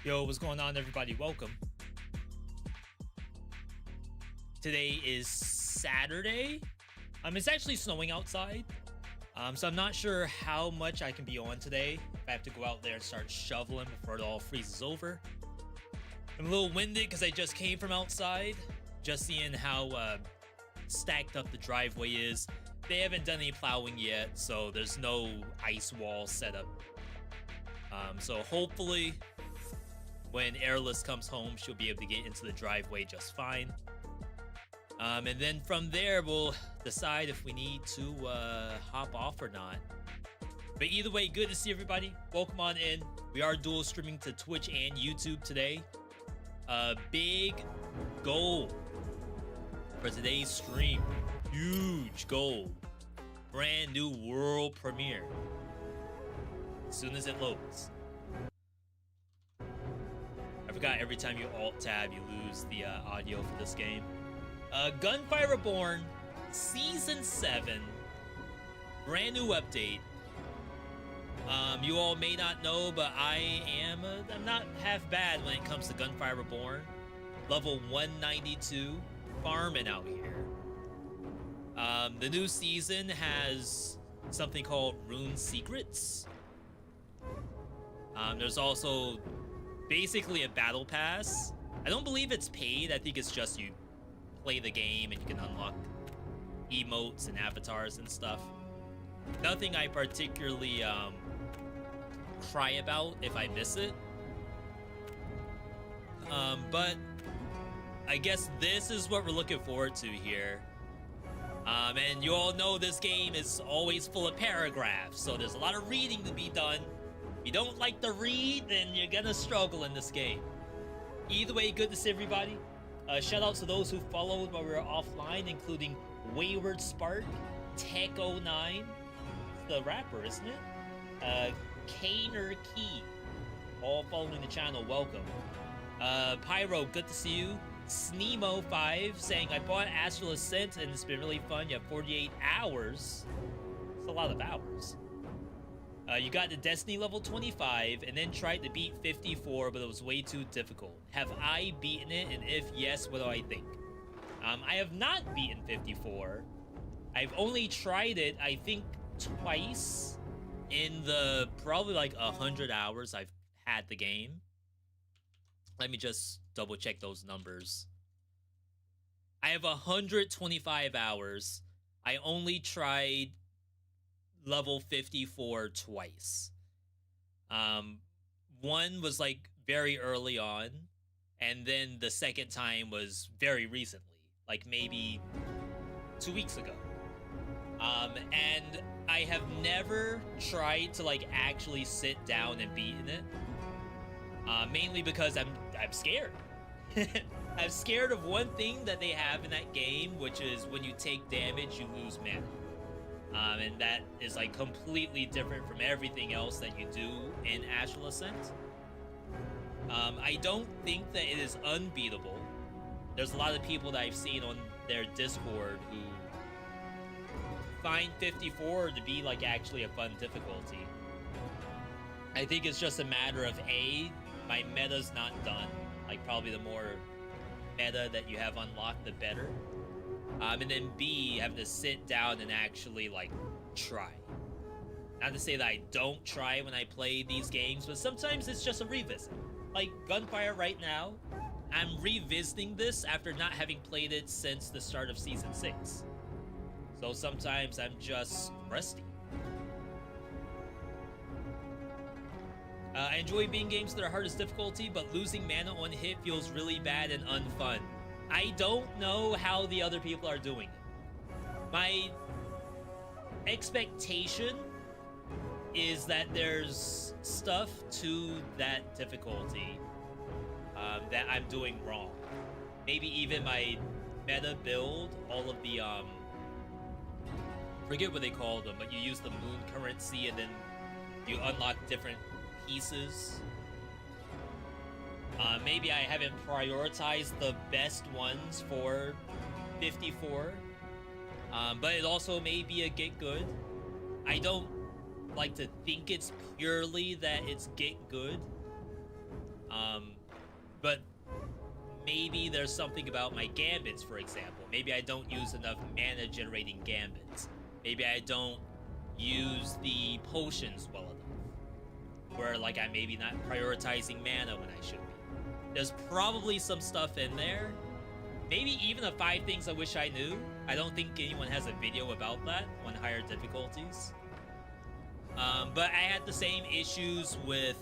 Yo, what's going on, everybody? Welcome. Today is Saturday. It's actually snowing outside. So I'm not sure how much I can be on today. If I have to go out there and start shoveling before it all freezes over. I'm a little winded because I just came from outside. Just seeing how stacked up the driveway is. They haven't done any plowing yet, so there's no ice wall set up. So hopefully, when Airless comes home, she'll be able to get into the driveway just fine. And then from there, we'll decide if we need to hop off or not. But either way, good to see everybody. Welcome on in. We are dual streaming to Twitch and YouTube today. Big goal for today's stream. Huge goal. Brand new world premiere. As soon as it loads. I forgot every time you alt-tab, you lose the audio for this game. Gunfire Reborn, Season 7. Brand new update. You all may not know, but I'm not half bad when it comes to Gunfire Reborn. Level 192, farming out here. The new season has something called Rune Secrets. There's also basically a battle pass. I don't believe it's paid. I think it's just you play the game and you can unlock emotes and avatars and stuff. Nothing I particularly cry about if I miss it. But I guess this is what we're looking forward to here. And you all know this game is always full of paragraphs, so there's a lot of reading to be done. If you don't like to read, then you're gonna struggle in this game. Either way, good to see everybody. Shout out to those who followed while we were offline, including Wayward Spark, Tech09, it's the rapper, isn't it? Kaner Key, all following the channel, welcome. Pyro, good to see you. Snemo5 saying, I bought Astral Ascent and it's been really fun. You have 48 hours. It's a lot of hours. You got to Destiny level 25 and then tried to beat 54, but it was way too difficult. Have I beaten it? And if yes, what do I think? I have not beaten 54. I've only tried it, I think, twice in the probably like 100 hours I've had the game. Let me just double check those numbers. I have 125 hours. I only tried level 54 twice. One was like very early on, and then the second time was very recently, like maybe 2 weeks ago. And I have never tried to like actually sit down and beaten it. Mainly because I'm scared. I'm scared of one thing that they have in that game, which is when you take damage, you lose mana. And that is like completely different from everything else that you do in Astral Ascent. I don't think that it is unbeatable. There's a lot of people that I've seen on their Discord who find 54 to be like actually a fun difficulty. I think it's just a matter of A, my meta's not done. Like probably the more meta that you have unlocked, the better. And then B, have to sit down and actually like try. Not to say that I don't try when I play these games, but sometimes it's just a revisit. Like Gunfire right now, I'm revisiting this after not having played it since the start of Season 6. So sometimes I'm just rusty. I enjoy beating games that are hardest difficulty, but losing mana on hit feels really bad and unfun. I don't know how the other people are doing it. My expectation is that there's stuff to that difficulty that I'm doing wrong. Maybe even my meta build, all of the, forget what they call them, but you use the moon currency and then you unlock different pieces. Maybe I haven't prioritized the best ones for 54. But it also may be a get good. I don't like to think it's purely that it's get good. But maybe there's something about my gambits, for example. Maybe I don't use enough mana generating gambits. Maybe I don't use the potions well enough. Where like I'm maybe not prioritizing mana when I should be. There's probably some stuff in there. Maybe even the 5 things I wish I knew. I don't think anyone has a video about that on higher difficulties. But I had the same issues with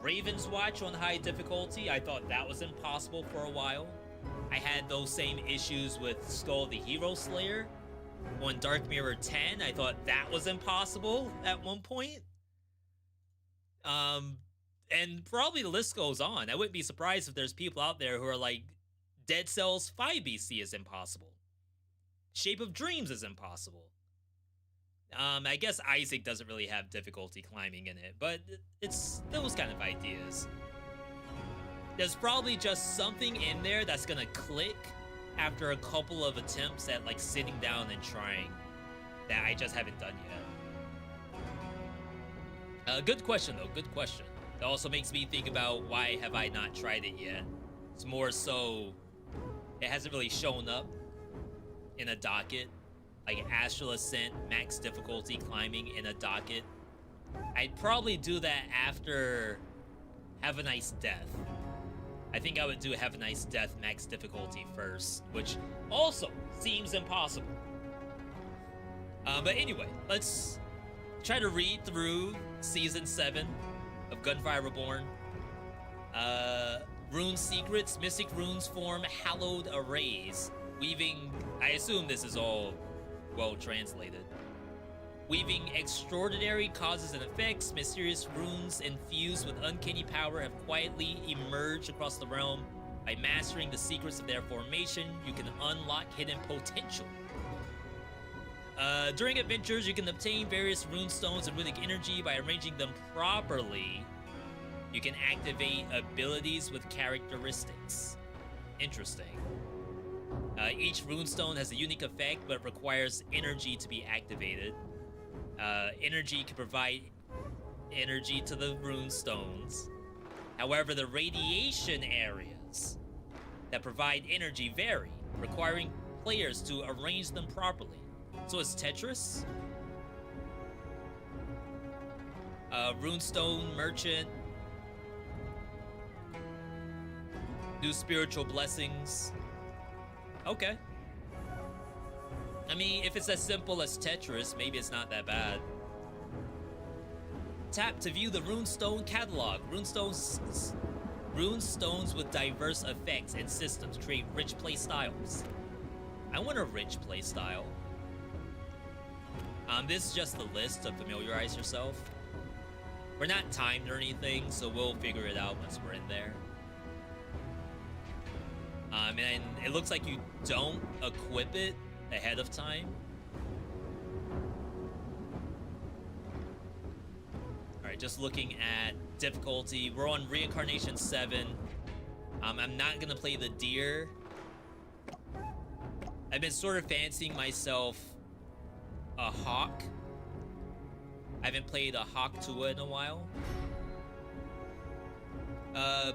Raven's Watch on high difficulty. I thought that was impossible for a while. I had those same issues with Skull the Hero Slayer on Dark Mirror 10. I thought that was impossible at one point. And probably the list goes on. I wouldn't be surprised if there's people out there who are like, Dead Cells 5 BC is impossible. Shape of Dreams is impossible. I guess Isaac doesn't really have difficulty climbing in it, but it's those kind of ideas. There's probably just something in there that's gonna click after a couple of attempts at like sitting down and trying that I just haven't done yet. Good question though, good question. It also makes me think about why have I not tried it yet. It's more so it hasn't really shown up in a docket. Like Astral Ascent, max difficulty climbing in a docket. I'd probably do that after Have a Nice Death. I think I would do Have a Nice Death max difficulty first, which also seems impossible. But anyway, let's try to read through Season 7 of Gunfire Reborn. Rune Secrets, Mystic Runes form hallowed arrays. Weaving, I assume this is all well translated. Weaving extraordinary causes and effects, mysterious runes infused with uncanny power have quietly emerged across the realm. By mastering the secrets of their formation, you can unlock hidden potential. During adventures, you can obtain various rune stones and runic energy by arranging them properly. You can activate abilities with characteristics. Interesting. Each runestone has a unique effect, but requires energy to be activated. Energy can provide energy to the runestones. However, the radiation areas that provide energy vary, requiring players to arrange them properly. So it's Tetris. Runestone Merchant. New spiritual blessings. Okay. I mean, if it's as simple as Tetris, maybe it's not that bad. Tap to view the runestone catalog. Runestones with diverse effects and systems create rich play styles. I want a rich play style. This is just the list to familiarize yourself. We're not timed or anything, so we'll figure it out once we're in there. And it looks like you don't equip it ahead of time. Alright, just looking at difficulty. We're on Reincarnation 7. I'm not gonna play the deer. I've been sort of fancying myself a hawk. I haven't played a Hawk Tua in a while.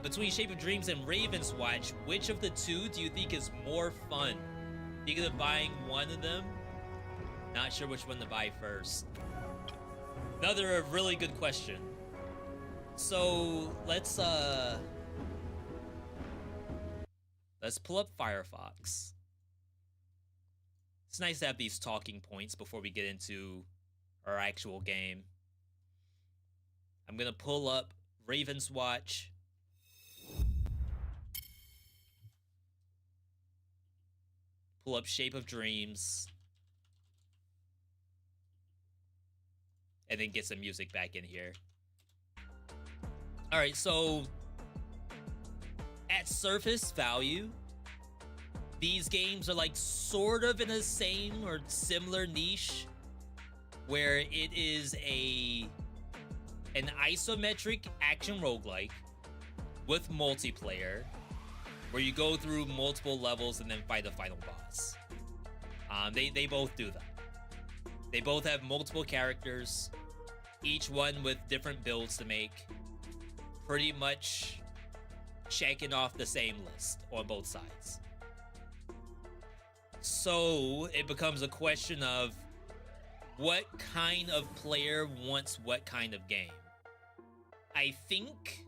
Between Shape of Dreams and Raven's Watch, which of the two do you think is more fun? Thinking of buying one of them? Not sure which one to buy first. Another really good question. So let's pull up Firefox. It's nice to have these talking points before we get into our actual game. I'm gonna pull up Raven's Watch. Pull up Shape of Dreams. And then get some music back in here. Alright, so at surface value, these games are like sort of in the same or similar niche where it is an isometric action roguelike with multiplayer where you go through multiple levels and then fight a final boss. They both do that. They both have multiple characters, each one with different builds to make. pretty much checking off the same list on both sides. So it becomes a question of what kind of player wants what kind of game. I think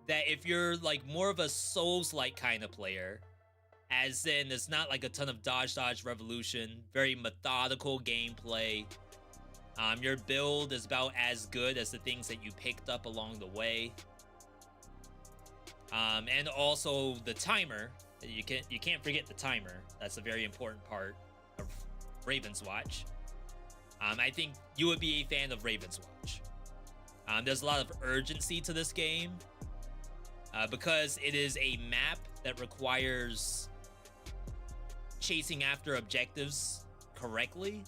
that if you're like more of a Souls-like kind of player, as in there's not like a ton of dodge revolution, very methodical gameplay, your build is about as good as the things that you picked up along the way, and also the timer. You can't forget the timer. That's a very important part of Raven's Watch. I think you would be a fan of Raven's Watch. There's a lot of urgency to this game because it is a map that requires chasing after objectives correctly.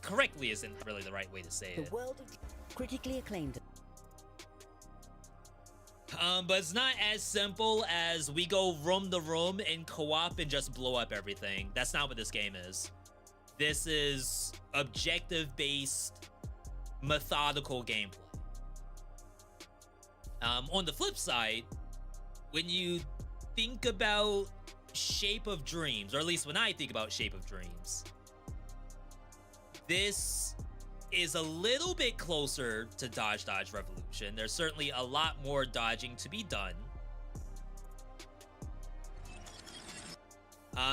Correctly isn't really the right way to say it. The world of critically acclaimed. But it's not as simple as we go room to room in co-op and just blow up everything. That's not what this game is. This is objective-based, methodical gameplay. On the flip side, when you think about Shape of Dreams, or at least when I think about Shape of Dreams, this is a little bit closer to dodge revolution. There's certainly a lot more dodging to be done.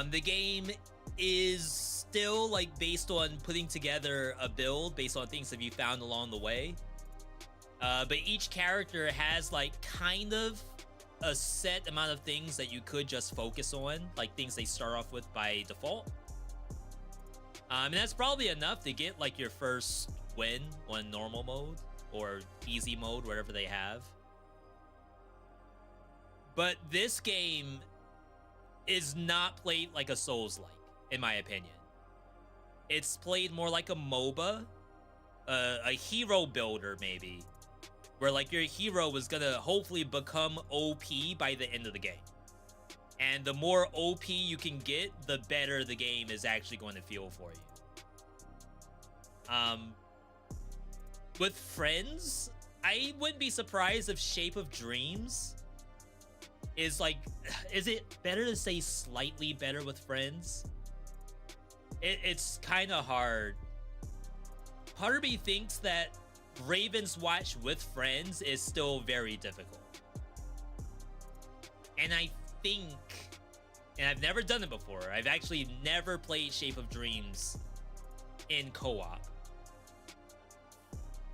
The game is still like based on putting together a build based on things that you found along the way. But each character has like kind of a set amount of things that you could just focus on, like things they start off with by default. And that's probably enough to get like your first win on normal mode or easy mode, whatever they have. But this game is not played like a Souls-like, in my opinion. It's played more like a MOBA, a hero builder maybe, where like your hero is gonna hopefully become OP by the end of the game. And the more OP you can get, the better the game is actually going to feel for you. With friends, I wouldn't be surprised if Shape of Dreams is like, is it better to say slightly better with friends? It's kind of hard. Part of me thinks that Raven's Watch with friends is still very difficult. And I think, and I've never done it before, I've actually never played Shape of Dreams in co-op.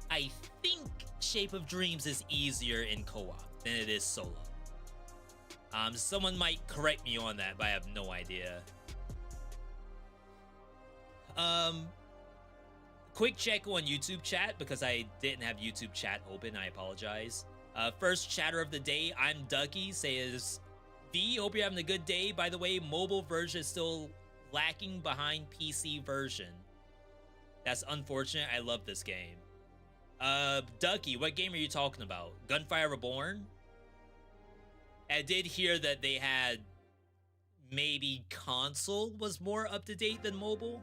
I think Shape of Dreams is easier in co-op than it is solo. Someone might correct me on that, but I have no idea. Quick check on YouTube chat, because I didn't have YouTube chat open, I apologize. First chatter of the day, I'm Ducky, says, V, hope you're having a good day. By the way, mobile version is still lacking behind PC version. That's unfortunate, I love this game. Ducky, what game are you talking about? Gunfire Reborn? I did hear that they had maybe console was more up to date than mobile.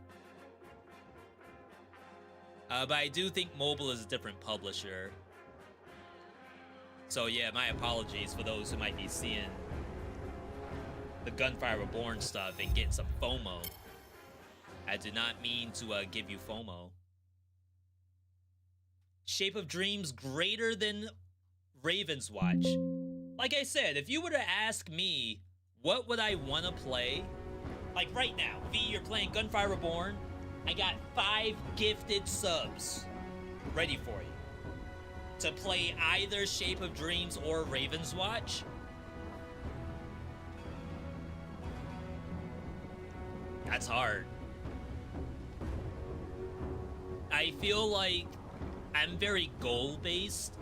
But I do think mobile is a different publisher. So yeah, my apologies for those who might be seeing the Gunfire Reborn stuff and getting some FOMO. I did not mean to give you FOMO. Shape of Dreams greater than Raven's Watch. Like I said, if you were to ask me, what would I want to play? Like right now, V, you're playing Gunfire Reborn. I got 5 gifted subs ready for you to play either Shape of Dreams or Raven's Watch. That's hard. I feel like I'm very goal-based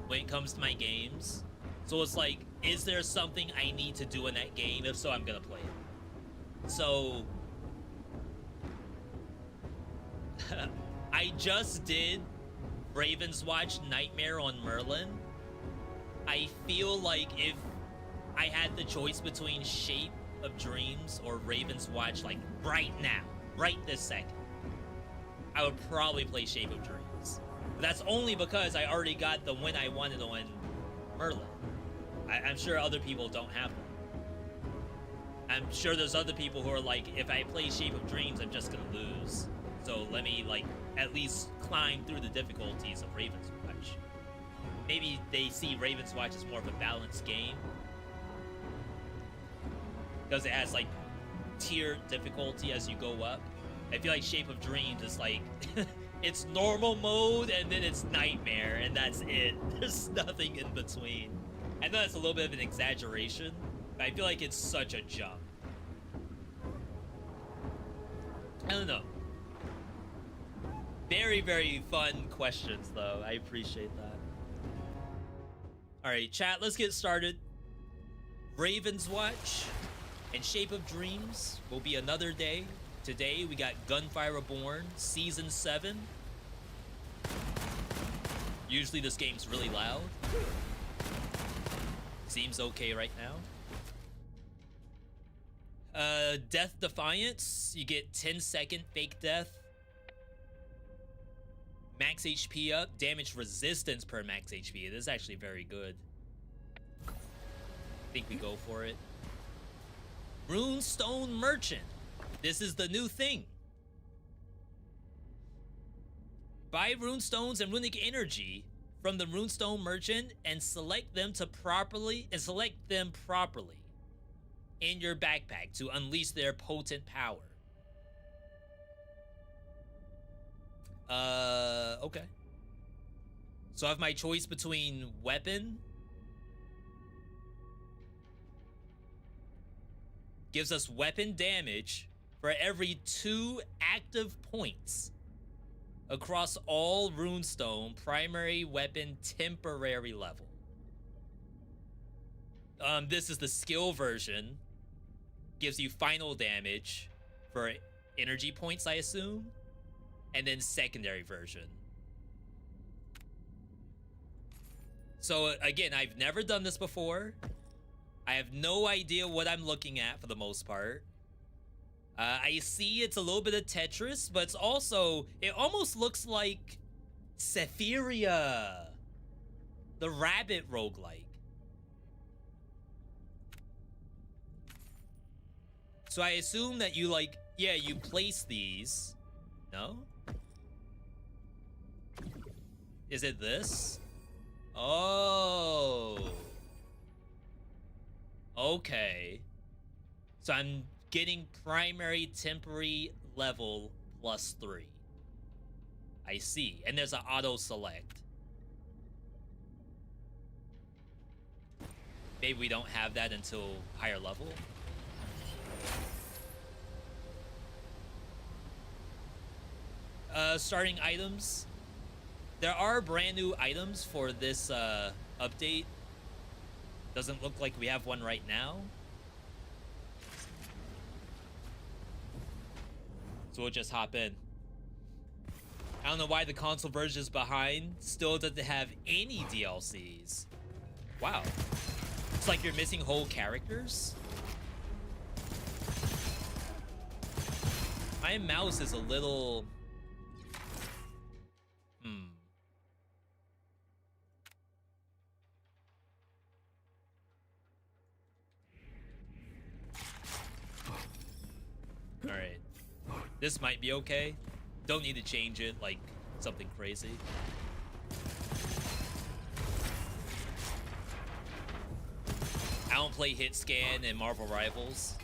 when it comes to my games. So it's like, is there something I need to do in that game? If so, I'm gonna play it. So I just did Raven's Watch Nightmare on Merlin. I feel like if I had the choice between Shape of Dreams or Raven's Watch, like right now, right this second, I would probably play Shape of Dreams. But that's only because I already got the win I wanted on Merlin. I'm sure other people don't have them. I'm sure there's other people who are like, if I play Shape of Dreams, I'm just gonna lose. So let me, like, at least climb through the difficulties of Raven's Watch. Maybe they see Raven's Watch as more of a balanced game. Because it has, like, tiered difficulty as you go up. I feel like Shape of Dreams is like, it's normal mode and then it's nightmare, and that's it. There's nothing in between. I know that's a little bit of an exaggeration, but I feel like it's such a jump. I don't know. Very, very fun questions, though. I appreciate that. All right, chat, let's get started. Raven's Watch and Shape of Dreams will be another day. Today, we got Gunfire Reborn, Season 7. Usually this game's really loud. Seems okay right now. Death Defiance, you get 10-second fake death. Max HP up, damage resistance per max HP. This is actually very good. I think we go for it. Runestone Merchant. This is the new thing. Buy runestones and runic energy from the Runestone Merchant and select them properly in your backpack to unleash their potent power. Okay. So I have my choice between weapon. Gives us weapon damage for every 2 active points across all runestone primary weapon temporary level. This is the skill version. Gives you final damage for energy points, I assume. And then secondary version. So again, I've never done this before. I have no idea what I'm looking at for the most part. I see it's a little bit of Tetris, but it's also, it almost looks like Sephiria, the rabbit roguelike. So I assume that you, like, yeah, you place these. No? Is it this? Oh. Okay. So I'm getting primary temporary level +3. I see. And there's an auto select. Maybe we don't have that until higher level. Starting items. There are brand new items for this update. Doesn't look like we have one right now. So we'll just hop in. I don't know why the console version is behind. Still doesn't have any DLCs. Wow. It's like you're missing whole characters. My mouse is a little... Alright. This might be okay. Don't need to change it like something crazy. I don't play Hit Scan and Marvel Rivals.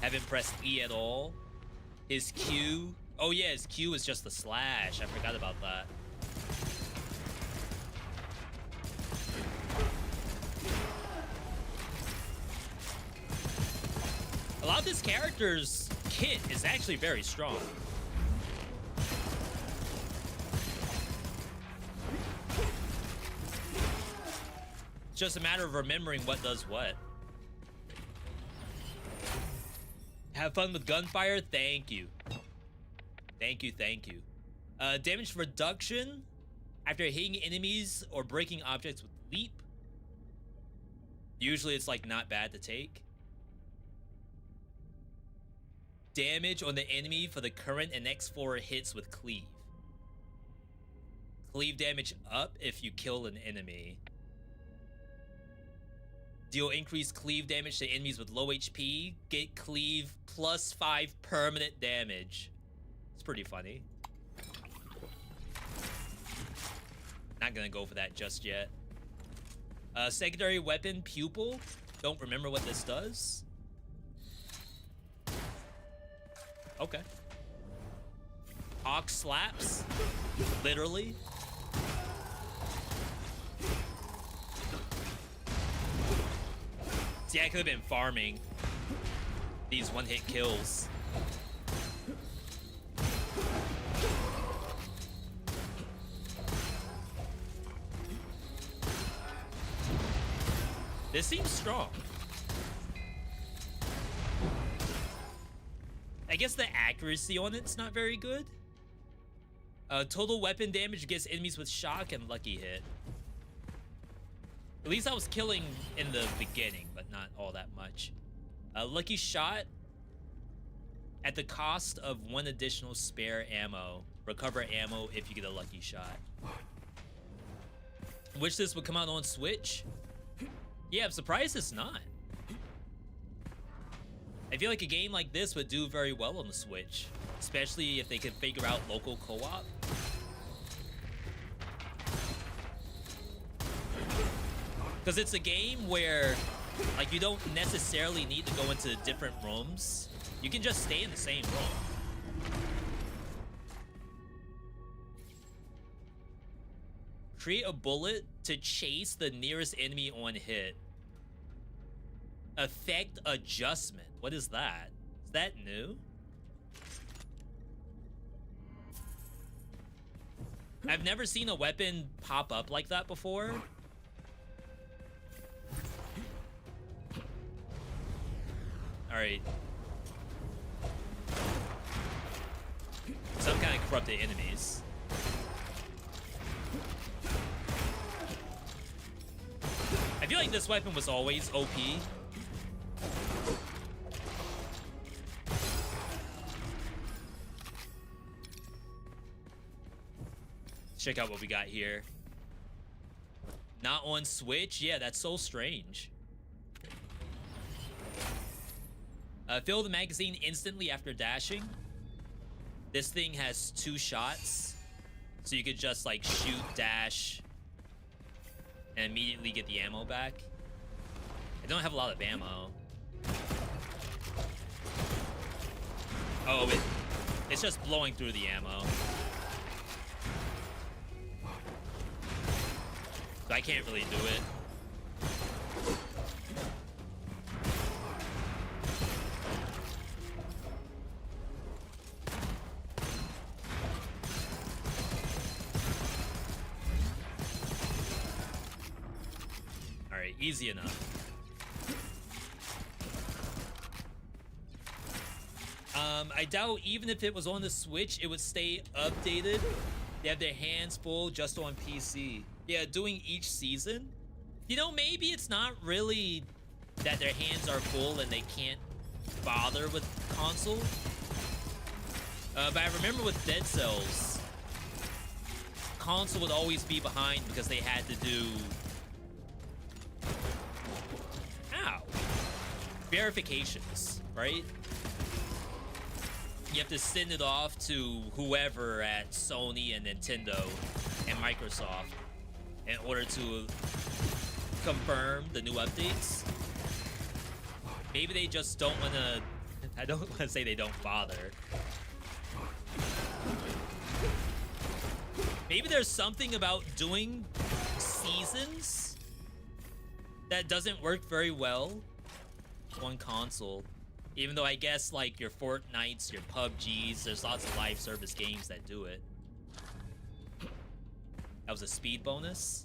Haven't pressed E at all. His Q. Oh yeah, his Q is just the slash. I forgot about that. A lot of this character's kit is actually very strong. It's just a matter of remembering what does what. Have fun with gunfire? Thank you. Thank you, thank you. Damage reduction after hitting enemies or breaking objects with leap. Usually it's like not bad to take. Damage on the enemy for the current and next 4 hits with cleave. Cleave damage up if you kill an enemy. Deal increased cleave damage to enemies with low HP. Get cleave plus 5 permanent damage. It's pretty funny. Not gonna go for that just yet. Secondary weapon, pupil. Don't remember what this does. Okay. Ox slaps. Literally. See, I could have been farming these one-hit kills. This seems strong. I guess the accuracy on it's not very good. Total weapon damage against enemies with shock and lucky hit. At least I was killing in the beginning, but not all that much. Lucky shot at the cost of 1 additional spare ammo. Recover ammo if you get a lucky shot. Wish this would come out on Switch. Yeah, I'm surprised it's not. I feel like a game like this would do very well on the Switch, especially if they could figure out local co-op. Because it's a game where, like, you don't necessarily need to go into different rooms. You can just stay in the same room. Create a bullet to chase the nearest enemy on hit. Effect adjustment. What is that? Is that new? I've never seen a weapon pop up like that before. Alright. Some kind of corrupted enemies. I feel like this weapon was always OP. Check out what we got here. Not on Switch? Yeah, that's so strange. Fill the magazine instantly after dashing. This thing has 2 shots. So you could just like shoot, dash, and immediately get the ammo back. I don't have a lot of ammo. Oh, it's just blowing through the ammo. So I can't really do it. Alright, easy enough. I doubt even if it was on the Switch, it would stay updated. They have their hands full just on PC. Yeah, doing each season. You know, maybe it's not really that their hands are full and they can't bother with console. But I remember with Dead Cells, console would always be behind because they had to do... Ow! Verifications, right? You have to send it off to whoever at Sony and Nintendo and Microsoft in order to confirm the new updates. Maybe they just don't want to... I don't want to say they don't bother. Maybe there's something about doing seasons that doesn't work very well on console. Even though I guess like your Fortnites, your PUBGs, there's lots of live service games that do it. That was a speed bonus.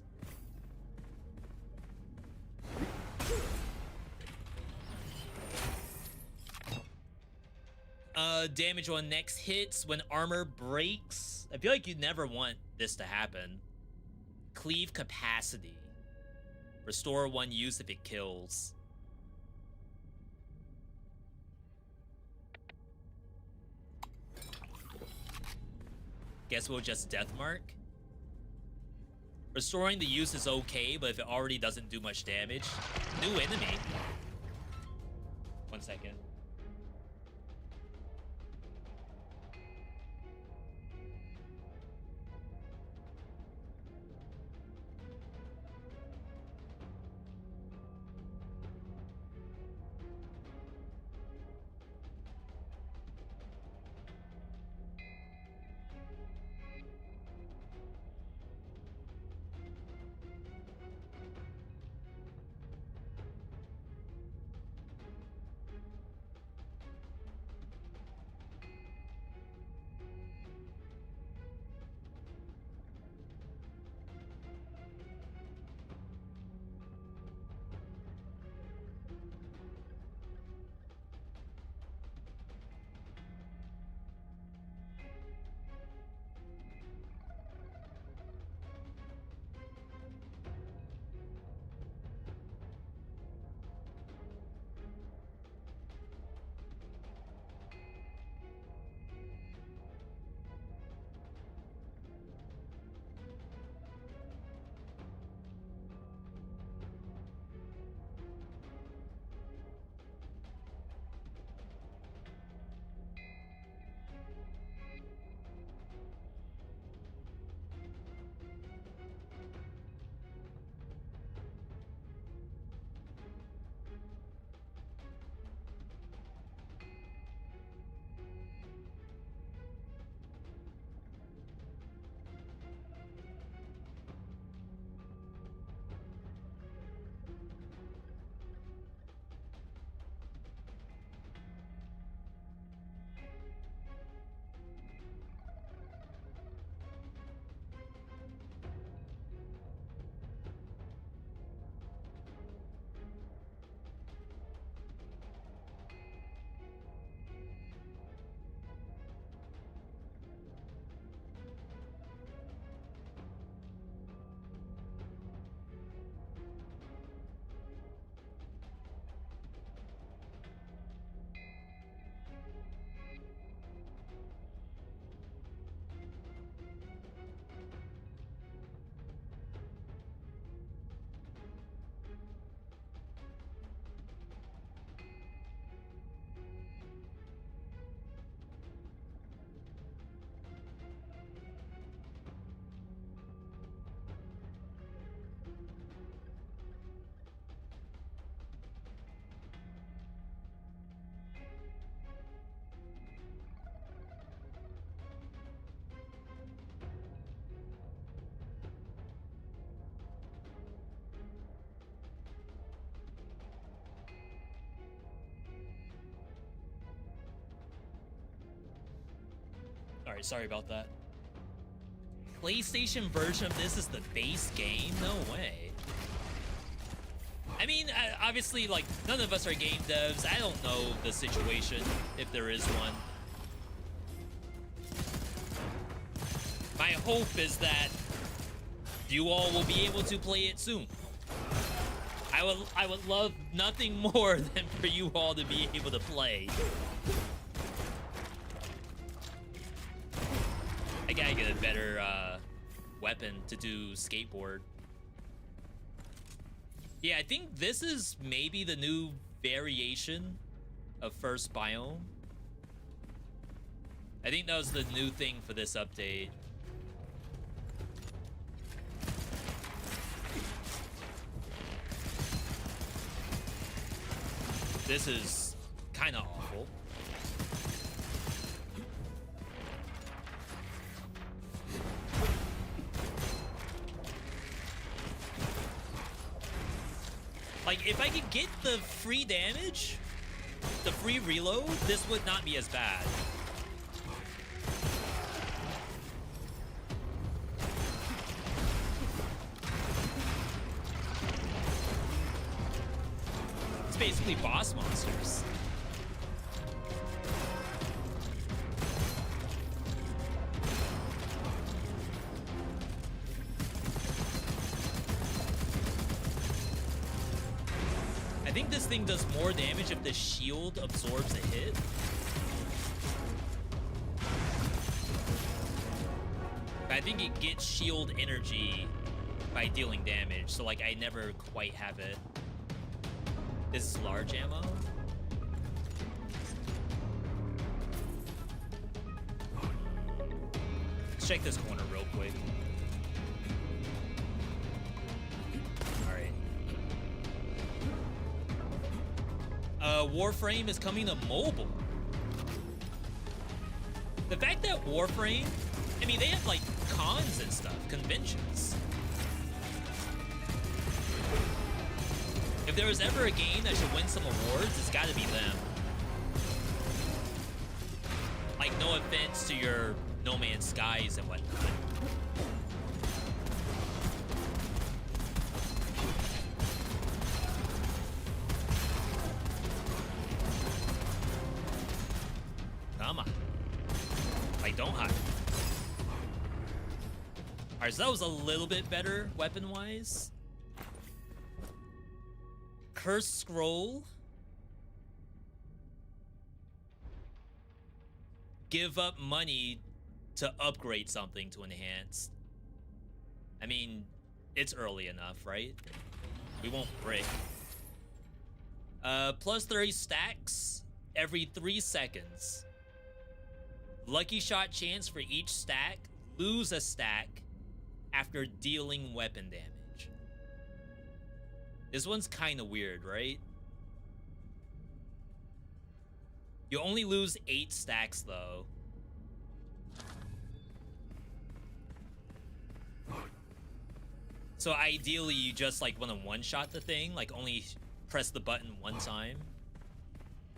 Damage on next hits when armor breaks. I feel like you'd never want this to happen. Cleave capacity. Restore 1 use if it kills. Guess we'll just death mark. Restoring the use is okay, but if it already doesn't do much damage. New enemy. 1 second. Alright, sorry about that. PlayStation version of this is the base game? No way. I mean, obviously, like, none of us are game devs. I don't know the situation, if there is one. My hope is that you all will be able to play it soon. I would love nothing more than for you all to be able to play. I gotta get a better weapon to do skateboard. Yeah, I think this is maybe the new variation of first biome. I think that was the new thing for this update. This is kind of awful. Like, if I could get the free damage, the free reload, this would not be as bad. It's basically boss monsters. I think this thing does more damage if the shield absorbs a hit. I think it gets shield energy by dealing damage, so like I never quite have it. This is large ammo. Let's check this corner real quick. Alright. Warframe is coming to mobile. The fact that Warframe, I mean, they have like cons and stuff, conventions. If there was ever a game that should win some awards, it's gotta be them. Like, no offense to your No Man's Skies and whatnot. Come on. Like, don't hide. Alright, so that was a little bit better weapon-wise. Cursed Scroll. Give up money to upgrade something to enhanced. I mean, it's early enough, right? We won't break. Plus 30 stacks every 3 seconds. Lucky shot chance for each stack. Lose a stack after dealing weapon damage. This one's kind of weird, right? You only lose 8 stacks, though. So ideally, you just like want to one-shot the thing, like only press the button one time.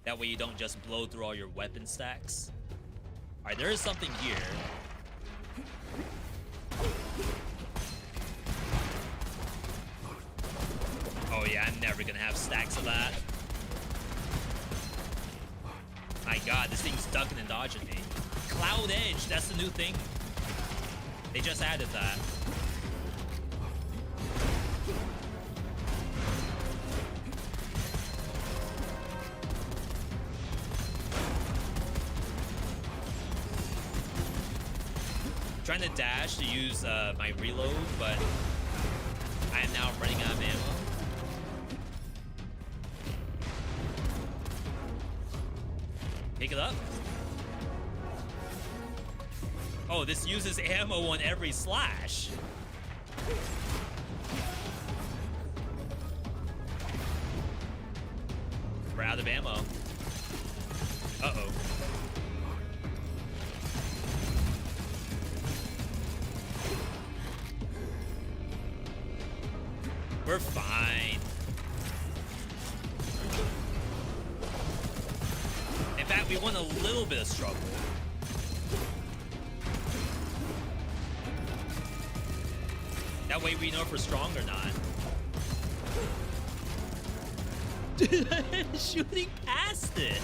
That way you don't just blow through all your weapon stacks. All right, there is something here. Oh yeah, I'm never gonna have stacks of that. My god, this thing's ducking and dodging me. Cloud Edge, that's the new thing. They just added that. Trying to dash to use my reload, but I am now running out of ammo. Pick it up. Oh, this uses ammo on every slash. We're out of ammo. Uh-oh. We're fine. In fact, we want a little bit of struggle. That way we know if we're strong or not. Shooting past it.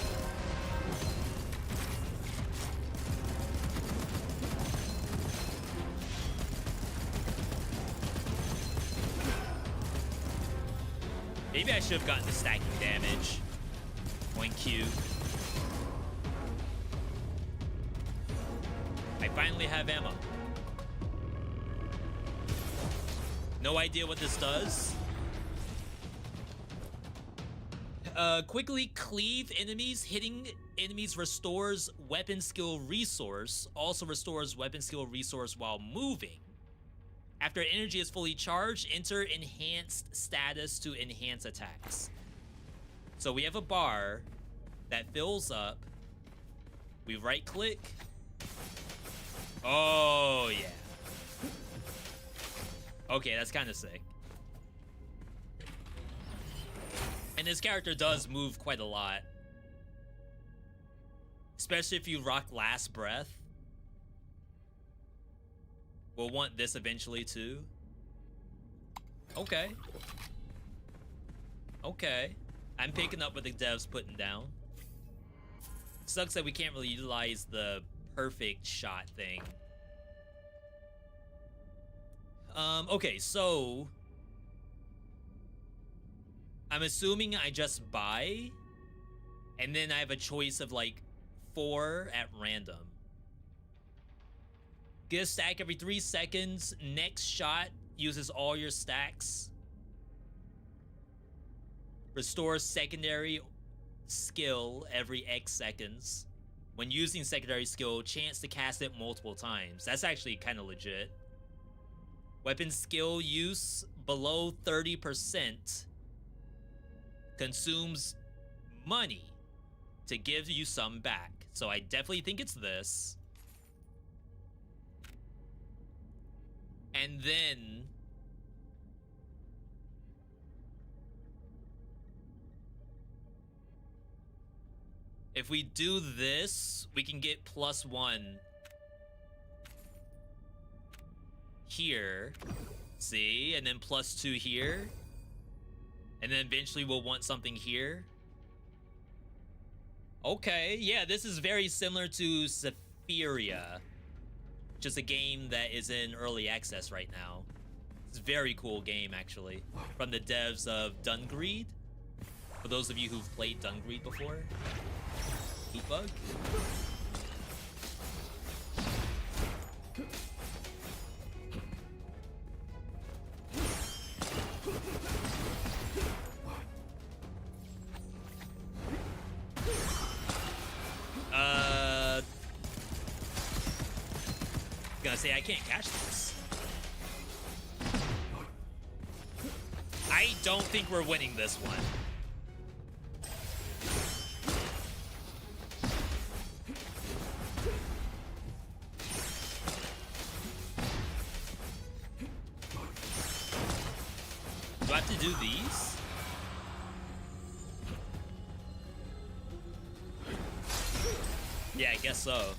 Maybe I should have gotten the stacking damage. Point Q. I finally have ammo. No idea what this does. Quickly cleave enemies. Hitting enemies restores weapon skill resource. Also restores weapon skill resource while moving. After energy is fully charged, enter enhanced status to enhance attacks. So we have a bar that fills up. We right click. Oh, yeah. Okay, that's kind of sick. And this character does move quite a lot. Especially if you rock Last Breath. We'll want this eventually too. Okay. Okay. I'm picking up what the devs putting down. Sucks that we can't really utilize the perfect shot thing. Okay, so I'm assuming I just buy and then I have a choice of like 4 at random. Get a stack every 3 seconds. Next shot, uses all your stacks. Restore secondary skill every X seconds. When using secondary skill, chance to cast it multiple times. That's actually kind of legit. Weapon skill use below 30% consumes money to give you some back. So I definitely think it's this. And then if we do this, we can get +1 here. See? And then +2 here. And then eventually we'll want something here. Okay, yeah, this is very similar to Sephiria, just a game that is in early access right now. It's a very cool game, actually, from the devs of Dungreed. For those of you who've played Dungreed before. Heat bug. Gonna say I can't catch this. I don't think we're winning this one. Do I have to do these? Yeah, I guess so.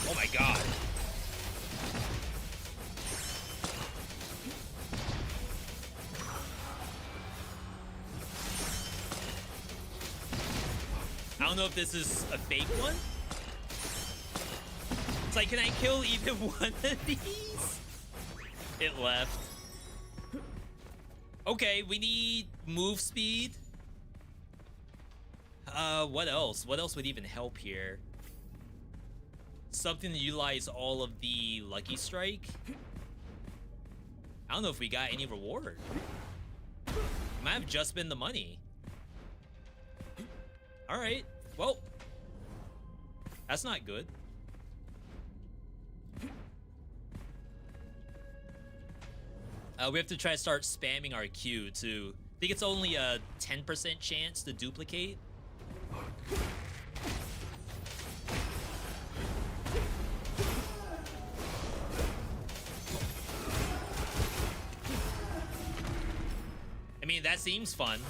Oh my god. I don't know if this is a fake one. It's like, can I kill even one of these? It left. Okay, we need move speed. What else? What else would even help here? Something to utilize all of the Lucky Strike. I don't know if we got any reward. It might have just been the money. All right. Well, that's not good. We have to try to start spamming our Q too. I think it's only a 10% chance to duplicate. I mean, that seems fun.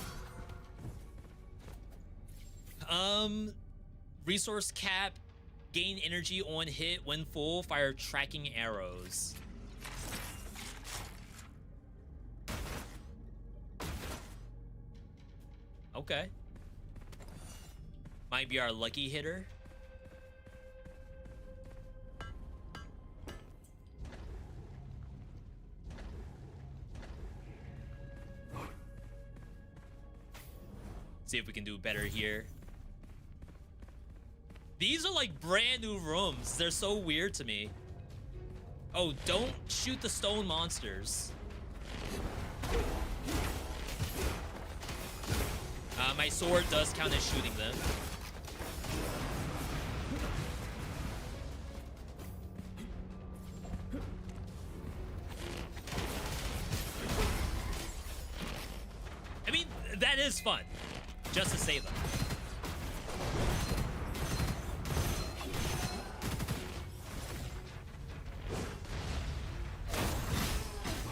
Resource cap, gain energy on hit when full, fire tracking arrows. Okay. Might be our lucky hitter. See if we can do better here. These are like brand new rooms. They're so weird to me. Oh, don't shoot the stone monsters. My sword does count as shooting them. I mean, that is fun. Just to say them.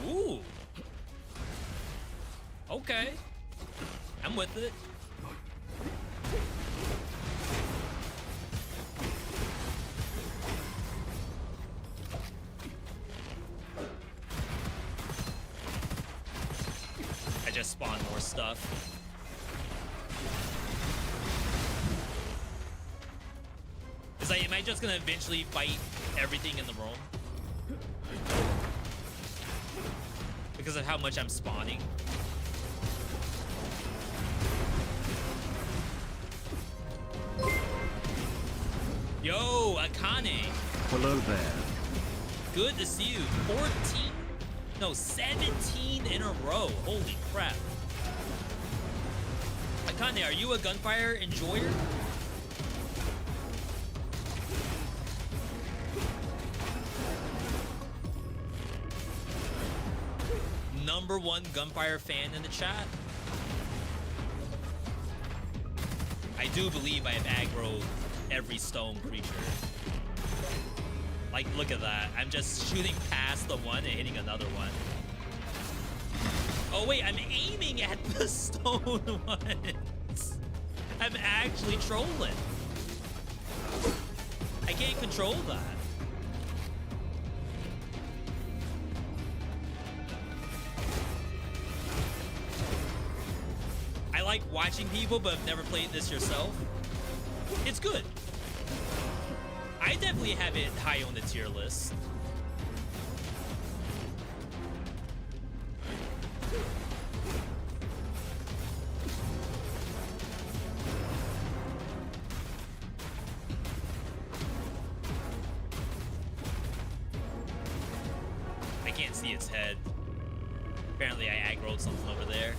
Ooh. Okay. I'm with it. I just spawned more stuff. It's like, am I just gonna eventually fight everything in the room? because of how much I'm spawning. Yo, Akane. Hello there. Good to see you. 17 in a row. Holy crap. Akane, are you a Gunfire enjoyer? #1 Gunfire fan in the chat. I do believe I have aggroed every stone creature. Like, look at that. I'm just shooting past the one and hitting another one. Oh, wait, I'm aiming at the stone ones. I'm actually trolling. I can't control that. I like watching people, but have never played this yourself. It's good. I definitely have it high on the tier list. I can't see its head. Apparently I aggroed something over there.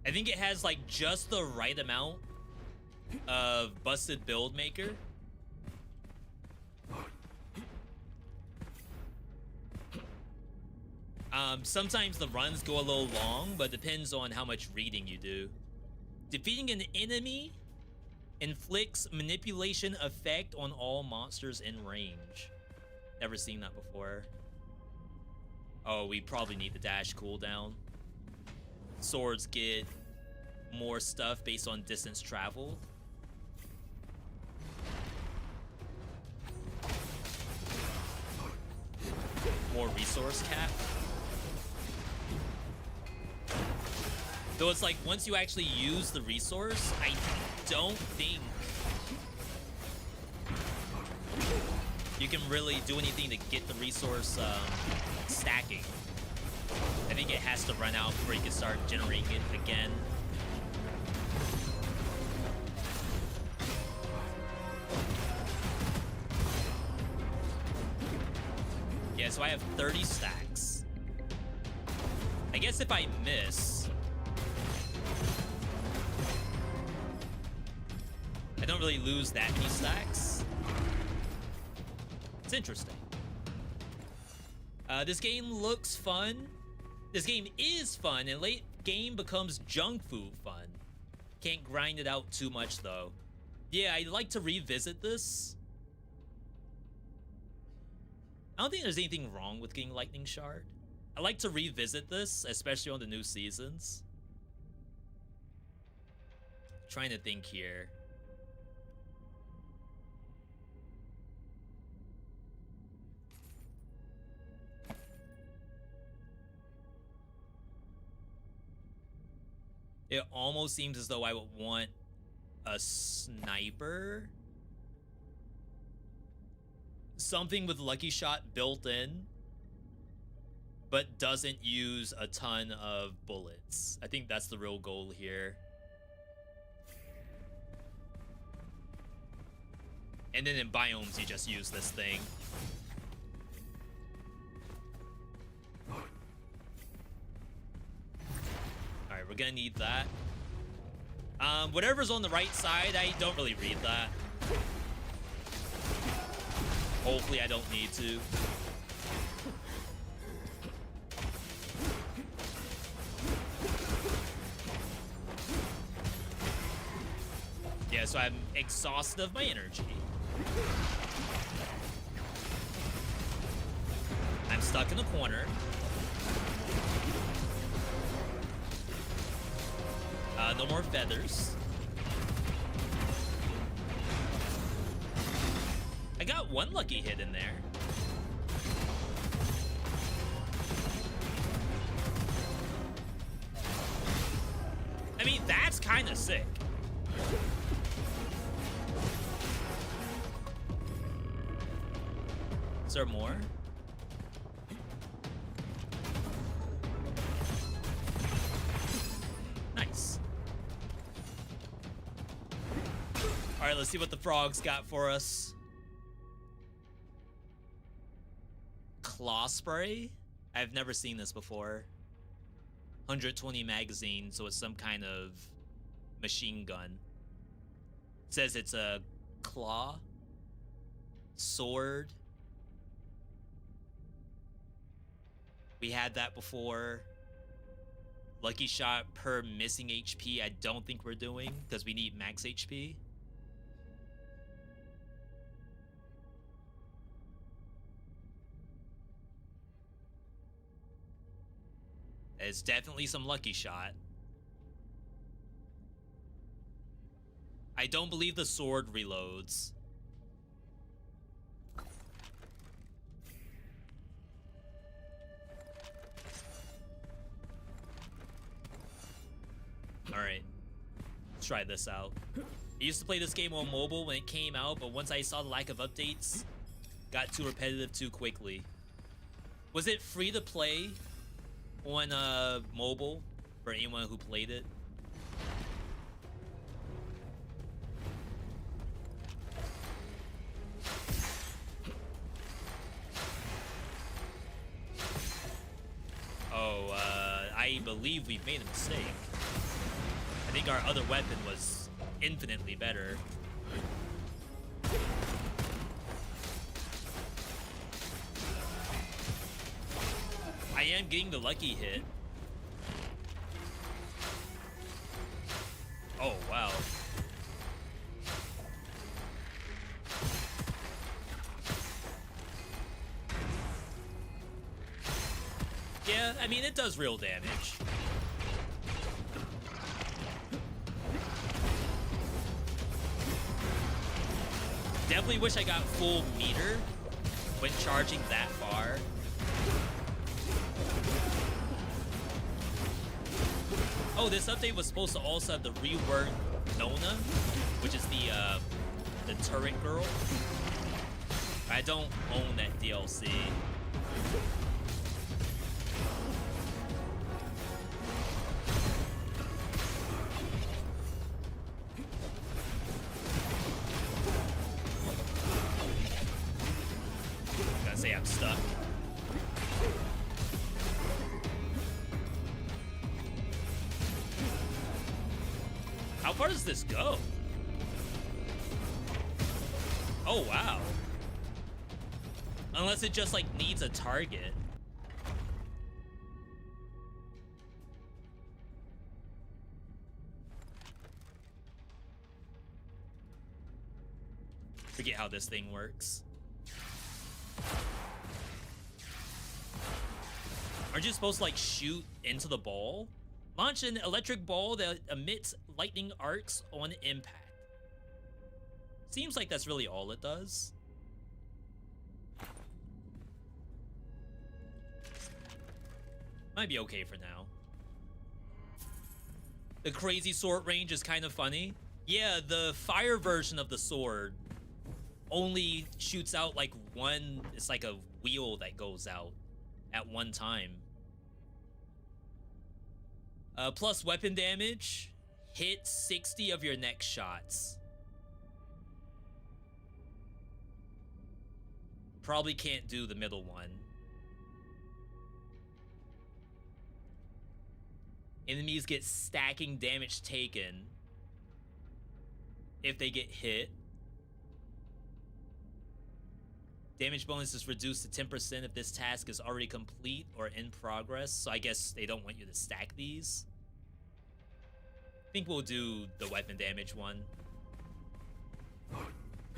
I think it has like just the right amount of busted build maker. Sometimes the runs go a little long, but depends on how much reading you do. Defeating an enemy inflicts manipulation effect on all monsters in range. Never seen that before. Oh, we probably need the dash cooldown. Swords get more stuff based on distance traveled. More resource cap. Though it's like once you actually use the resource, I don't think you can really do anything to get the resource stacking. I think it has to run out before you can start generating it again. Yeah, so I have 30 stacks. I guess if I miss, I don't really lose that many stacks. It's interesting. This game looks fun. This game is fun, and late game becomes junk food fun. Can't grind it out too much, though. Yeah, I'd like to revisit this. I don't think there's anything wrong with getting Lightning Shard. I like to revisit this, especially on the new seasons. Trying to think here. It almost seems as though I would want a sniper. Something with Lucky Shot built in, but doesn't use a ton of bullets. I think that's the real goal here. And then in biomes, you just use this thing. Alright, we're gonna need that. Whatever's on the right side, I don't really read that. Hopefully I don't need to. Yeah, so I'm exhausted of my energy. I'm stuck in the corner. No more feathers. I got one lucky hit in there. I mean, that's kind of sick. Is there more? Nice. All right, let's see what the frogs got for us. Claw spray? I've never seen this before. 120 magazine, so it's some kind of machine gun. It says it's a claw, sword. We had that before. Lucky shot per missing HP. I don't think we're doing because we need max HP. It's definitely some lucky shot. I don't believe the sword reloads. Alright. Let's try this out. I used to play this game on mobile when it came out, but once I saw the lack of updates, got too repetitive too quickly. Was it free to play on mobile for anyone who played it? Oh, I believe we've made a mistake. I think our other weapon was infinitely better. I am getting the lucky hit. Oh, wow. Yeah, I mean, it does real damage. Definitely wish I got full meter when charging that far. Oh, this update was supposed to also have the reworked Nona, which is the turret girl. I don't own that DLC. Gotta say I'm stuck. How far does this go? Oh, wow. Unless it just, like, needs a target. Forget how this thing works. Aren't you supposed to, like, shoot into the ball? Launch an electric ball that emits lightning arcs on impact. Seems like that's really all it does. Might be okay for now. The crazy sword range is kind of funny. Yeah, the fire version of the sword only shoots out like one, it's like a wheel that goes out at one time. Plus weapon damage, hit 60 of your next shots. Probably can't do the middle one. Enemies get stacking damage taken if they get hit. Damage bonus is reduced to 10% if this task is already complete or in progress. So I guess they don't want you to stack these. I think we'll do the weapon damage one.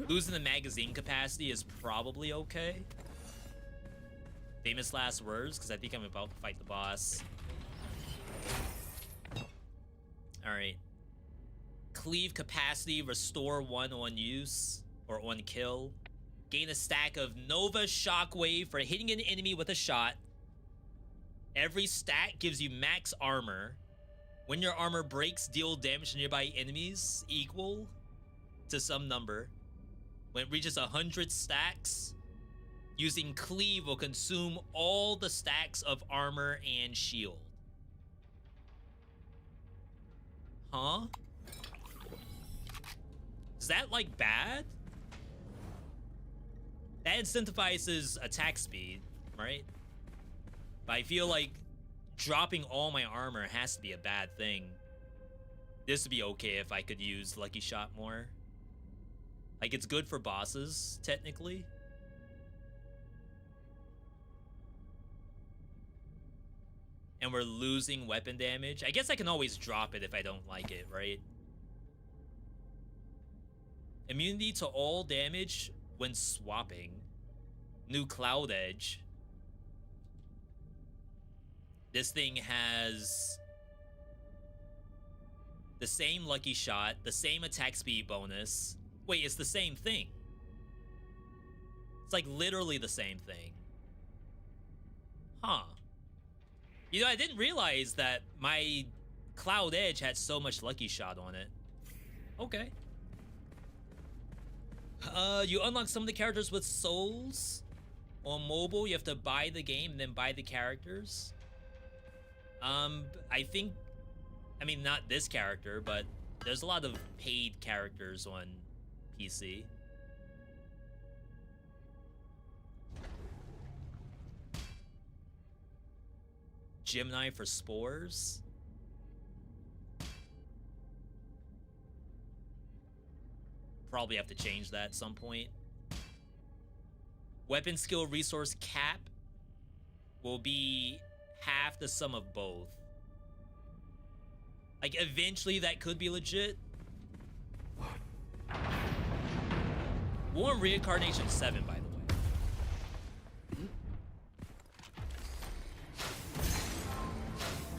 Losing the magazine capacity is probably okay. Famous last words, because I think I'm about to fight the boss. Alright. Cleave capacity, restore 1 on use, or on kill. Gain a stack of Nova Shockwave for hitting an enemy with a shot. Every stack gives you max armor. When your armor breaks, deal damage to nearby enemies equal to some number. When it reaches 100 stacks, Using cleave will consume all the stacks of armor and shield. Huh? Is that like bad? That incentivizes attack speed, right? But I feel like dropping all my armor has to be a bad thing. This would be okay if I could use Lucky Shot more. Like, it's good for bosses, technically. And we're losing weapon damage. I guess I can always drop it if I don't like it, right? Immunity to all damage when swapping. New Cloud Edge. This thing has the same Lucky Shot, the same attack speed bonus. Wait, it's the same thing. It's like literally the same thing. Huh. You know, I didn't realize that my Cloud Edge had so much Lucky Shot on it. Okay. You unlock some of the characters with souls. On mobile, you have to buy the game and then buy the characters. I think, I mean, not this character, but there's a lot of paid characters on PC. Gemini for spores. Probably have to change that at some point. Weapon skill resource cap will be half the sum of both. Like, eventually that could be legit. Warm Reincarnation 7, by the way.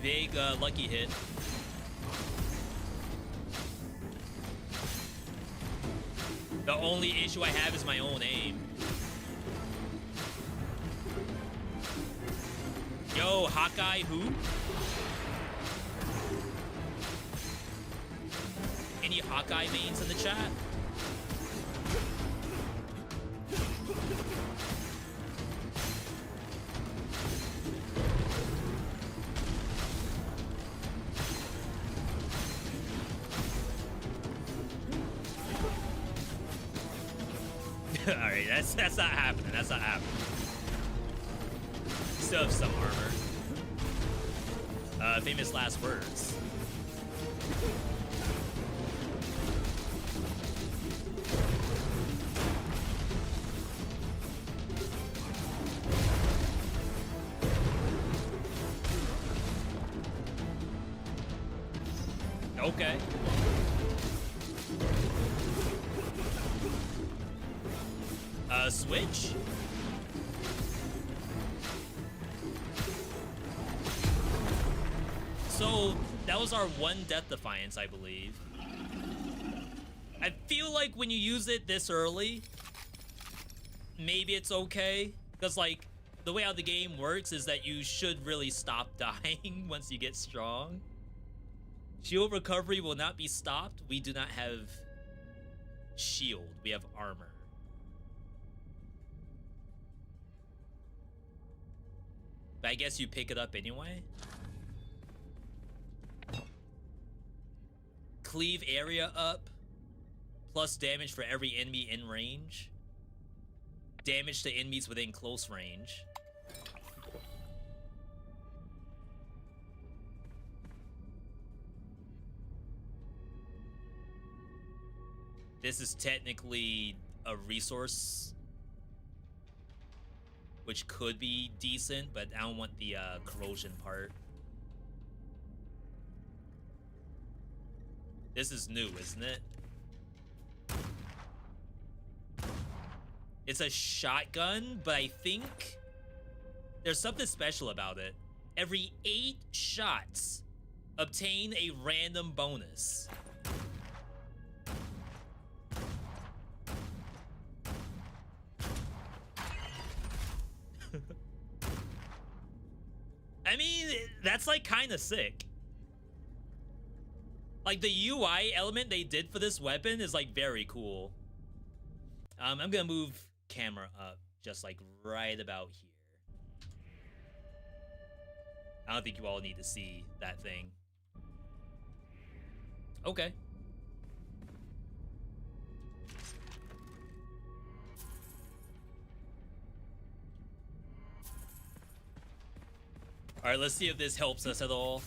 Big lucky hit. The only issue I have is my own aim. Yo, Hawkeye who? Any Hawkeye mains in the chat? Alright, that's not happening. That's not happening. Still have some armor. Famous last words. Okay. Switch? So, that was our one Death Defiance, I believe. I feel like when you use it this early, maybe it's okay. Because, like, the way how the game works is that you should really stop dying once you get strong. Shield recovery will not be stopped. We do not have shield. We have armor. But I guess you pick it up anyway. Cleave area up. Plus damage for every enemy in range. Damage to enemies within close range. This is technically a resource, which could be decent, but I don't want the corrosion part. This is new, isn't it? It's a shotgun, but I think there's something special about it. Every 8 shots, obtain a random bonus. I mean, that's like kind of sick. Like, the UI element they did for this weapon is like very cool. I'm gonna move camera up just like right about here. I don't think you all need to see that thing. Okay. All right, let's see if this helps us at all.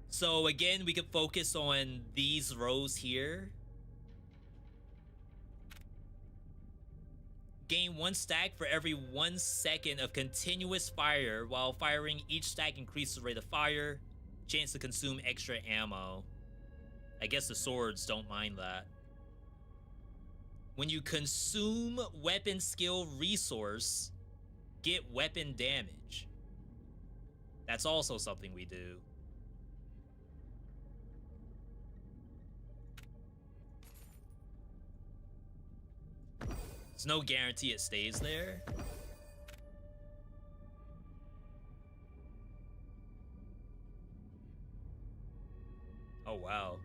So again, we can focus on these rows here. Gain 1 stack for every 1 second of continuous fire. While firing, each stack increases the rate of fire. Chance to consume extra ammo. I guess the swords don't mind that. When you consume weapon skill resource, get weapon damage. That's also something we do. There's no guarantee it stays there. Oh, wow.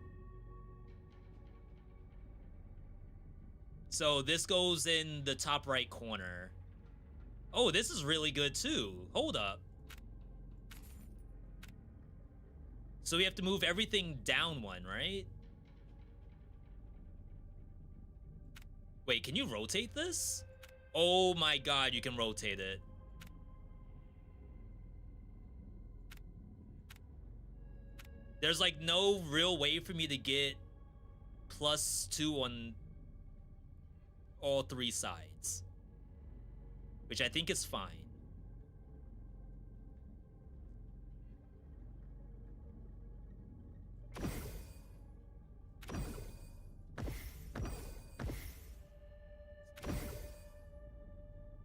So this goes in the top right corner. Oh, this is really good too. Hold up. So we have to move everything down 1, right? Wait, can you rotate this? Oh my god, you can rotate it. There's like no real way for me to get +2 on all 3 sides, which I think is fine.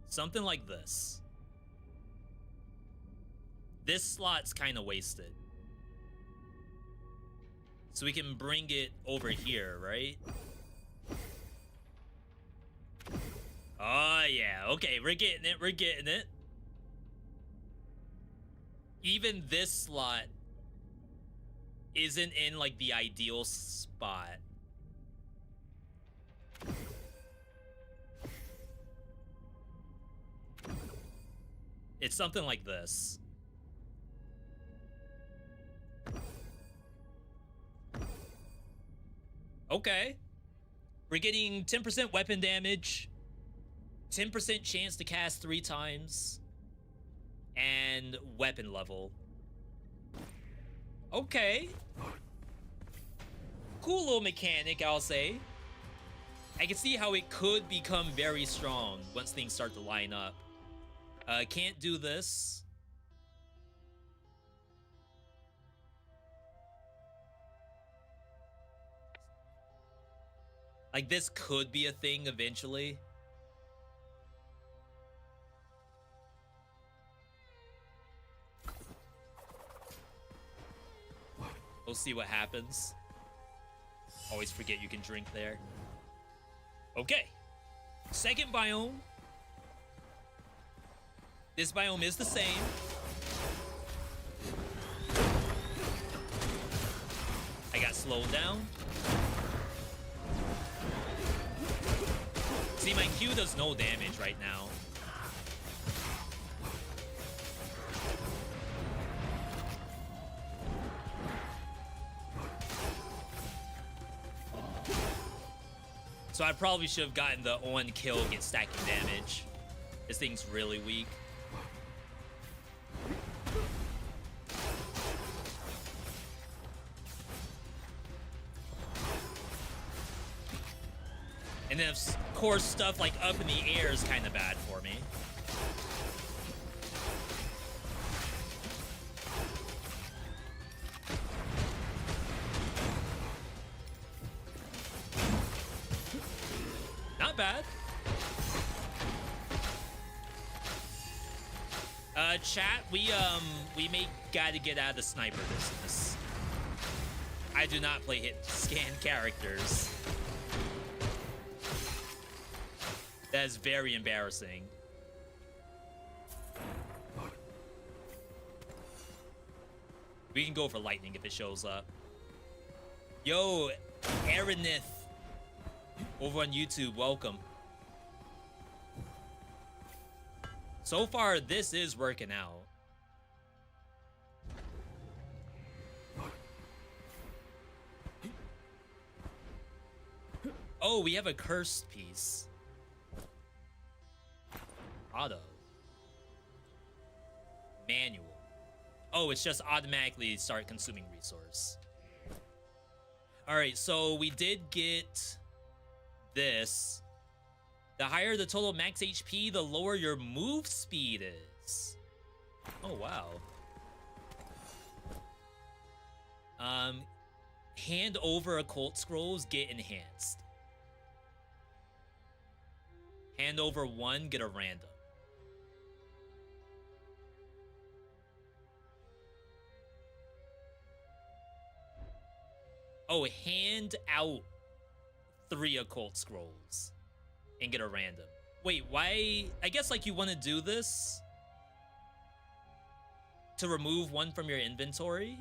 Something like this. This slot's kind of wasted. So we can bring it over here, right? Oh, yeah. Okay, we're getting it. We're getting it. Even this slot isn't in, like, the ideal spot. It's something like this. Okay. We're getting 10% weapon damage, 10% chance to cast 3 times, and weapon level. Okay. Cool little mechanic, I'll say. I can see how it could become very strong once things start to line up. Can't do this. Like, this could be a thing eventually. We'll see what happens. Always forget you can drink there. Okay. Second biome. This biome is the same. I got slowed down. See, my Q does no damage right now. So I probably should have gotten the on kill, get stacking damage. This thing's really weak. And then, of course, stuff like up in the air is kind of bad for me. Not bad. Chat, we may gotta get out of the sniper business. I do not play hit scan characters. That is very embarrassing. We can go for lightning if it shows up. Yo, Aaronith over on YouTube, welcome. So far, this is working out. Oh, we have a cursed piece. Auto. Manual. Oh, it's just automatically start consuming resource. All right, so we did get this. The higher the total max HP, the lower your move speed is. Oh, wow. Hand over occult scrolls, get enhanced. Hand over one, get a random. Oh, hand out 3 occult scrolls and get a random. Wait, why? I guess like you want to do this to remove one from your inventory.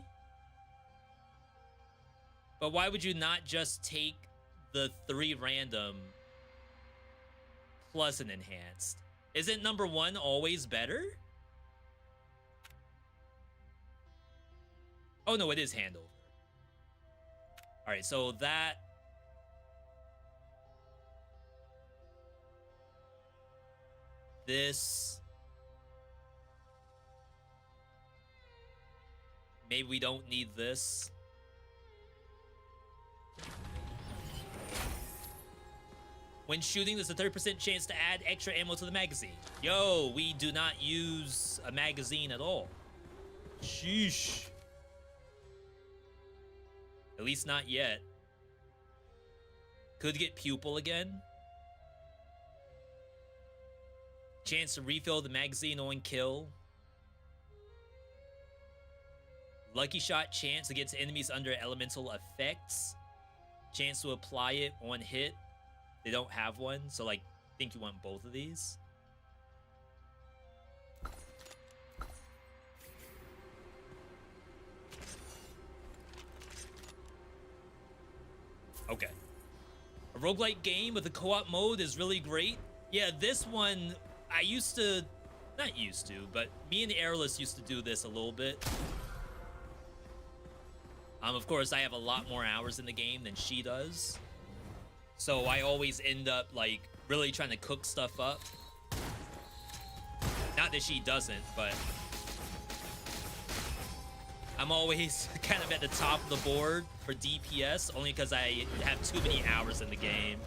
But why would you not just take the 3 random plus an enhanced? Isn't number 1 always better? Oh no, it is hand over. All right, so that. This. Maybe we don't need this. When shooting, there's a 30% chance to add extra ammo to the magazine. Yo, we do not use a magazine at all. Sheesh. At least not yet. Could get pupil again. Chance to refill the magazine on kill. Lucky shot chance against enemies under elemental effects. Chance to apply it on hit. They don't have one, so like, think you want both of these. Okay. A roguelike game with a co-op mode is really great. Yeah, this one, but me and Airless used to do this a little bit. Of course, I have a lot more hours in the game than she does. So I always end up, like, really trying to cook stuff up. Not that she doesn't, but I'm always kind of at the top of the board for DPS, only because I have too many hours in the game.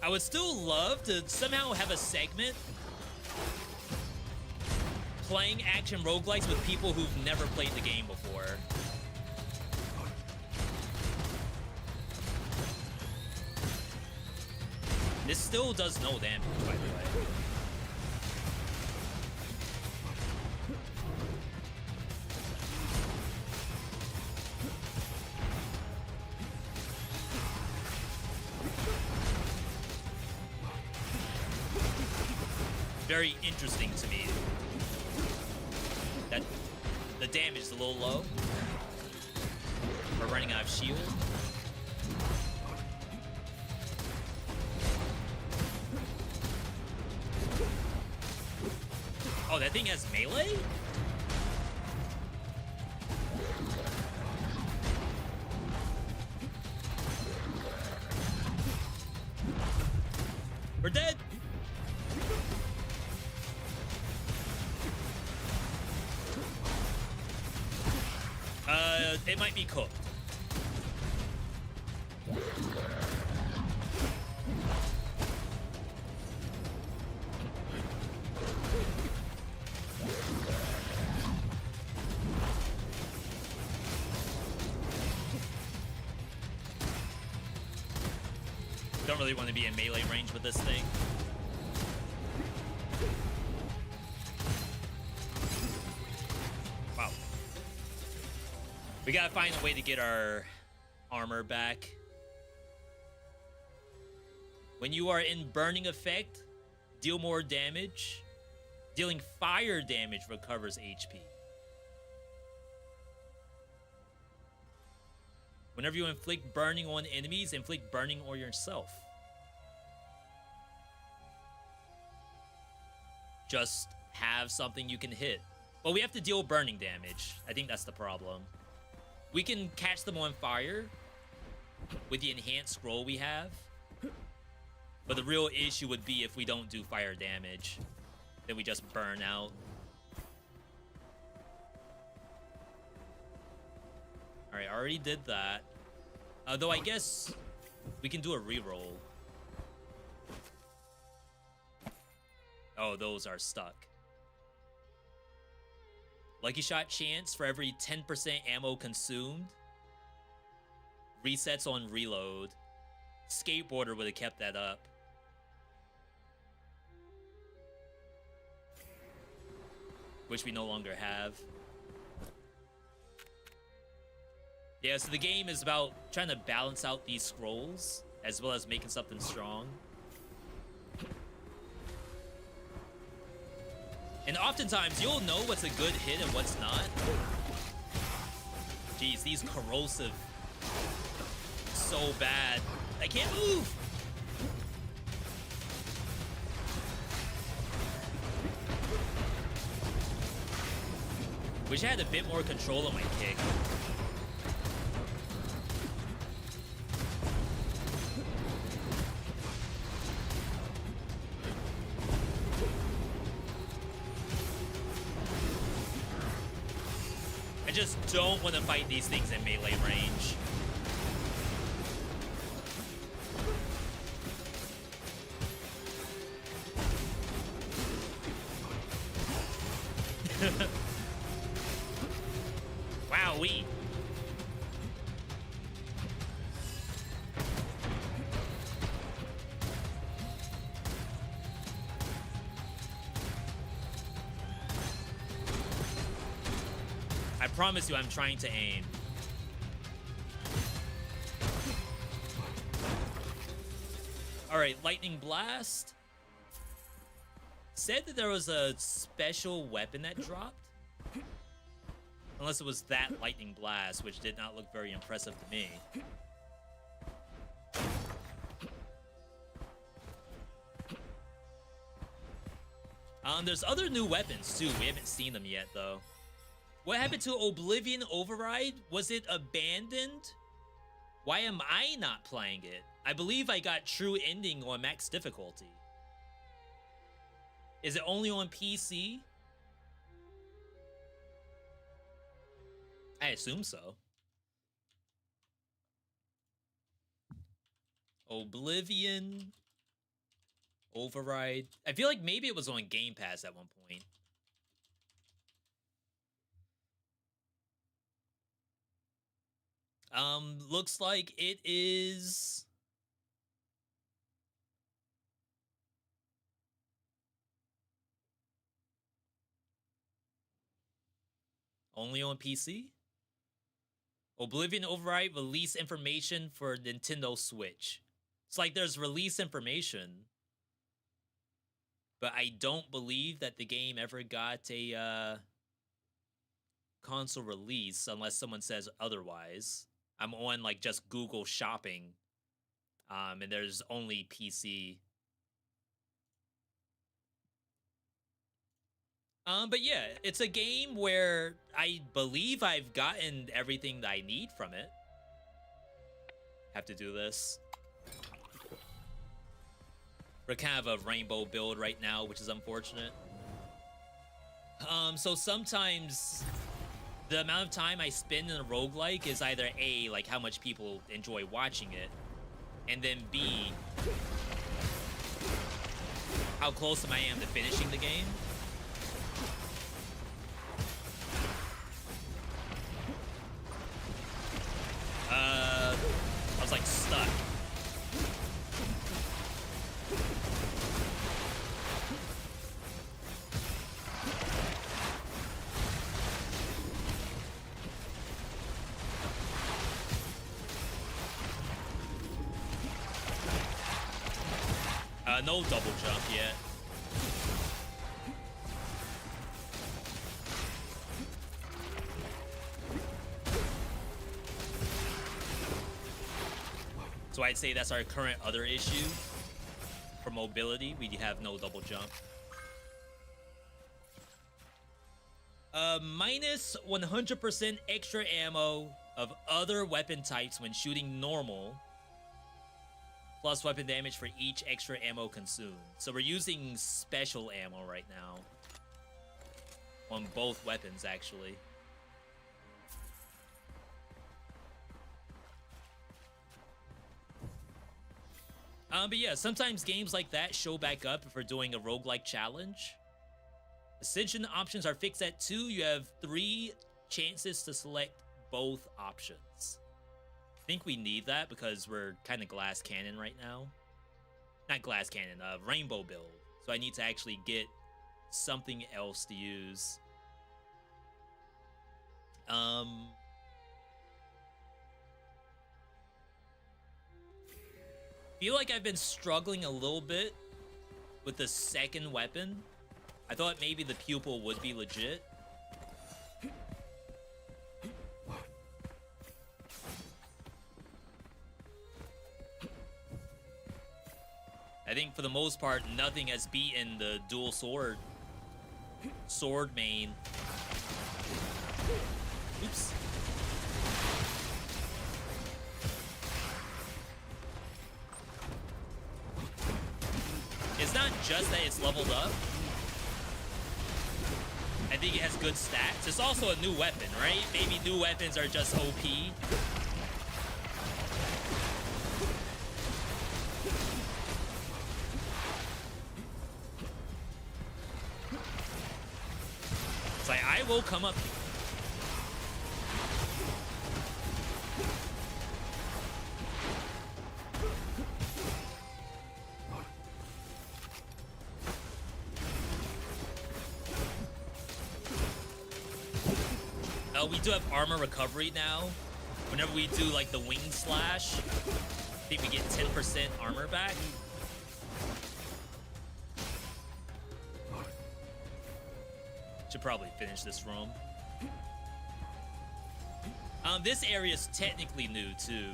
I would still love to somehow have a segment playing action roguelikes with people who've never played the game before. This still does no damage, by the way. Very interesting to me that the damage is a little low. We're running out of shield. Oh, that thing has melee? We're dead. It might be cooked. Don't really want to be in melee range with this thing. Wow. We gotta find a way to get our armor back. When you are in burning effect, deal more damage. Dealing fire damage recovers HP. Whenever you inflict burning on enemies, inflict burning on yourself. Just have something you can hit. Well, we have to deal burning damage. I think that's the problem. We can catch them on fire with the enhanced scroll we have. But the real issue would be if we don't do fire damage. Then we just burn out. Alright, I already did that. Though I guess we can do a reroll. Oh, those are stuck. Lucky shot chance for every 10% ammo consumed. Resets on reload. Skateboarder would have kept that up. Which we no longer have. Yeah, so the game is about trying to balance out these scrolls as well as making something strong. And oftentimes, you'll know what's a good hit and what's not. Jeez, these corrosive. So bad. I can't move! Wish I had a bit more control on my kick. I just don't want to fight these things in melee range. Wowee. I promise you I'm trying to aim. Alright, lightning blast. Said that there was a special weapon that dropped. Unless it was that lightning blast, which did not look very impressive to me. There's other new weapons too. We haven't seen them yet though. What happened to Oblivion Override? Was it abandoned? Why am I not playing it? I believe I got true ending on max difficulty. Is it only on PC? I assume so. Oblivion Override. I feel like maybe it was on Game Pass at one point. Looks like it is only on PC. Oblivion Override release information for Nintendo Switch. It's like there's release information, but I don't believe that the game ever got a console release unless someone says otherwise. I'm on like just Google Shopping, and there's only PC. But yeah, it's a game where I believe I've gotten everything that I need from it. Have to do this. We're kind of a rainbow build right now, which is unfortunate. So sometimes the amount of time I spend in a roguelike is either A, like how much people enjoy watching it, and then B, how close I am to finishing the game. I was like stuck. No double jump yet. So I'd say that's our current other issue. For mobility, we have no double jump. Minus 100% extra ammo of other weapon types when shooting normal. Plus weapon damage for each extra ammo consumed. So we're using special ammo right now. On both weapons, actually. But yeah, sometimes games like that show back up if we're doing a roguelike challenge. Ascension options are fixed at 2. You have 3 chances to select both options. I think we need that because we're kind of glass cannon right now. Not glass cannon, rainbow build. So I need to actually get something else to use. Feel like I've been struggling a little bit with the second weapon. I thought maybe the pupil would be legit. I think for the most part, nothing has beaten the dual sword main. Oops. It's not just that it's leveled up. I think it has good stats. It's also a new weapon, right? Maybe new weapons are just OP. It's like, I will come up here. We do have armor recovery now. Whenever we do like the wing slash, I think we get 10% armor back. Should probably finish this room. This area is technically new too.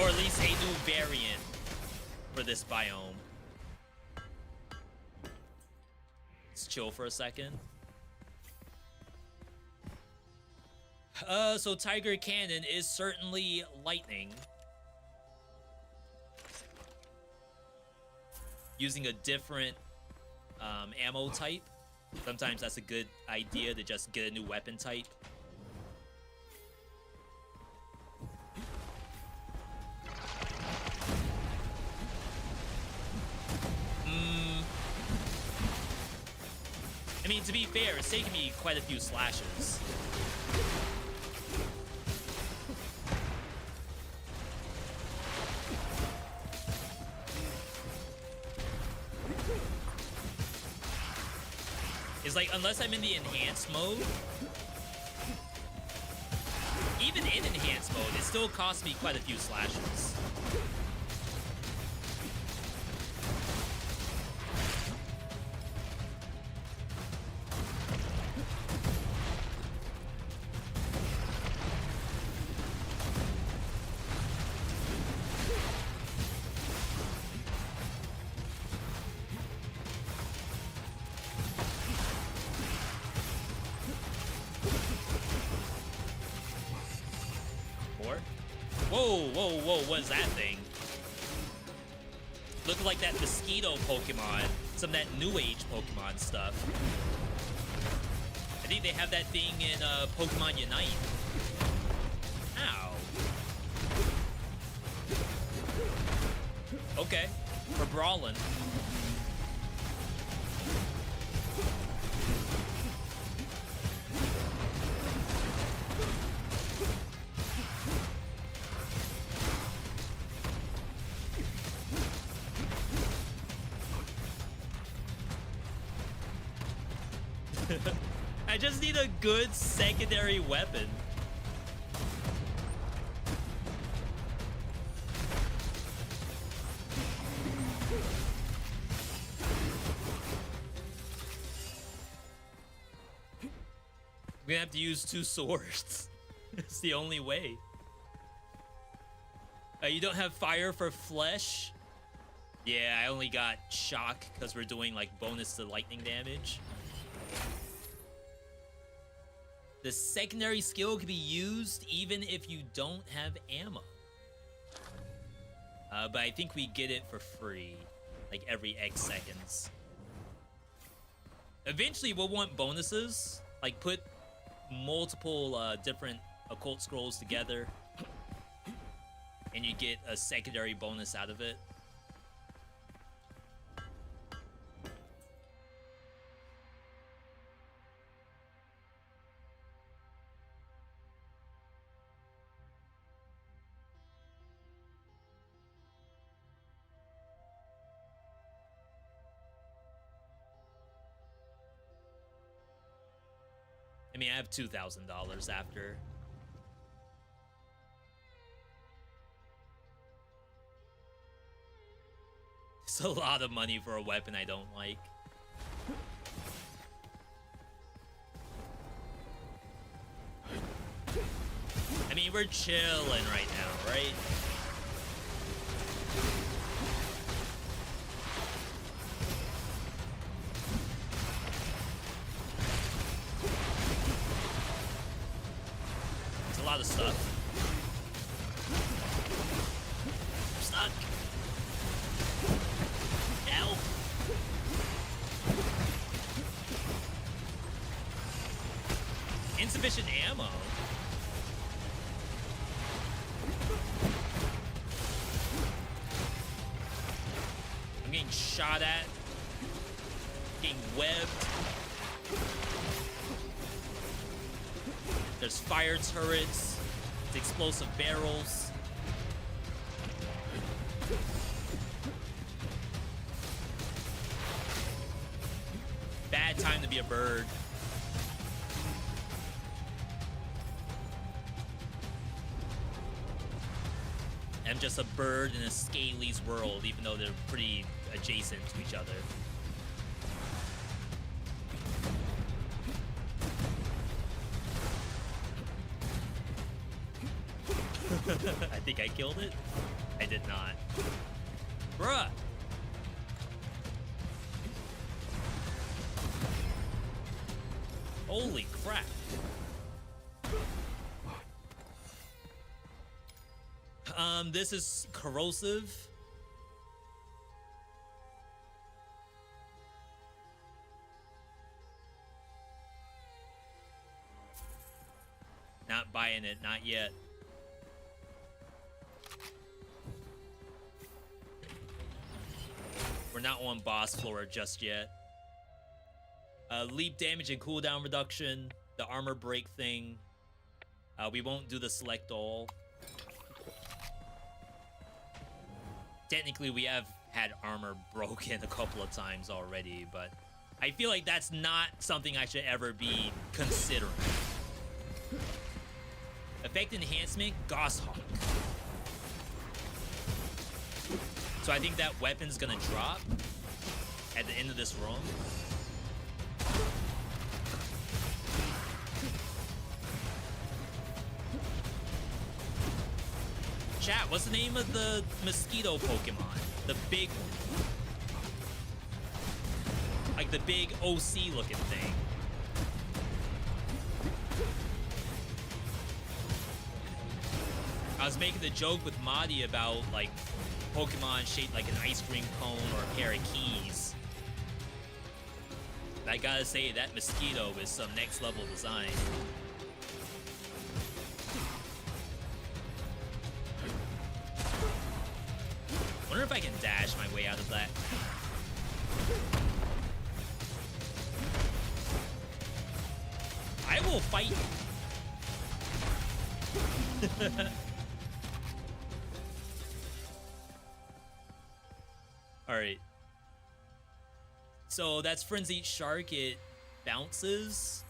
Or at least a new variant for this biome. Chill for a second. So Tiger Cannon is certainly lightning. Using a different ammo type. Sometimes that's a good idea to just get a new weapon type. I mean, to be fair, it's taken me quite a few slashes. It's like, unless I'm in the enhanced mode, even in enhanced mode, it still costs me quite a few slashes. Whoa, what is that thing? Looked like that mosquito Pokemon. Some of that New Age Pokemon stuff. I think they have that thing in Pokemon Unite. Ow. Okay, we're brawling. I just need a good secondary weapon. We're gonna have to use 2 swords. It's the only way. You don't have fire for flesh? Yeah, I only got shock because we're doing like bonus to lightning damage. The secondary skill can be used even if you don't have ammo. But I think we get it for free, like every X seconds. Eventually, we'll want bonuses, like put multiple different occult scrolls together, and you get a secondary bonus out of it. I mean, I have $2,000 after. It's a lot of money for a weapon I don't like. I mean, we're chilling right now, right? It's a lot of stuff. I'm stuck. Help! Insufficient ammo. I'm getting shot at. Getting webbed. There's fire turrets. It's explosive barrels. Bad time to be a bird. I'm just a bird in a Scaly's world, even though they're pretty adjacent to each other. I think I killed it. I did not. Bruh! Holy crap. This is corrosive. Not buying it, not yet. We're not on boss floor just yet. Leap damage and cooldown reduction. The armor break thing. We won't do the select all. Technically, we have had armor broken a couple of times already, but I feel like that's not something I should ever be considering. Effect enhancement, Goshawk. So I think that weapon's gonna drop at the end of this run. Chat, what's the name of the mosquito Pokemon? The big one. Like the big OC looking thing. I was making the joke with Madi about like Pokemon shaped like an ice cream cone or a pair of keys. But I gotta say, that mosquito is some next level design. Wonder if I can dash my way out of that. I will fight. All right. So that's Frenzied Shark. It bounces,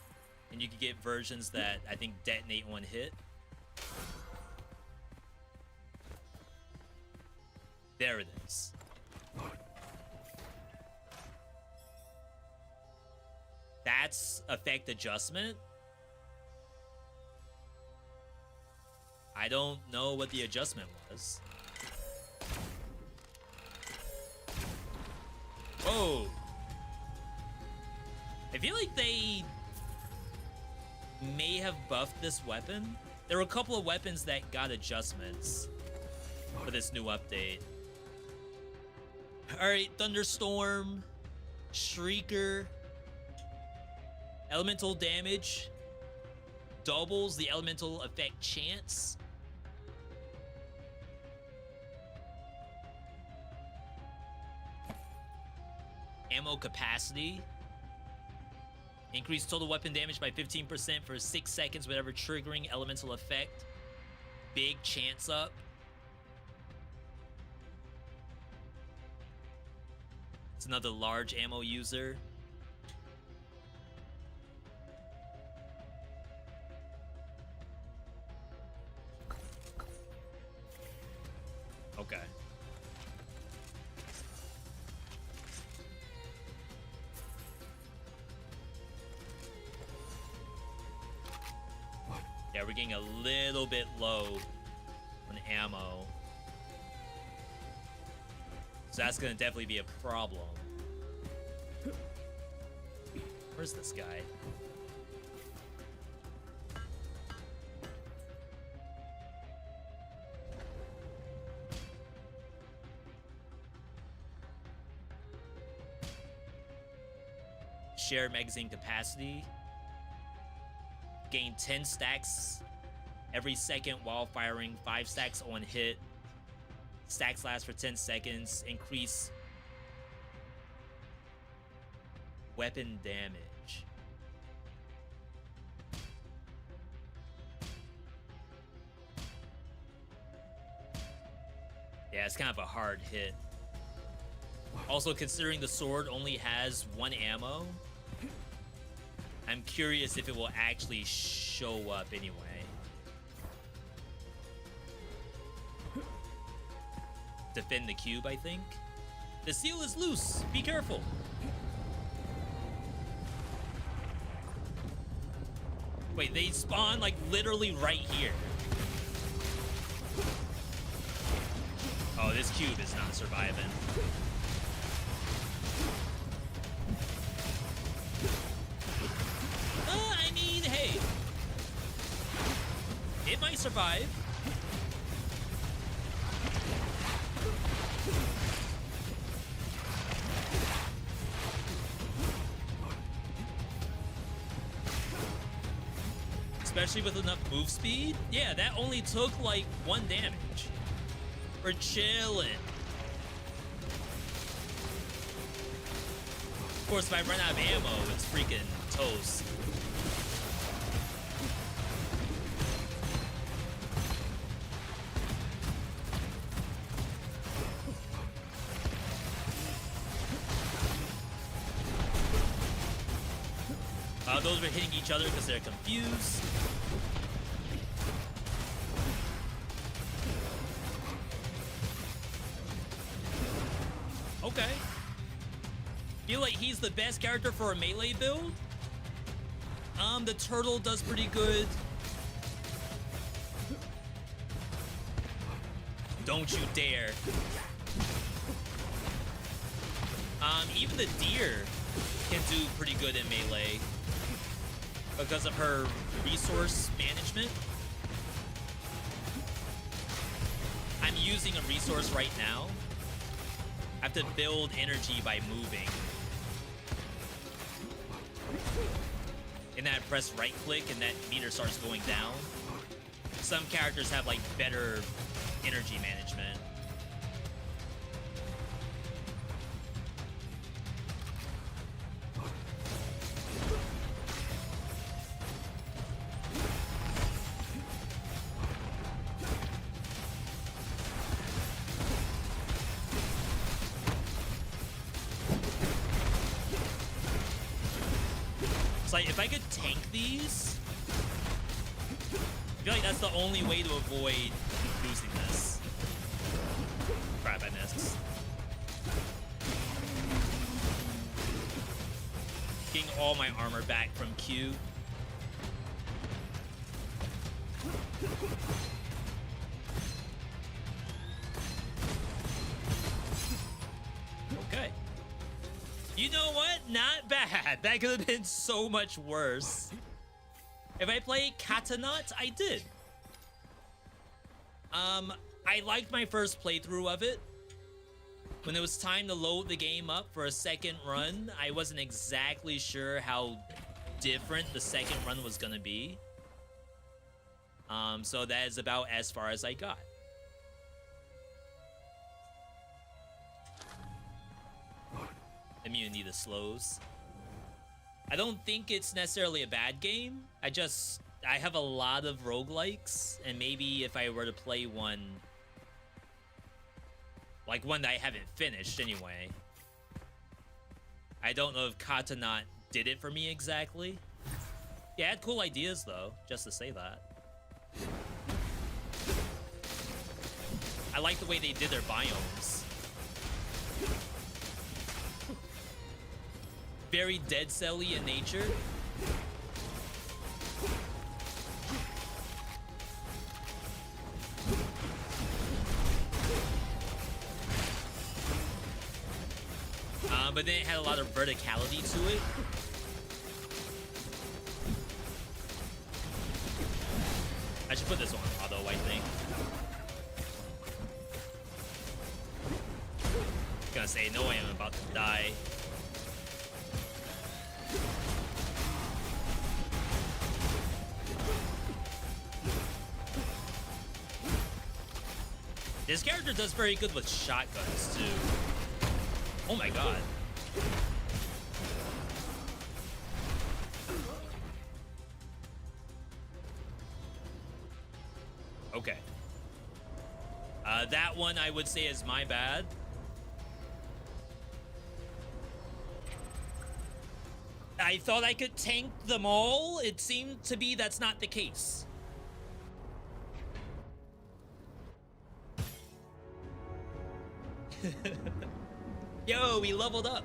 and you can get versions that I think detonate one hit. There it is. That's effect adjustment. I don't know what the adjustment was. Whoa. I feel like they may have buffed this weapon. There were a couple of weapons that got adjustments for this new update. Alright, Thunderstorm, Shrieker, Elemental damage, doubles the elemental effect chance. Ammo capacity. Increase total weapon damage by 15% for 6 seconds, whatever triggering elemental effect. Big chance up. It's another large ammo user. Okay. Yeah, we're getting a little bit low on ammo. So that's gonna definitely be a problem. Where's this guy? Share magazine capacity. Gain 10 stacks every second while firing, 5 stacks on hit. Stacks last for 10 seconds. Increase weapon damage. Yeah, it's kind of a hard hit. Also, considering the sword only has 1 ammo, I'm curious if it will actually show up anyway. Defend the cube, I think. The seal is loose. Be careful. Wait, they spawn like literally right here. Oh, this cube is not surviving. I mean, hey. It might survive. Especially with enough move speed. Yeah, that only took like 1 damage. We're chilling. Of course, if I run out of ammo, it's freaking toast. Those are hitting each other because they're confused. Okay. Feel like he's the best character for a melee build. The turtle does pretty good. Don't you dare. Even the deer can do pretty good in melee because of her resource management. I'm using a resource right now. I have to build energy by moving. And then I press right click and that meter starts going down. Some characters have like better energy management. It's like, if I could tank these, I feel like that's the only way to avoid losing this. Crap, I missed. Getting all my armor back from Q. You know what? Not bad. That could have been so much worse. If I played Katanaut, I did. I liked my first playthrough of it. When it was time to load the game up for a second run, I wasn't exactly sure how different the second run was gonna be. So that is about as far as I got. Immunity to slows. I don't think it's necessarily a bad game. I have a lot of roguelikes, and maybe if I were to play one, like one that I haven't finished anyway. I don't know if Katanaut did it for me exactly. Yeah, it had cool ideas though, just to say that. I like the way they did their biomes. Very Dead Cell-y in nature. But then it had a lot of verticality to it. I should put this on auto, I think. Gonna say, no, I am about to die. This character does very good with shotguns, too. Oh my god. Okay. That one I would say is my bad. I thought I could tank them all. It seemed to be that's not the case. Yo, we leveled up.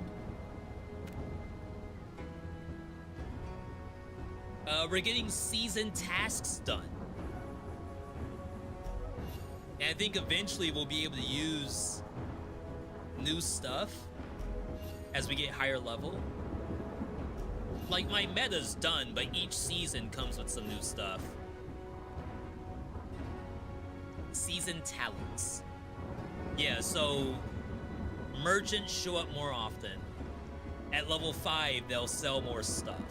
We're getting season tasks done. And I think eventually we'll be able to use new stuff as we get higher level. Like, my meta's done, but each season comes with some new stuff. Season talents. Yeah, so merchants show up more often. At level 5, they'll sell more stuff.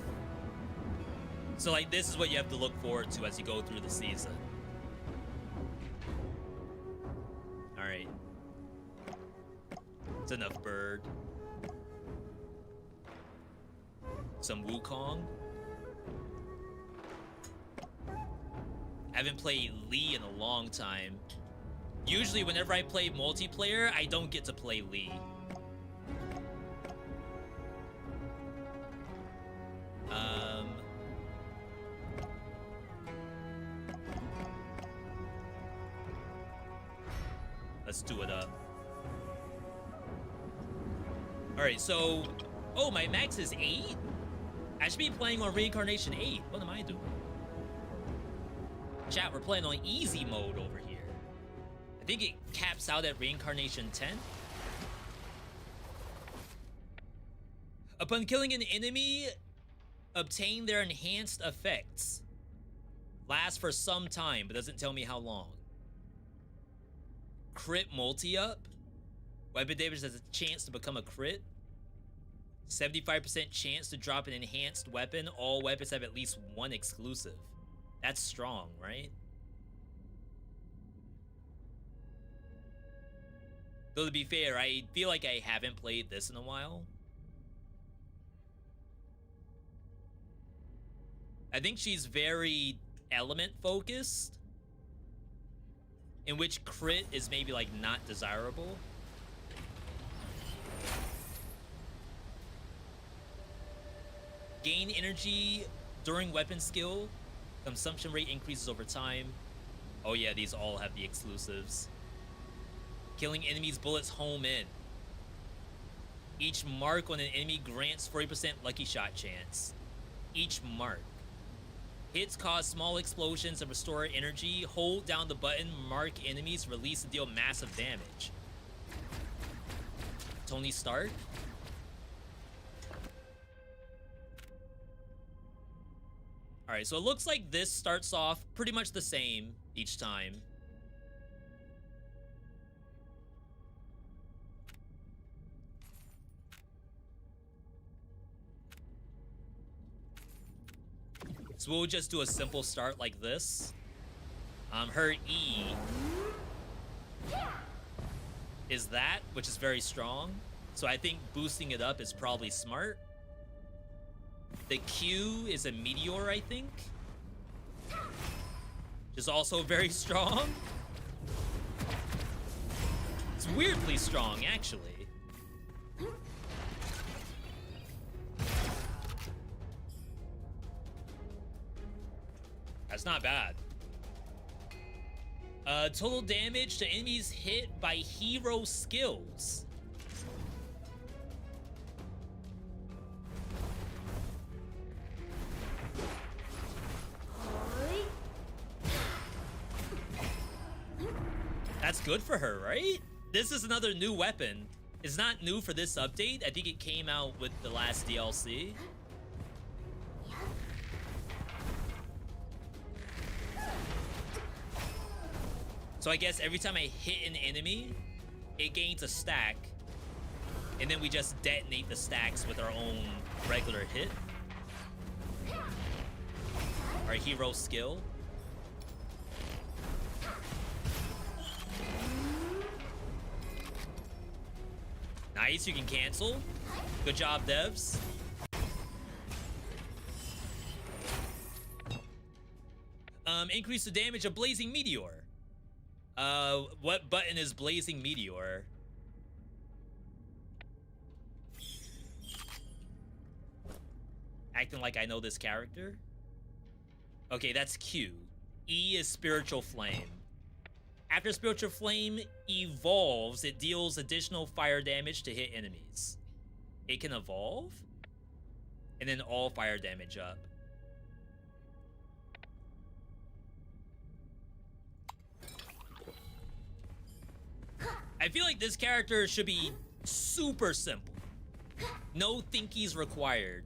So, like, this is what you have to look forward to as you go through the season. Alright. It's enough bird. Some Wukong. I haven't played Lee in a long time. Usually whenever I play multiplayer, I don't get to play Lee. Let's do it up. Alright, so... Oh, my max is 8? I should be playing on Reincarnation 8. What am I doing? Chat, we're playing on easy mode over here. I think it caps out at Reincarnation 10. Upon killing an enemy, obtain their enhanced effects. Lasts for some time, but doesn't tell me how long. Crit multi-up. Weapon damage has a chance to become a crit. 75% chance to drop an enhanced weapon. All weapons have at least one exclusive. That's strong, right? Though to be fair, I feel like I haven't played this in a while. I think she's very element focused, in which crit is maybe like not desirable. Gain energy during weapon skill. Consumption rate increases over time. Oh yeah, these all have the exclusives. Killing enemies' bullets home in. Each mark on an enemy grants 40% lucky shot chance. Each mark. Hits cause small explosions and restore energy. Hold down the button, mark enemies, release to deal massive damage. Tony Stark? All right, so it looks like this starts off pretty much the same each time. So we'll just do a simple start like this. Her E is that, which is very strong. So I think boosting it up is probably smart. The Q is a meteor, I think. Which is also very strong. It's weirdly strong, actually. That's not bad. Total damage to enemies hit by hero skills. That's good for her, right? This is another new weapon. It's not new for this update. I think it came out with the last DLC. So I guess every time I hit an enemy, it gains a stack. And then we just detonate the stacks with our own regular hit. Our hero skill. Nice, you can cancel. Good job, devs. Increase the damage of Blazing Meteor. What button is Blazing Meteor? Acting like I know this character. Okay, that's Q. E is Spiritual Flame. After Spiritual Flame evolves, it deals additional fire damage to hit enemies. It can evolve? And then all fire damage up. I feel like this character should be super simple. No thinkies required.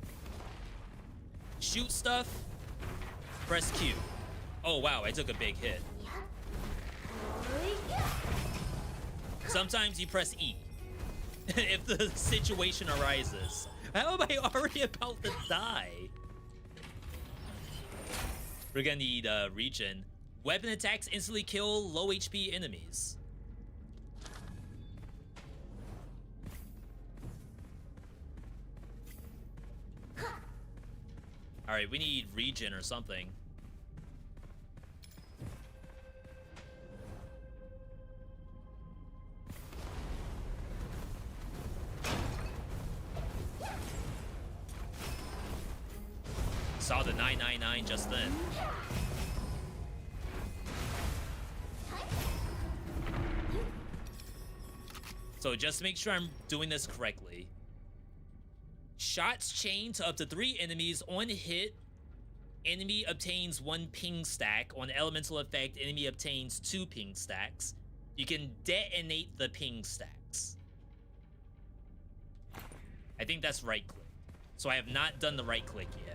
Shoot stuff, press Q. Oh wow, I took a big hit. Sometimes you press E if the situation arises. How am I already about to die? We're gonna need regen. Weapon attacks instantly kill low HP enemies. All right, we need regen or something. Saw the 999 just then. So just to make sure I'm doing this correctly. Shots chain to up to 3 enemies. On hit, enemy obtains 1 ping stack. On elemental effect, enemy obtains 2 ping stacks. You can detonate the ping stacks. I think that's right click. So I have not done the right click yet.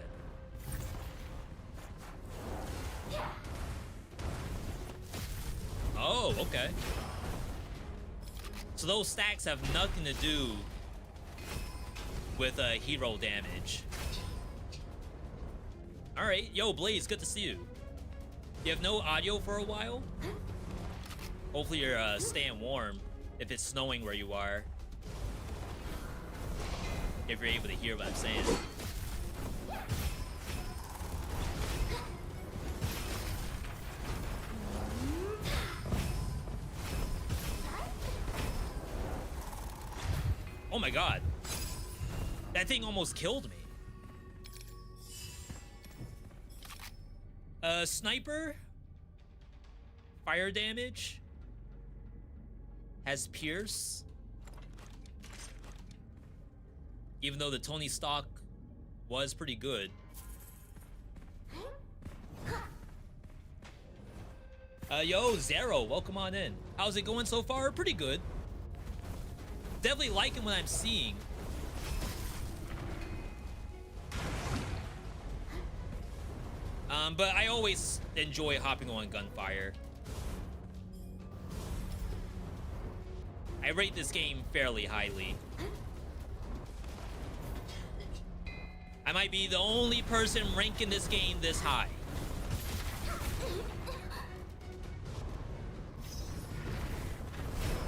Oh, okay. So those stacks have nothing to do with hero damage. All right, yo, Blaze, good to see you. You have no audio for a while? Hopefully you're staying warm if it's snowing where you are. If you're able to hear what I'm saying. Oh my god. That thing almost killed me. Sniper. Fire damage. Has Pierce. Even though the Tony Stark was pretty good. Yo, Zero, welcome on in. How's it going so far? Pretty good. Definitely liking what I'm seeing. But I always enjoy hopping on Gunfire. I rate this game fairly highly. I might be the only person ranking this game this high.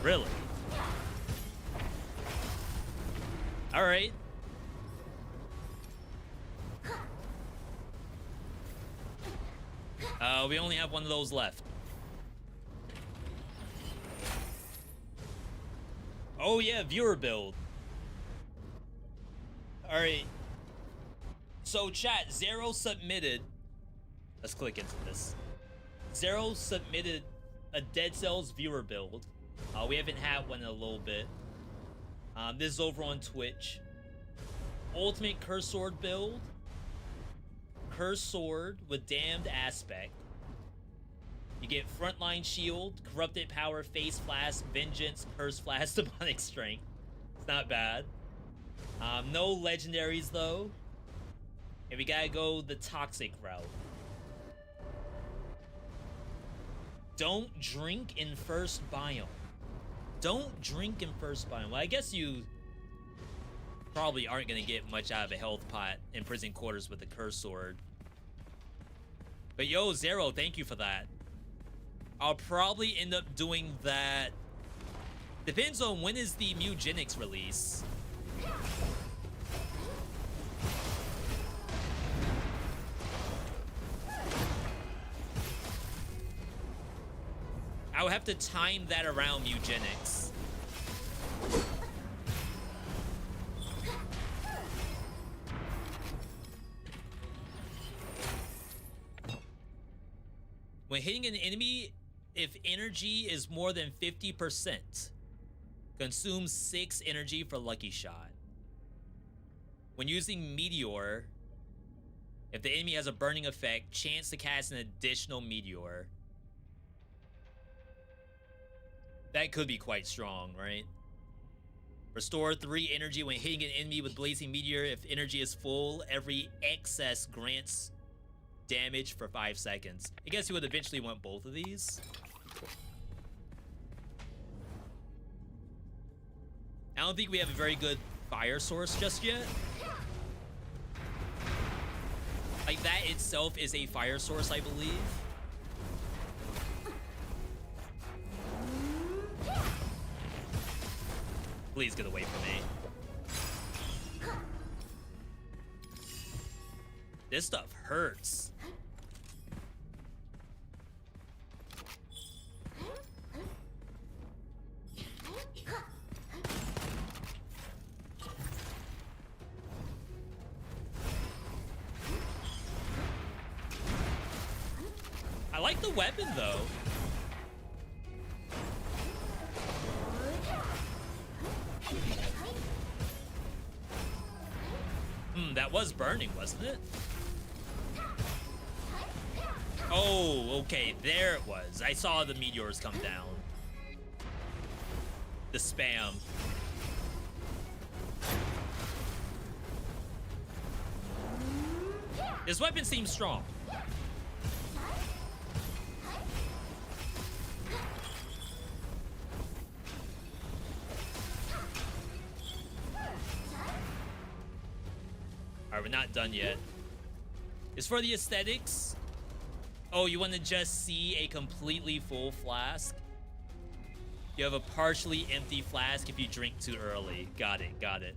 Really? All right. We only have one of those left. Oh yeah, viewer build. All right. So chat, Zero submitted. Let's click into this. Zero submitted a Dead Cells viewer build. We haven't had one in a little bit. This is over on Twitch. Ultimate Curse Sword build. Curse Sword with Damned Aspect. You get Frontline Shield, Corrupted Power, Face Flask, Vengeance, Curse Flask, Demonic Strength. It's not bad. No legendaries though. And we gotta go the Toxic route. Don't drink in first biome. Don't drink in first biome. Well, I guess you probably aren't gonna get much out of a health pot in prison quarters with the Curse Sword. But yo, Zero, thank you for that. I'll probably end up doing that. Depends on when is the Mugenics release. I would have to time that around Mugenics. When hitting an enemy, if energy is more than 50%, consume 6 energy for Lucky Shot. When using Meteor, if the enemy has a burning effect, chance to cast an additional Meteor. That could be quite strong, right? Restore 3 energy when hitting an enemy with Blazing Meteor. If energy is full, every excess grants damage for 5 seconds. I guess you would eventually want both of these. I don't think we have a very good fire source just yet. Like, that itself is a fire source, I believe. Please get away from me. This stuff hurts. I like the weapon though. That was burning, wasn't it? Oh, okay, there it was. I saw the meteors come down. The spam. This weapon seems strong. Alright, we're not done yet. It's for the aesthetics. Oh, you want to just see a completely full flask? You have a partially empty flask if you drink too early. Got it, got it.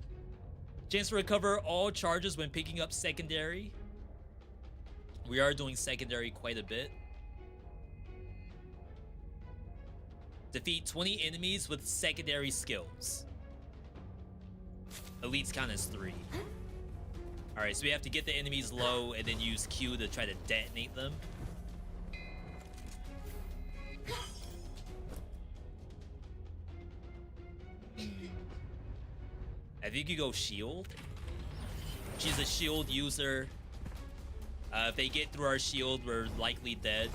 Chance to recover all charges when picking up secondary. We are doing secondary quite a bit. Defeat 20 enemies with secondary skills. Elites count as 3. Alright, so we have to get the enemies low and then use Q to try to detonate them. I think you go shield. She's a shield user. If they get through our shield, we're likely dead.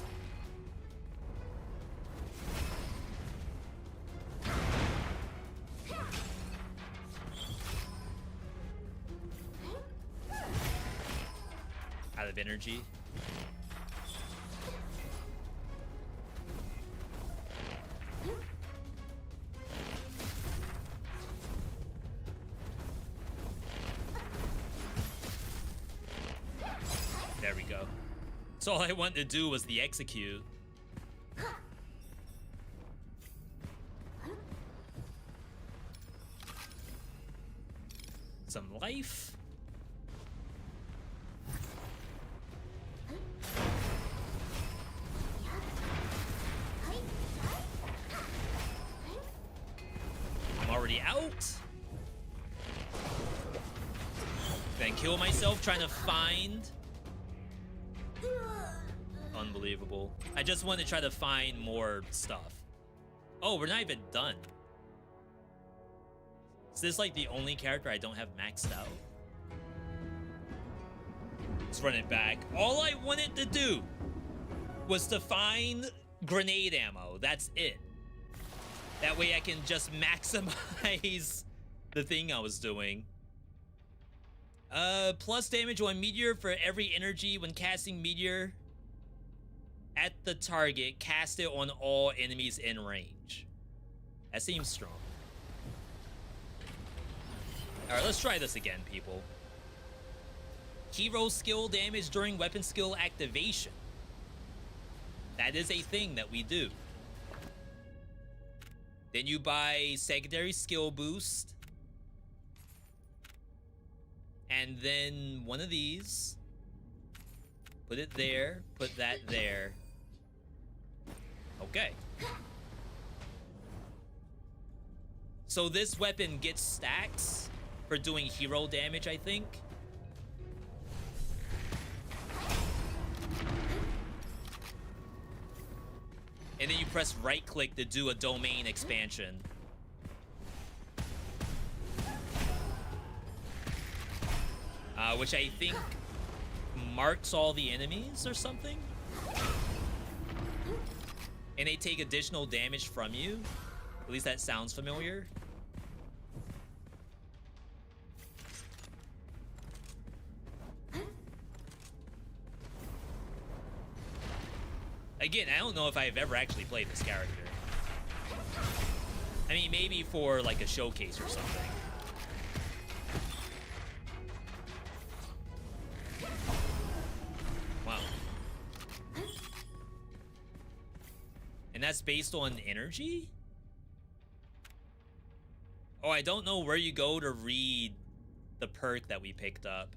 Out of energy. So all I wanted to do was the execute. Some life. I'm already out. Then kill myself trying to find. Unbelievable. I just want to try to find more stuff. Oh, we're not even done. Is this like the only character I don't have maxed out? Let's run it back. All I wanted to do was to find grenade ammo. That's it. That way I can just maximize the thing I was doing. Plus damage on meteor for every energy when casting meteor at the target. Cast it on all enemies in range. That seems strong. Alright, let's try this again, people. Hero skill damage during weapon skill activation. That is a thing that we do. Then you buy secondary skill boost. And then one of these. Put it there. Put that there. Okay. So this weapon gets stacks for doing hero damage, I think. And then you press right click to do a domain expansion. Which I think marks all the enemies or something. And they take additional damage from you. At least that sounds familiar. Again, I don't know if I've ever actually played this character. I mean, maybe for like a showcase or something. Wow. And that's based on energy? Oh, I don't know where you go to read the perk that we picked up.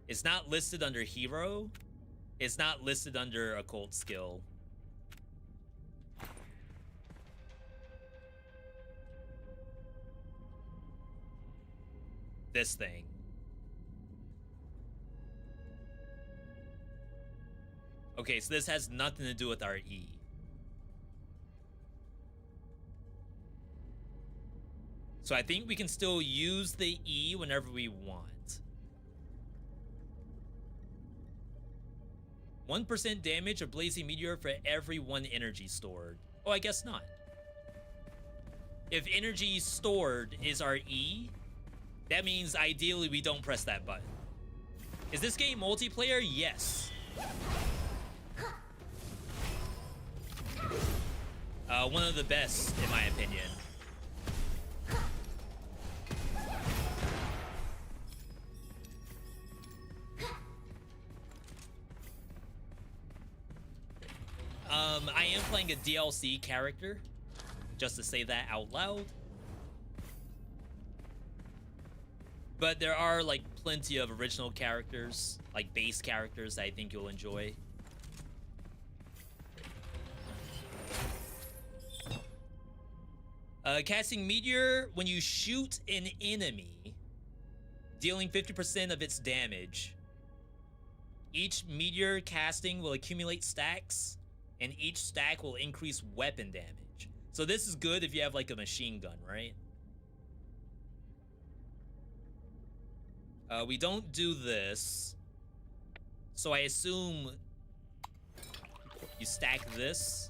It's not listed under hero. It's not listed under occult skill. This thing. Okay, so this has nothing to do with our E. So I think we can still use the E whenever we want. 1% damage of blazing meteor for every 1 energy stored. Oh, I guess not. If energy stored is our E, that means ideally we don't press that button. Is this game multiplayer? Yes. One of the best, in my opinion. I am playing a DLC character, just to say that out loud. But there are like plenty of original characters, like base characters that I think you'll enjoy. Casting meteor when you shoot an enemy, dealing 50% of its damage. Each meteor casting will accumulate stacks, and each stack will increase weapon damage. So this is good if you have like a machine gun, right? We don't do this. So I assume you stack this.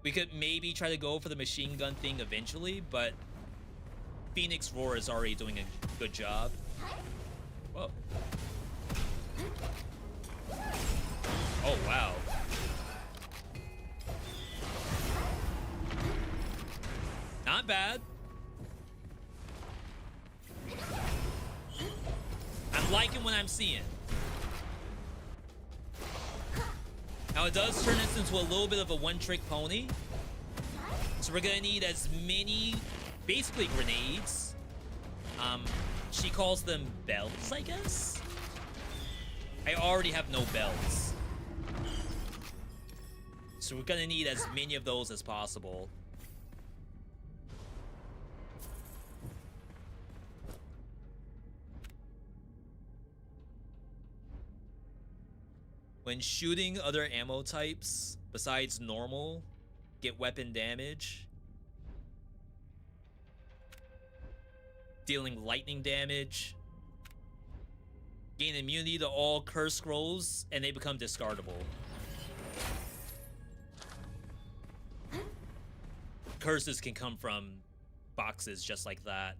We could maybe try to go for the machine gun thing eventually, but Phoenix Roar is already doing a good job. Whoa. Oh, wow. Not bad. I'm liking what I'm seeing. Now it does turn us into a little bit of a one-trick pony. So we're gonna need as many, basically grenades. She calls them bells, I guess? I already have no bells. So we're gonna need as many of those as possible. When shooting other ammo types besides normal, get weapon damage. Dealing lightning damage. Gain immunity to all curse scrolls, and they become discardable. Curses can come from boxes just like that.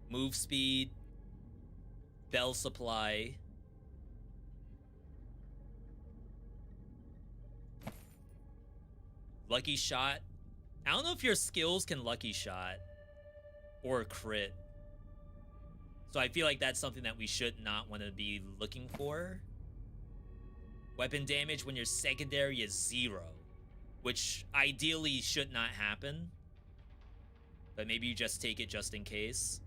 Move speed. Bell supply. Lucky shot. I don't know if your skills can lucky shot or crit. So I feel like that's something that we should not want to be looking for. Weapon damage when your secondary is 0, which ideally should not happen. But maybe you just take it just in case.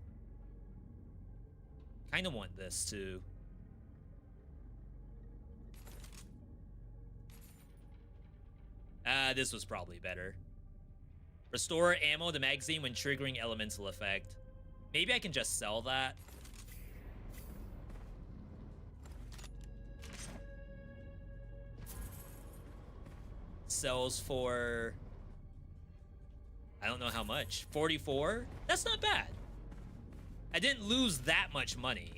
Kind of want this too. This was probably better. Restore ammo to magazine when triggering elemental effect. Maybe I can just sell that. Sells for... I don't know how much. 44? That's not bad. I didn't lose that much money.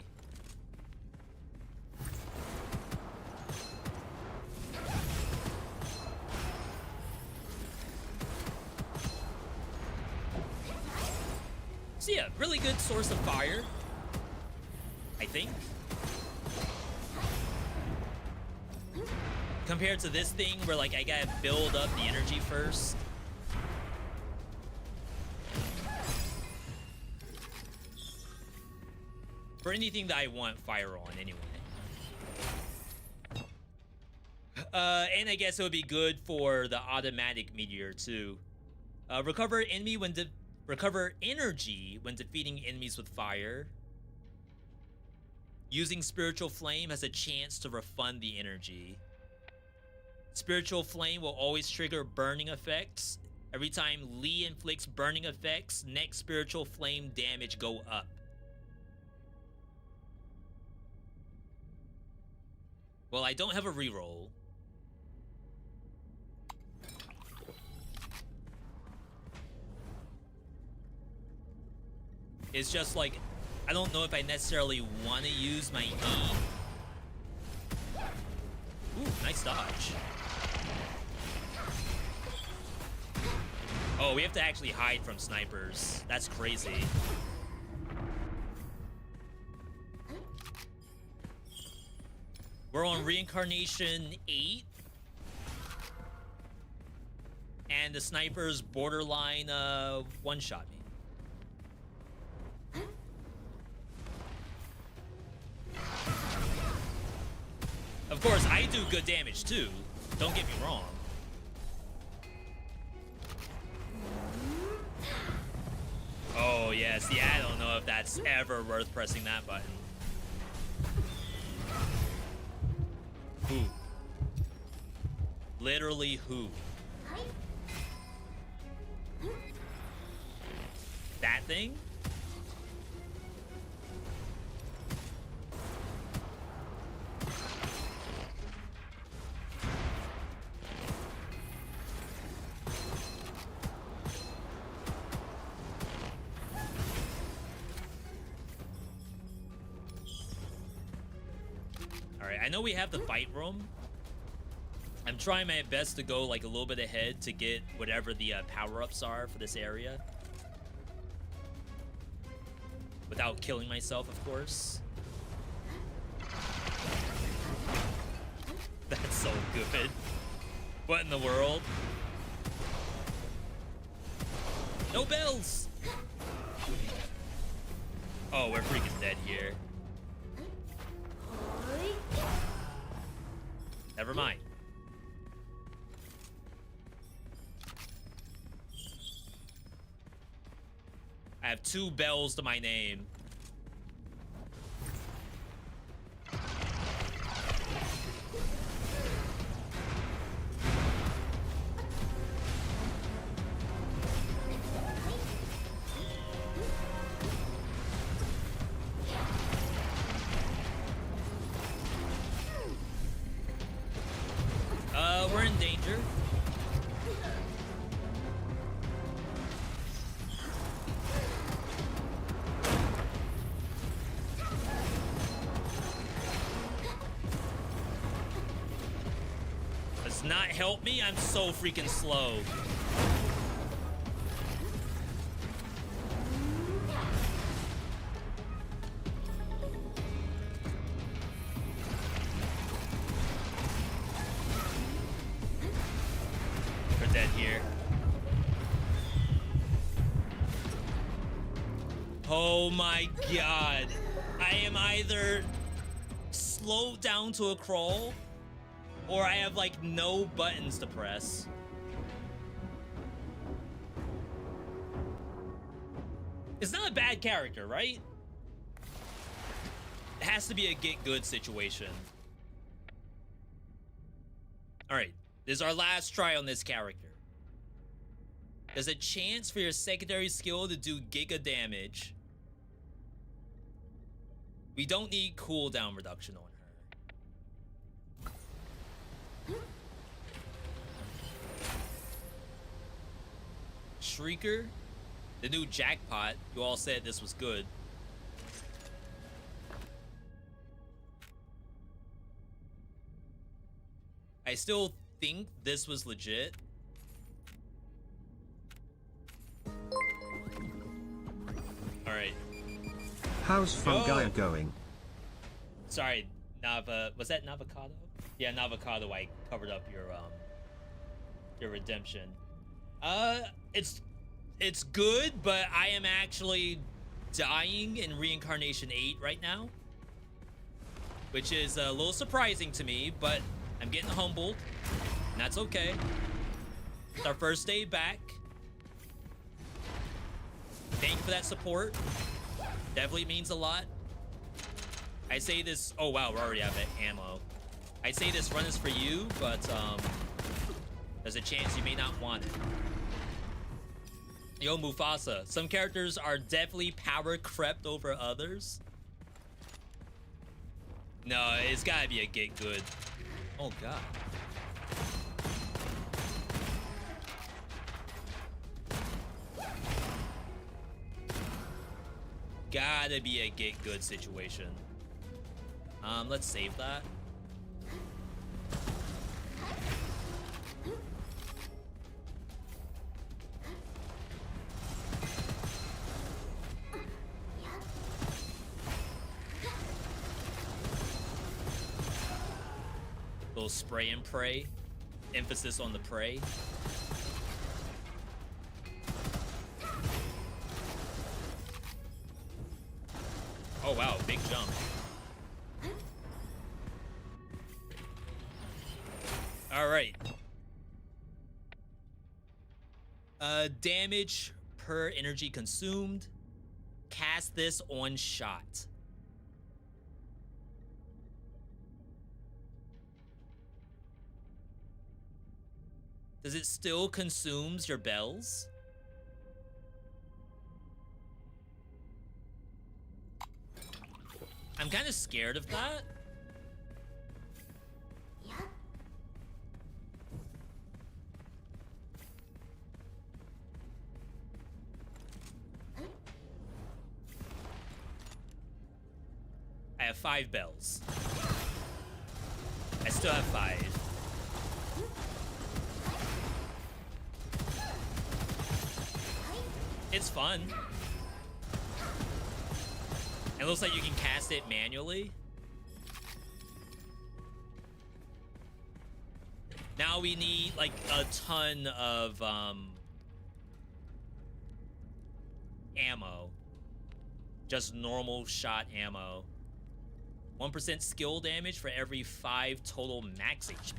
So yeah, really good source of fire, I think. Compared to this thing where like I gotta build up the energy first. For anything that I want fire on anyway. And I guess it would be good for the automatic meteor too. Recover energy when defeating enemies with fire. Using Spiritual Flame has a chance to refund the energy. Spiritual Flame will always trigger burning effects. Every time Lee inflicts burning effects, next Spiritual Flame damage go up. Well, I don't have a reroll. It's just like, I don't know if I necessarily want to use my E. Ooh, nice dodge. Oh, we have to actually hide from snipers. That's crazy. We're on Reincarnation 8. And the snipers borderline one-shot me. Of course, I do good damage too. Don't get me wrong. Oh, yes. Yeah, I don't know if that's ever worth pressing that button. Who? Literally who? That thing? I know we have the fight room. I'm trying my best to go like a little bit ahead to get whatever the power-ups are for this area. Without killing myself, of course. That's so good. What in the world? No bells! Oh, we're freaking dead here. Never mind. I have 2 bells to my name. We're in danger. Does not help me. I'm so freaking slow. We're dead here. Oh my god. I am either slowed down to a crawl, or I have, like, no buttons to press. It's not a bad character, right? It has to be a get good situation. Alright, this is our last try on this character. There's a chance for your secondary skill to do giga damage. We don't need cooldown reduction on her. Shrieker, the new jackpot. You all said this was good. I still think this was legit. All right. How's Fungi going? Sorry, Nava. Was that Navocado? Yeah, Navocado. I covered up your redemption. It's good, but I am actually dying in Reincarnation 8 right now, which is a little surprising to me, but I'm getting humbled, and that's okay. It's our first day back. Thank you for that support. Definitely means a lot. I say this. Oh wow, we're already out of ammo. I say this run is for you, but there's a chance you may not want it. Yo, Mufasa. Some characters are definitely power crept over others. No, it's gotta be a get good. Oh god. Gotta be a get good situation. Let's save that. Little spray and pray. Emphasis on the pray. Oh wow, big jump. All right. Damage per energy consumed. Cast this on shot. Does it still consumes your bells? I'm kind of scared of that. I have 5 bells. I still have 5. It's fun. It looks like you can cast it manually. Now we need like a ton of ammo. Just normal shot ammo. 1% skill damage for every 5 total max HP.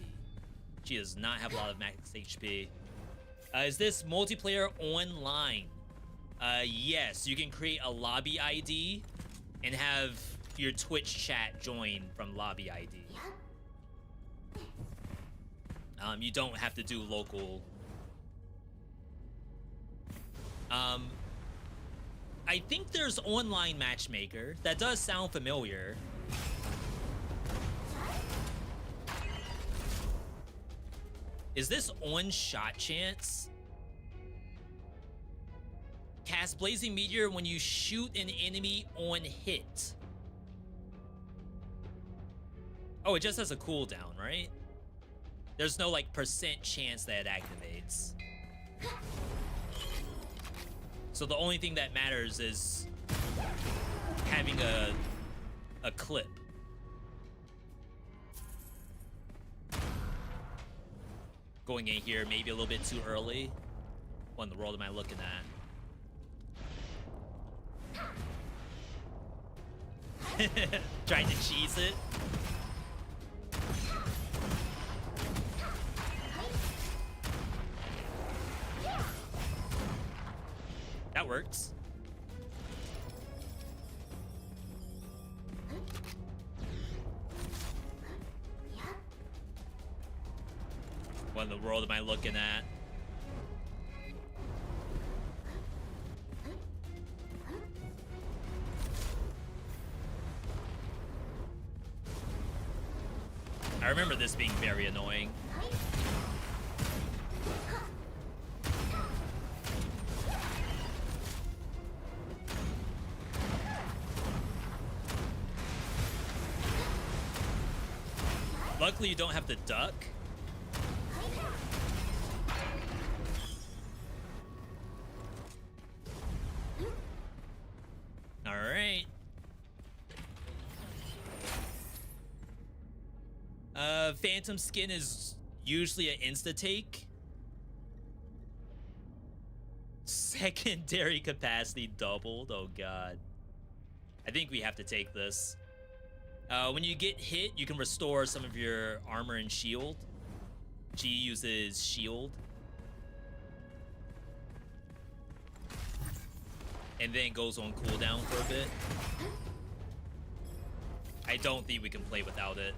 She does not have a lot of max HP. Is this multiplayer online? Yes, you can create a lobby ID and have your Twitch chat join from lobby ID. You don't have to do local. I think there's online matchmaker. That does sound familiar. Is this on shot chance? Cast Blazing Meteor when you shoot an enemy on hit. Oh, it just has a cooldown, right? There's no like percent chance that it activates. So the only thing that matters is having a clip. Going in here maybe a little bit too early. What in the world am I looking at? Trying to cheese it. That works. What in the world am I looking at? I remember this being very annoying. Luckily, you don't have to duck. All right. Phantom skin is usually an insta-take. Secondary capacity doubled. Oh, God. I think we have to take this. When you get hit, you can restore some of your armor and shield. G uses shield. And then goes on cooldown for a bit. I don't think we can play without it.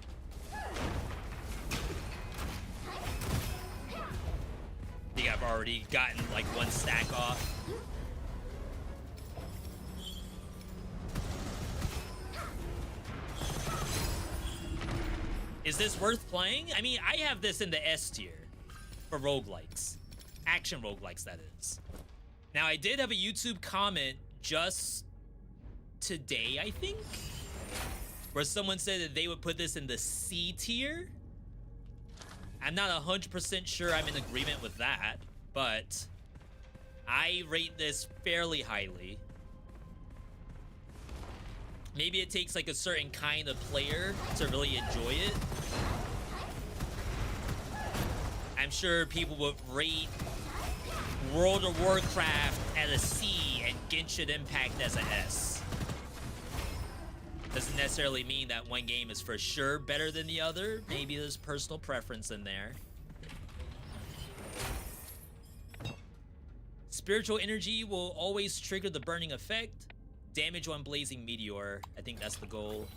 I think I've already gotten like one stack off. Is this worth playing? I mean, I have this in the S tier for roguelikes. Action roguelikes, that is. Now, I did have a YouTube comment just today, I think, where someone said that they would put this in the C tier. I'm not 100% sure I'm in agreement with that, but I rate this fairly highly. Maybe it takes like a certain kind of player to really enjoy it. I'm sure people would rate World of Warcraft at a C and Genshin Impact as an S. Doesn't necessarily mean that one game is for sure better than the other. Maybe there's personal preference in there. Spiritual energy will always trigger the burning effect. Damage on Blazing Meteor. I think that's the goal.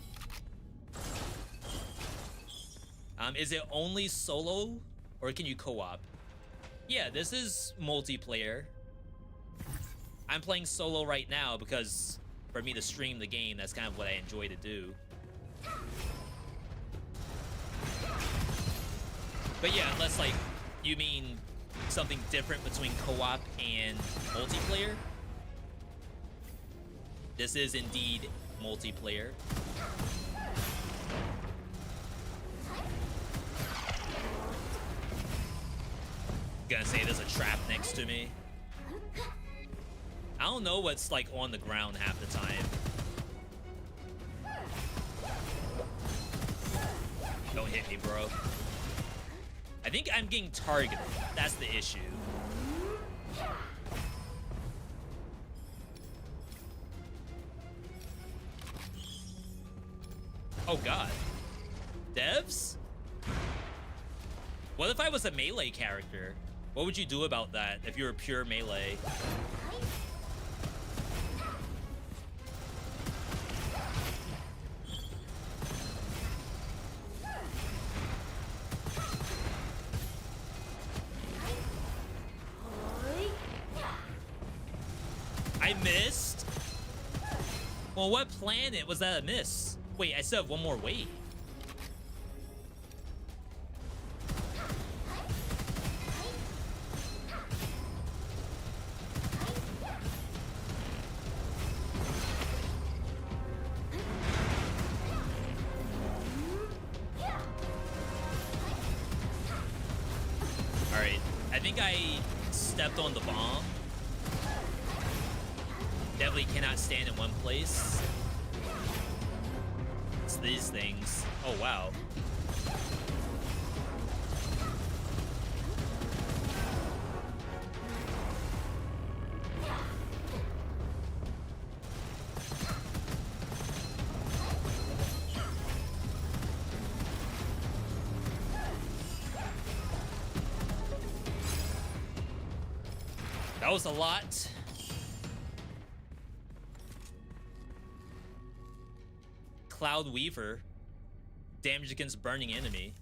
Is it only solo or can you co-op? Yeah, this is multiplayer. I'm playing solo right now because for me to stream the game, that's kind of what I enjoy to do. But yeah, unless like you mean something different between co-op and multiplayer. This is indeed multiplayer. Gonna say there's a trap next to me. I don't know what's like on the ground half the time. Don't hit me, bro. I think I'm getting targeted. That's the issue. Oh, God. Devs? What if I was a melee character? What would you do about that if you were pure melee? missed? Well, what planet was that a miss? Wait, I still have one more wave. Alright, I think I stepped on the bomb. Definitely cannot stand in one place. It's these things. Oh, wow. That was a lot. Cloud Weaver. Damage against burning enemy.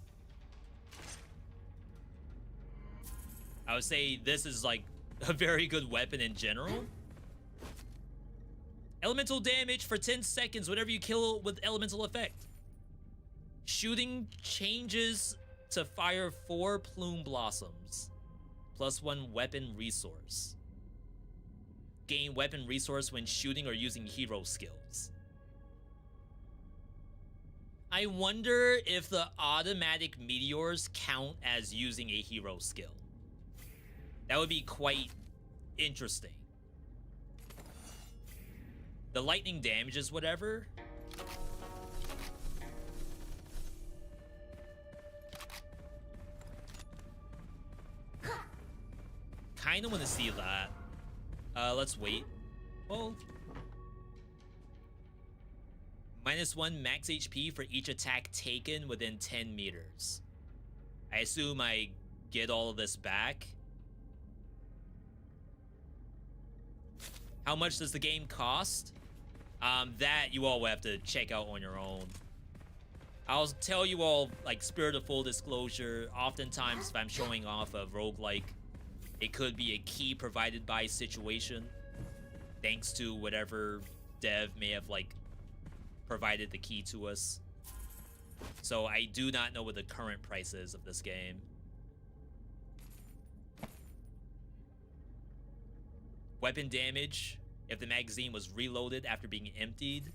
I would say this is like a very good weapon in general. Elemental damage for 10 seconds whenever you kill with elemental effect. Shooting changes to fire 4 plume blossoms. +1 weapon resource. Gain weapon resource when shooting or using hero skills. I wonder if the automatic meteors count as using a hero skill. That would be quite interesting. The lightning damage is whatever. Kinda want to see that. Let's wait. Well, -1 max HP for each attack taken within 10 meters. I assume I get all of this back. How much does the game cost? That you all will have to check out on your own. I'll tell you all, like, spirit of full disclosure, oftentimes if I'm showing off a roguelike, it could be a key provided by situation, thanks to whatever dev may have, like, provided the key to us. So I do not know what the current price is of this game. Weapon damage, if the magazine was reloaded after being emptied.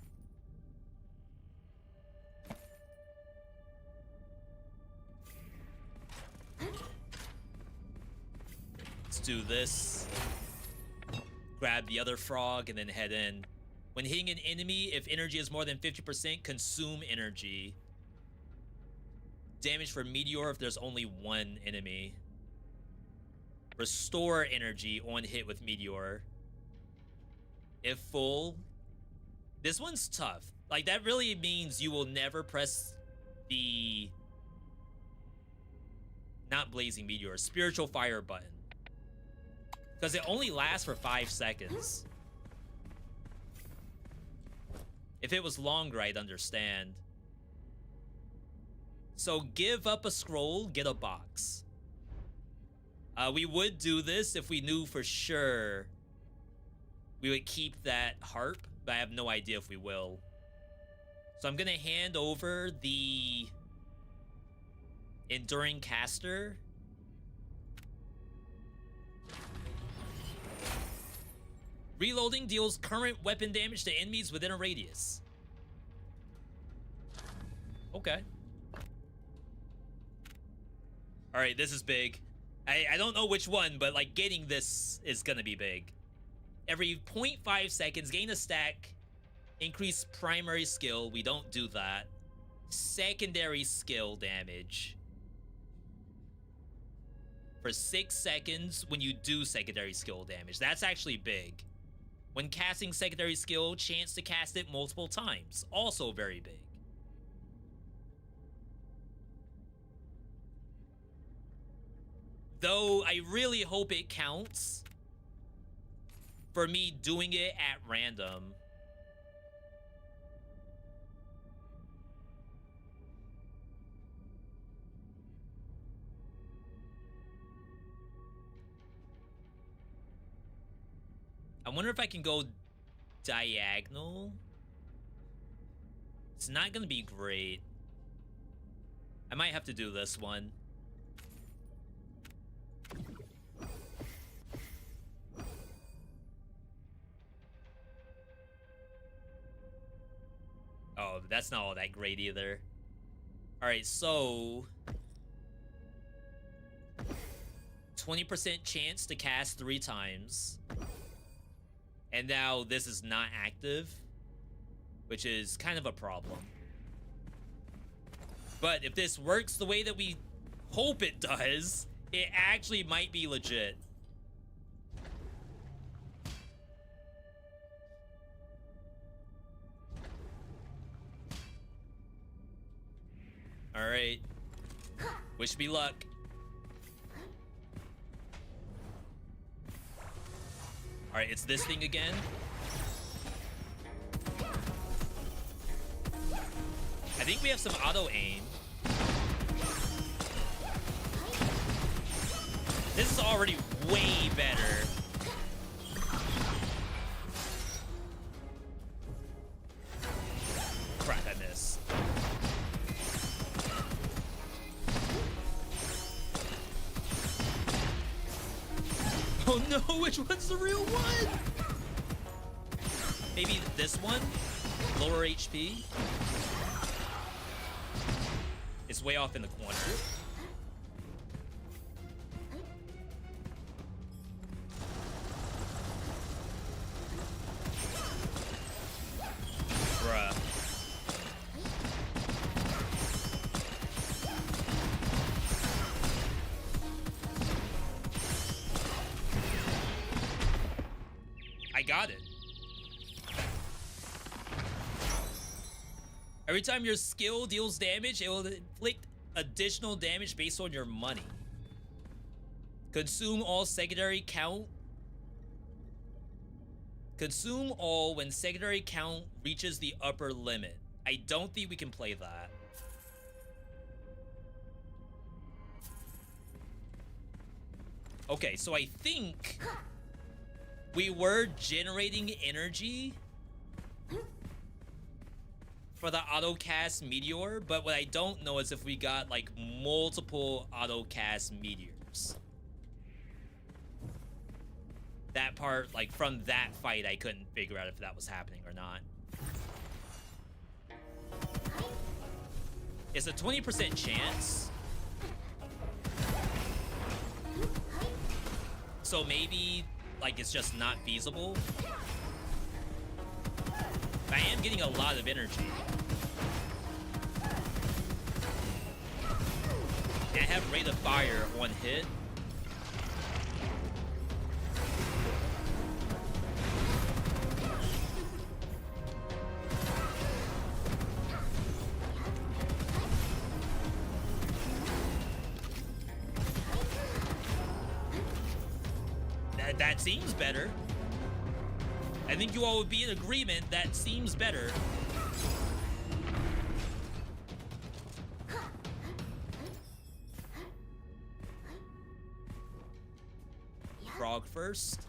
Let's do this. Grab the other frog and then head in. When hitting an enemy, if energy is more than 50%, consume energy. Damage for meteor if there's only one enemy. Restore energy on hit with meteor. If full. This one's tough. Like, that really means you will never press the... not blazing meteor, spiritual fire button. Because it only lasts for 5 seconds. If it was longer, I'd understand. So give up a scroll, get a box. We would do this if we knew for sure we would keep that harp, but I have no idea if we will. So I'm gonna hand over the Enduring Caster. Reloading deals current weapon damage to enemies within a radius. Okay. Alright, this is big. I don't know which one, but like getting this is gonna be big. Every 0.5 seconds, gain a stack. Increase primary skill. We don't do that. Secondary skill damage. For 6 seconds when you do secondary skill damage. That's actually big. When casting secondary skill, chance to cast it multiple times. Also very big. Though I really hope it counts for me doing it at random. I wonder if I can go diagonal. It's not gonna be great. I might have to do this one. Oh, that's not all that great either. Alright, so 20% chance to cast 3 times. And now this is not active, which is kind of a problem. But if this works the way that we hope it does, it actually might be legit. All right. Wish me luck. All right, it's this thing again. I think we have some auto aim. This is already way better. Crap, I missed. Oh no, which one's the real one? Maybe this one? Lower HP? It's way off in the corner. Bruh. I got it. Every time your skill deals damage, it will inflict additional damage based on your money. Consume all secondary count. Consume all when secondary count reaches the upper limit. I don't think we can play that. Okay, so I think we were generating energy for the auto cast meteor, but what I don't know is if we got like multiple auto cast meteors. That part, like from that fight, I couldn't figure out if that was happening or not. It's a 20% chance. So maybe like it's just not feasible. I am getting a lot of energy. I have rate of fire on hit. That seems better. I think you all would be in agreement that seems better. Frog first.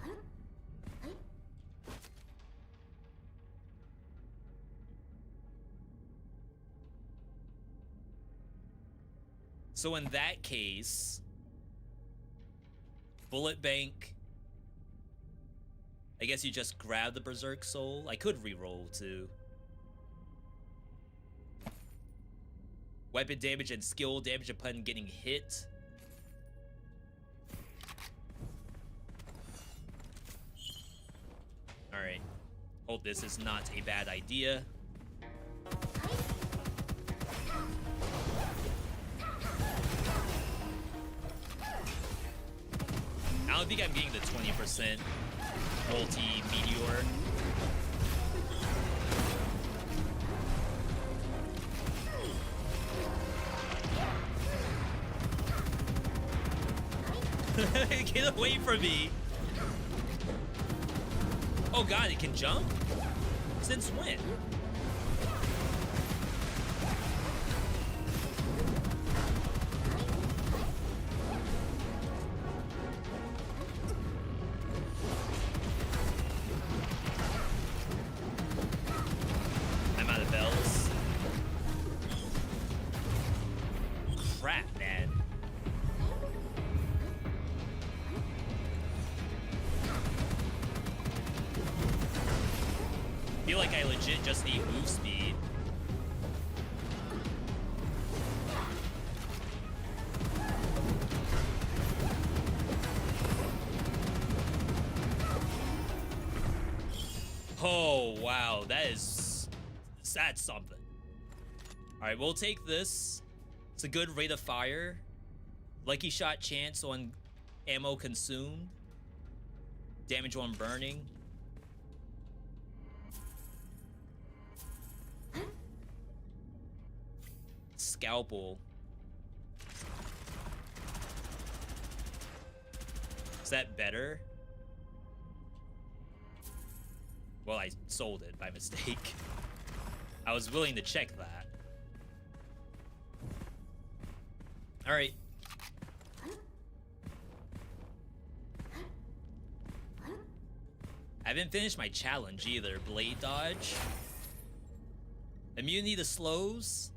So in that case, bullet bank. I guess you just grab the Berserk Soul. I could reroll too. Weapon damage and skill damage upon getting hit. Alright. Hope this is not a bad idea. I don't think I'm getting the 20% multi-meteor. Get away from me. Oh god, it can jump? Since when? legit just need move speed. Oh, wow. That's something. All right, we'll take this. It's a good rate of fire. Lucky shot chance on ammo consumed. Damage on burning. Scalpel. Is that better? Well, I sold it by mistake. I was willing to check that. All right. I haven't finished my challenge either. Blade dodge. Immunity to slows.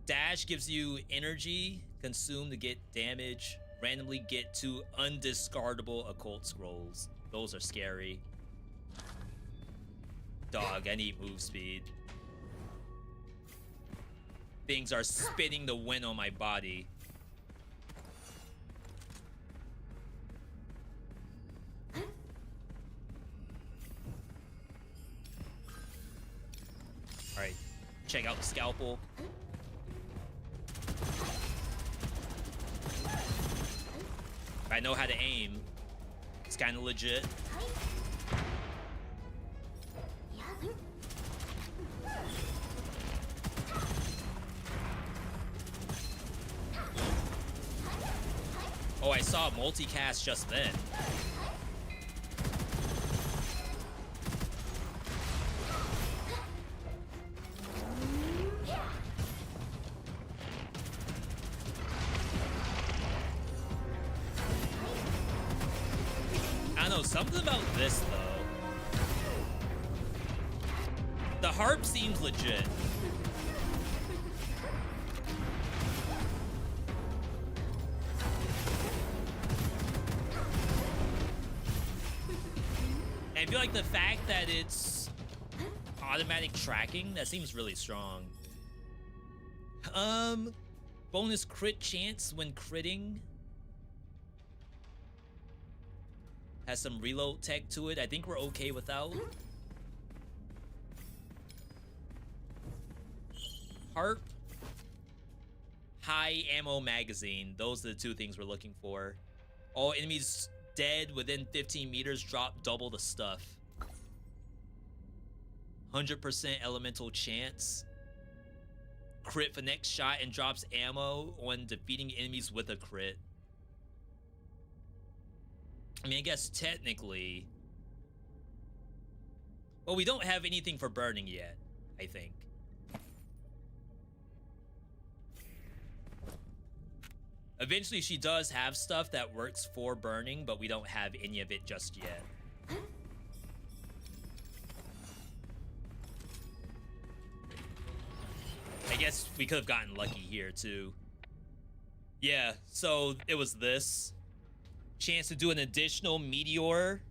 Dash gives you energy. Consume to get damage. Randomly get 2 undiscardable occult scrolls. Those are scary. Dog, I need move speed. Things are spinning the wind on my body. Alright, check out the scalpel. I know how to aim. It's kind of legit. Oh, I saw a multicast just then. I don't know, something about this, though. The harp seems legit. I feel like the fact that it's automatic tracking, that seems really strong. Bonus crit chance when critting. Has some reload tech to it. I think we're okay without. Harp. High ammo magazine. Those are the 2 things we're looking for. All enemies dead within 15 meters drop double the stuff. 100% elemental chance. Crit for next shot and drops ammo on defeating enemies with a crit. I mean, I guess technically... Well, we don't have anything for burning yet, I think. Eventually, she does have stuff that works for burning, but we don't have any of it just yet. I guess we could have gotten lucky here, too. Yeah, so it was this. Chance to do an additional meteor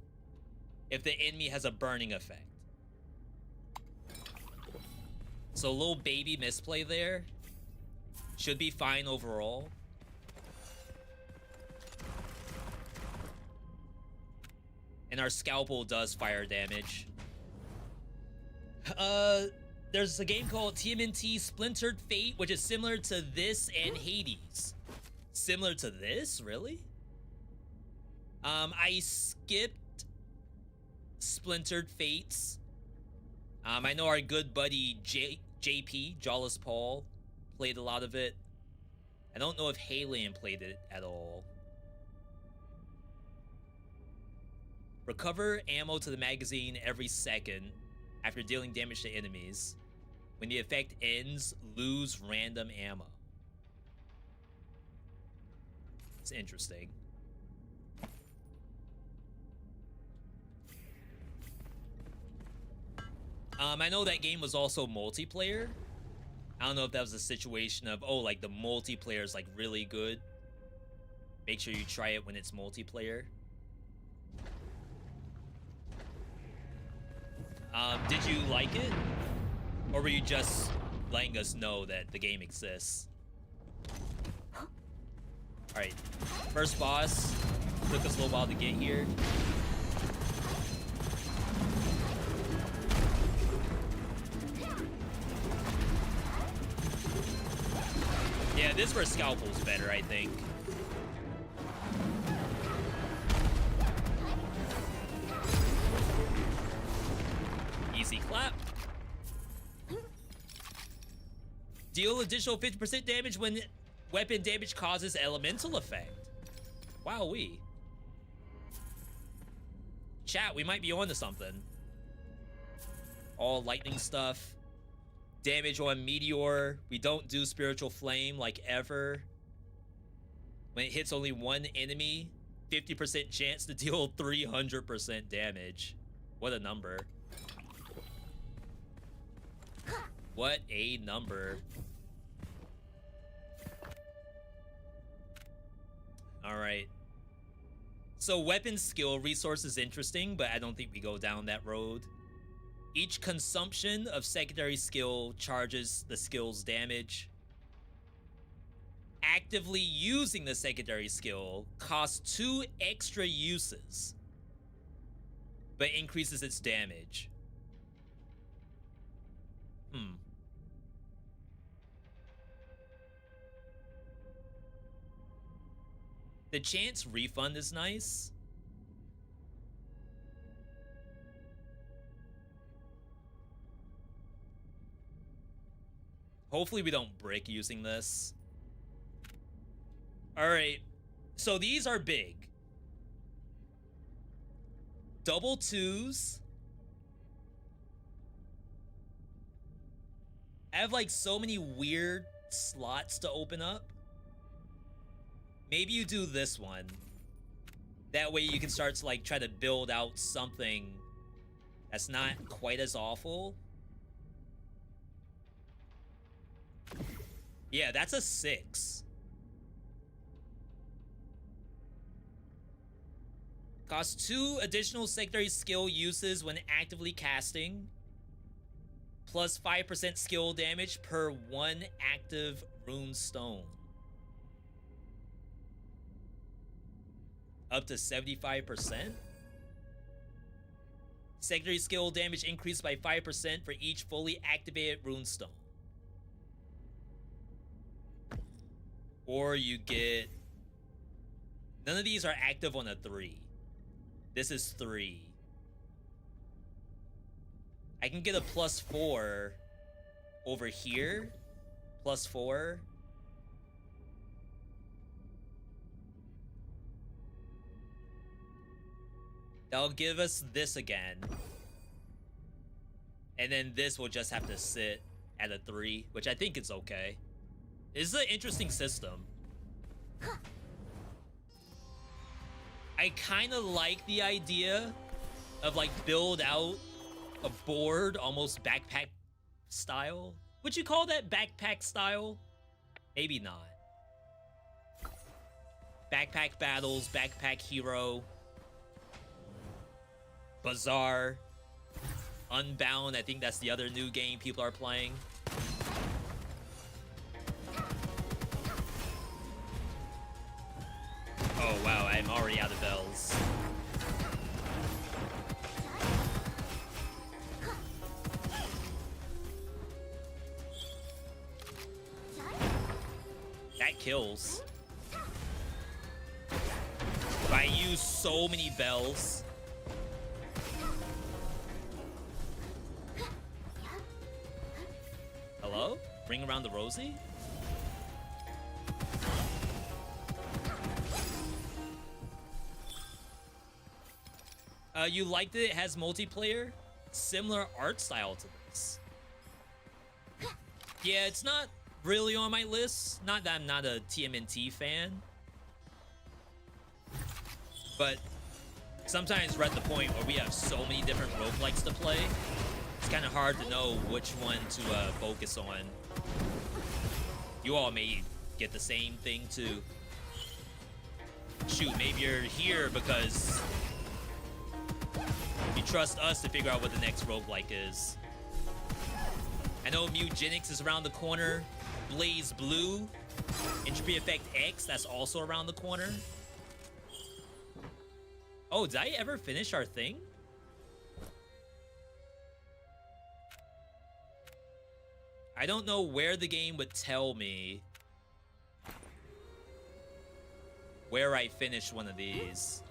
if the enemy has a burning effect. So, little baby misplay there. Should be fine overall. And our scalpel does fire damage. There's a game called TMNT Splintered Fate, which is similar to this and Hades. Similar to this? Really? I skipped Splintered Fates. I know our good buddy JP, Jawless Paul, played a lot of it. I don't know if Halen played it at all. Recover ammo to the magazine every second after dealing damage to enemies. When the effect ends, lose random ammo. It's interesting. I know that game was also multiplayer. I don't know if that was a situation of, oh, like the multiplayer is like really good. Make sure you try it when it's multiplayer. Did you like it? Or were you just letting us know that the game exists? Alright, first boss. Took us a little while to get here. Yeah, this is where Scalpel's better, I think. Easy clap. Deal additional 50% damage when weapon damage causes elemental effect. Wowee. Chat, we might be onto something. All lightning stuff. Damage on meteor. We don't do spiritual flame like ever. When it hits only one enemy, 50% chance to deal 300% damage. What a number. What a number. All right. So weapon skill resource is interesting, but I don't think we go down that road. Each consumption of secondary skill charges the skill's damage. Actively using the secondary skill costs 2 extra uses, but increases its damage. The chance refund is nice. Hopefully we don't brick using this. All right, so these are big. Double twos. I have like so many weird slots to open up. Maybe you do this one. That way you can start to like try to build out something that's not quite as awful. Yeah, that's a 6. Costs 2 additional secondary skill uses when actively casting. Plus 5% skill damage per 1 active rune stone. Up to 75%. Secondary skill damage increased by 5% for each fully activated rune stone. Or you get... None of these are active on a 3. This is 3. I can get a +4 over here. +4. That'll give us this again. And then this will just have to sit at a 3, which I think is okay. This is an interesting system. I kind of like the idea of like build out a board almost backpack style. Would you call that backpack style? Maybe not. Backpack battles, backpack hero, Bazaar, Unbound. I think that's the other new game people are playing. Oh wow, I'm already out of bells. That kills. But I use so many bells. Hello? Ring around the rosy? You liked it? It has multiplayer? Similar art style to this. Yeah, it's not really on my list. Not that I'm not a TMNT fan. But sometimes we're at the point where we have so many different roguelikes to play. It's kind of hard to know which one to focus on. You all may get the same thing too. Shoot, maybe you're here because You trust us to figure out what the next roguelike is. I know Mutagenics is around the corner. Blaze Blue. Entropy Effect X, that's also around the corner. Oh, did I ever finish our thing? I don't know where the game would tell me where I finished one of these.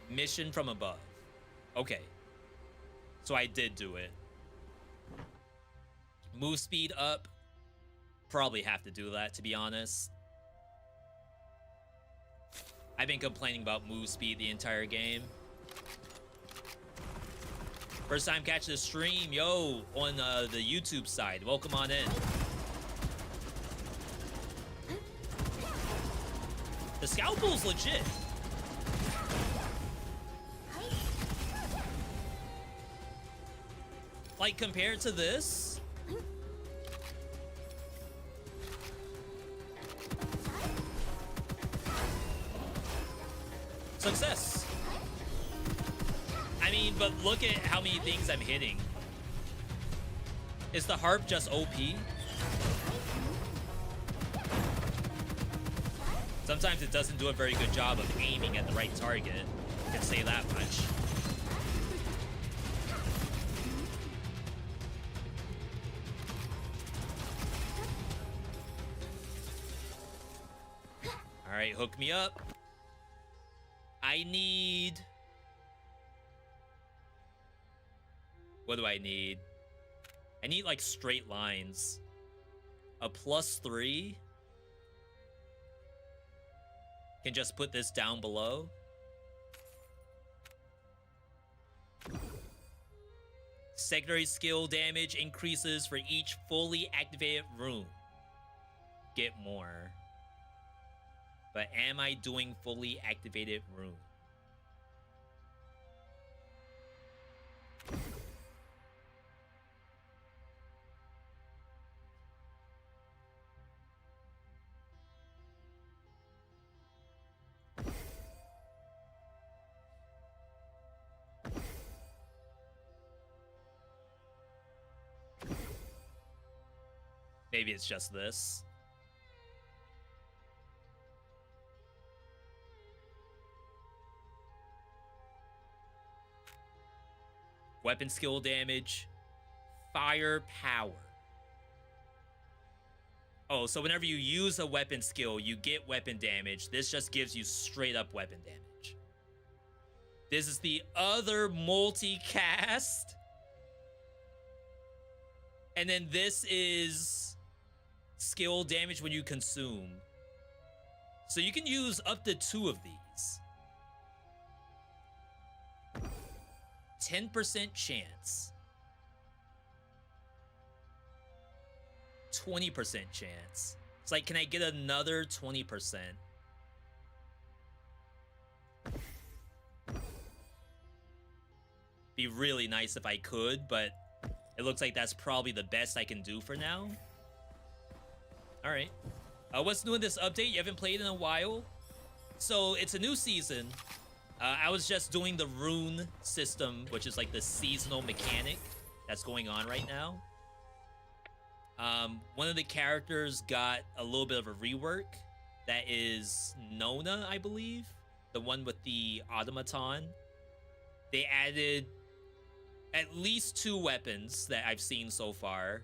Mission from above. Okay. So I did do it. Move speed up. Probably have to do that, to be honest. I've been complaining about move speed the entire game. First time catching the stream, yo, on the YouTube side. Welcome on in. The scalpel's legit. Like, compared to this, success. I mean, but look at how many things I'm hitting. Is the harp just OP? Sometimes it doesn't do a very good job of aiming at the right target. I can say that much. All right, hook me up. I need... What do I need? I need, like, straight lines. A +3. Can just put this down below. Secondary skill damage increases for each fully activated room. Get more. But am I doing fully activated room? Maybe it's just this. Weapon skill damage. Fire power. Oh, so whenever you use a weapon skill, you get weapon damage. This just gives you straight up weapon damage. This is the other multicast. And then this is skill damage when you consume. So you can use up to 2 of these. 10% chance. 20% chance. It's like, can I get another 20%? Be really nice if I could, but it looks like that's probably the best I can do for now. All right. What's new in this update? You haven't played in a while? So it's a new season. I was just doing the rune system, which is like the seasonal mechanic that's going on right now. One of the characters got a little bit of a rework. That is Nona, I believe. The one with the automaton. They added at least 2 weapons that I've seen so far.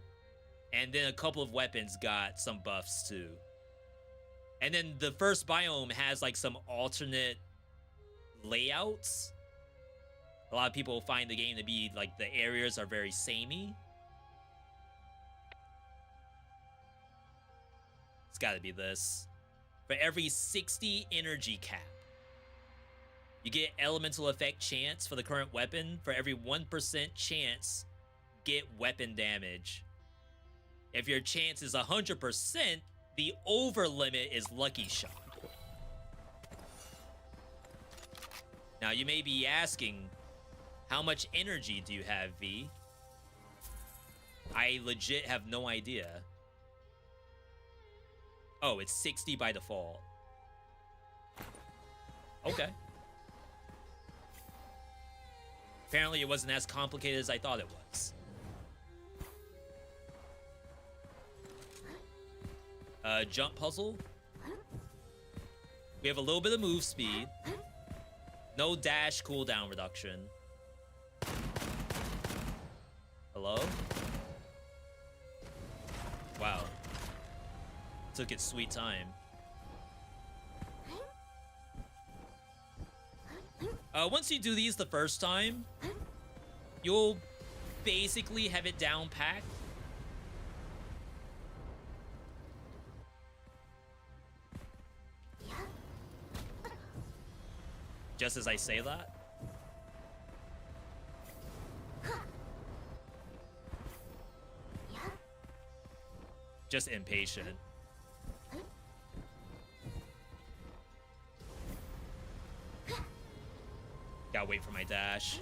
And then a couple of weapons got some buffs too. And then the first biome has like some alternate layouts. A lot of people find the game to be like the areas are very samey. It's gotta be this. For every 60 energy cap, you get elemental effect chance for the current weapon. For every 1% chance, get weapon damage. If your chance is 100%, the over limit is lucky shot. Now you may be asking, how much energy do you have, V? I legit have no idea. Oh, it's 60 by default. Okay. Apparently it wasn't as complicated as I thought it was. Jump puzzle. We have a little bit of move speed. No dash cooldown reduction. Hello? Wow. Took its sweet time. Once you do these the first time, you'll basically have it down packed. Just as I say that. Just impatient. Gotta wait for my dash.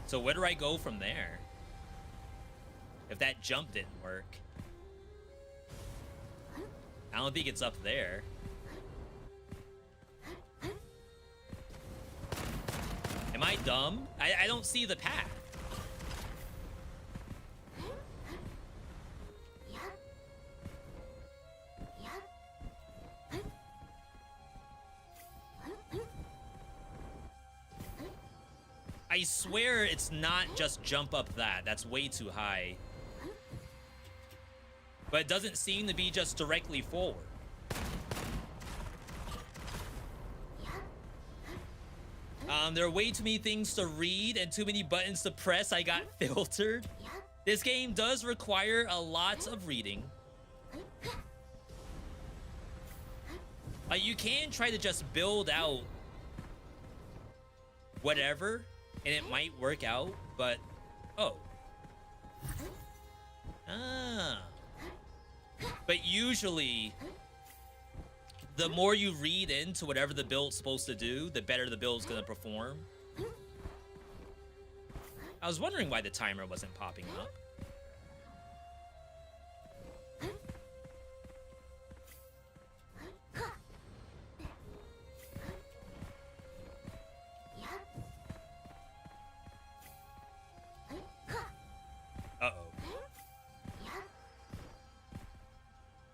So where do I go from there? If that jump didn't work. I don't think it's up there. Am I dumb? I don't see the path. I swear it's not just jump up that. That's way too high. But it doesn't seem to be just directly forward. There are way too many things to read and too many buttons to press. I got filtered. This game does require a lot of reading. You can try to just build out whatever, and it might work out, but... Oh. Ah. But usually, the more you read into whatever the build's supposed to do, the better the build's gonna perform. I was wondering why the timer wasn't popping up.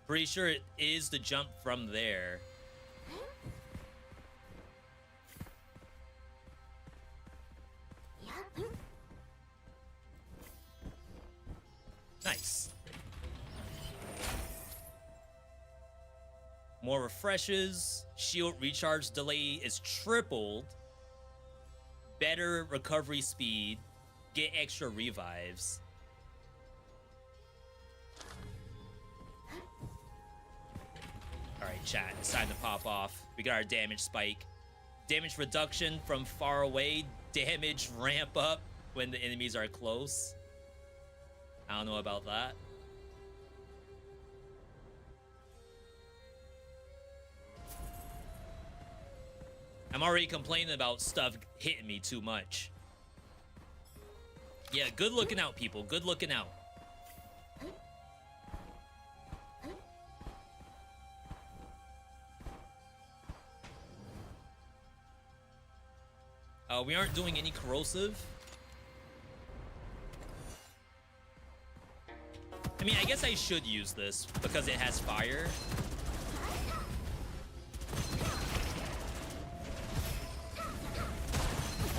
Pretty sure it is the jump from there. Nice. More refreshes. Shield recharge delay is tripled. Better recovery speed. Get extra revives. Alright, chat. It's time to pop off. We got our damage spike. Damage reduction from far away. Damage ramp up when the enemies are close. I don't know about that. I'm already complaining about stuff hitting me too much. Yeah, good looking out, people. Good looking out. We aren't doing any corrosive. I mean, I guess I should use this because it has fire.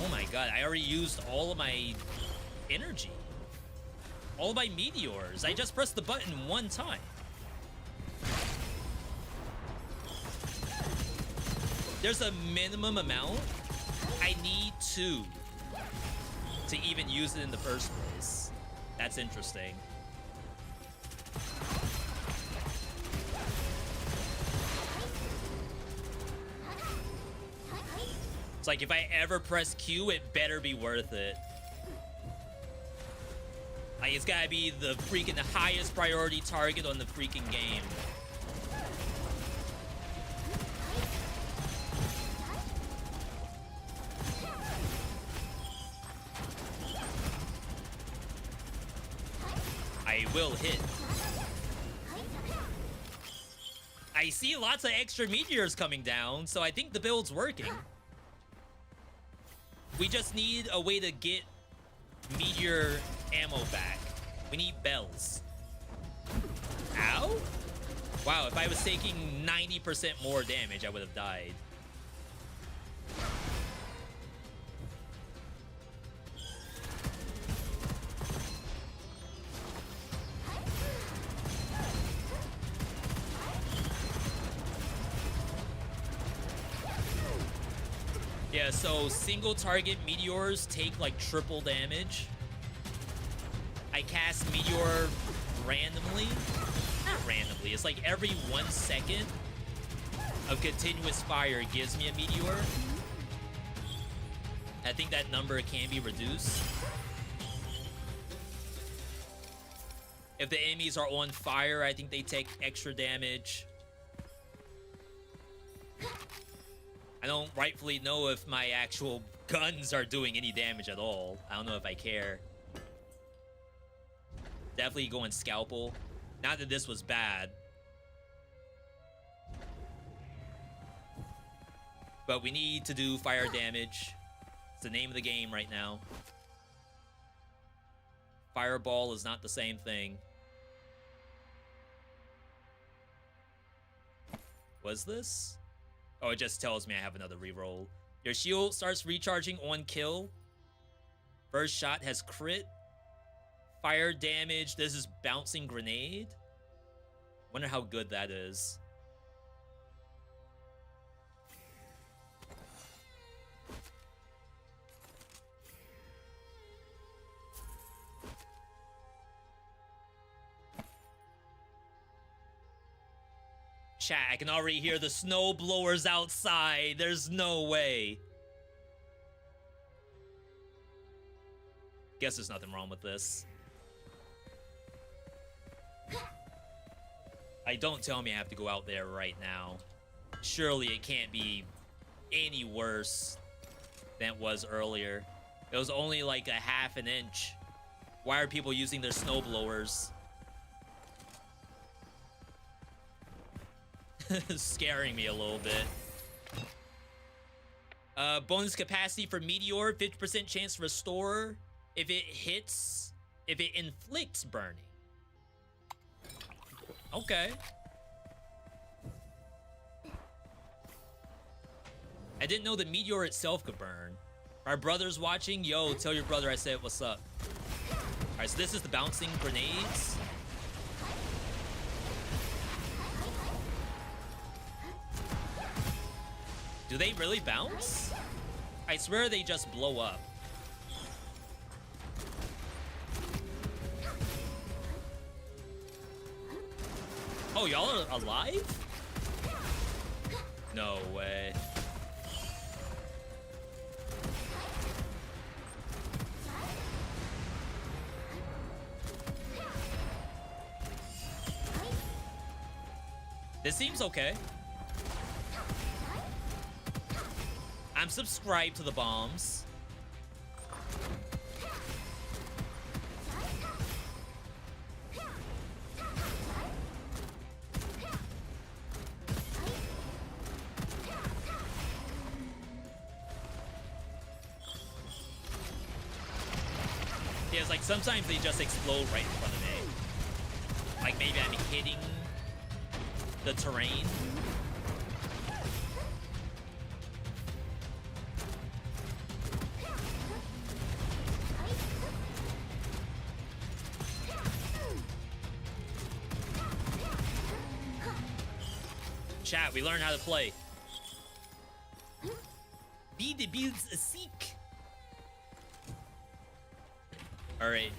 Oh my god, I already used all of my energy. All of my meteors. I just pressed the button one time. There's a minimum amount. I need two to even use it in the first place. That's interesting. It's like if I ever press Q, it better be worth it. Like it's gotta be the freaking highest priority target on the freaking game. they will hit. I see lots of extra meteors coming down, so I think the build's working. We just need a way to get meteor ammo back. We need bells. Ow? Wow, if I was taking 90% more damage, I would have died. Yeah, so single target meteors take like triple damage. I cast meteor randomly. Not randomly, it's like every 1 second of continuous fire gives me a meteor. I think that number can be reduced. If the enemies are on fire, I think they take extra damage. I don't rightfully know if my actual guns are doing any damage at all. I don't know if I care. Definitely going scalpel. Not that this was bad. But we need to do fire damage. It's the name of the game right now. Fireball is not the same thing. Was this? Oh, it just tells me I have another reroll. Your shield starts recharging on kill. First shot has crit. Fire damage. This is bouncing grenade. Wonder how good that is. Chat, I can already hear the snow blowers outside. There's no way. Guess there's nothing wrong with this. Don't tell me I have to go out there right now. Surely it can't be any worse than it was earlier. It was only like a half an inch. Why are people using their snow blowers? Scaring me a little bit. Bonus capacity for meteor, 50% chance to restore if it inflicts burning. Okay. I didn't know the meteor itself could burn. Our brother's watching. Yo, tell your brother I said what's up. All right, so this is the bouncing grenades. Do they really bounce? I swear they just blow up. Oh, y'all are alive? No way. This seems okay. I'm subscribed to the bombs. Yeah, it's like sometimes they just explode right in front of me. Like maybe I'm hitting the terrain. Chat, we learned how to play. Be the builds a seek. Alright.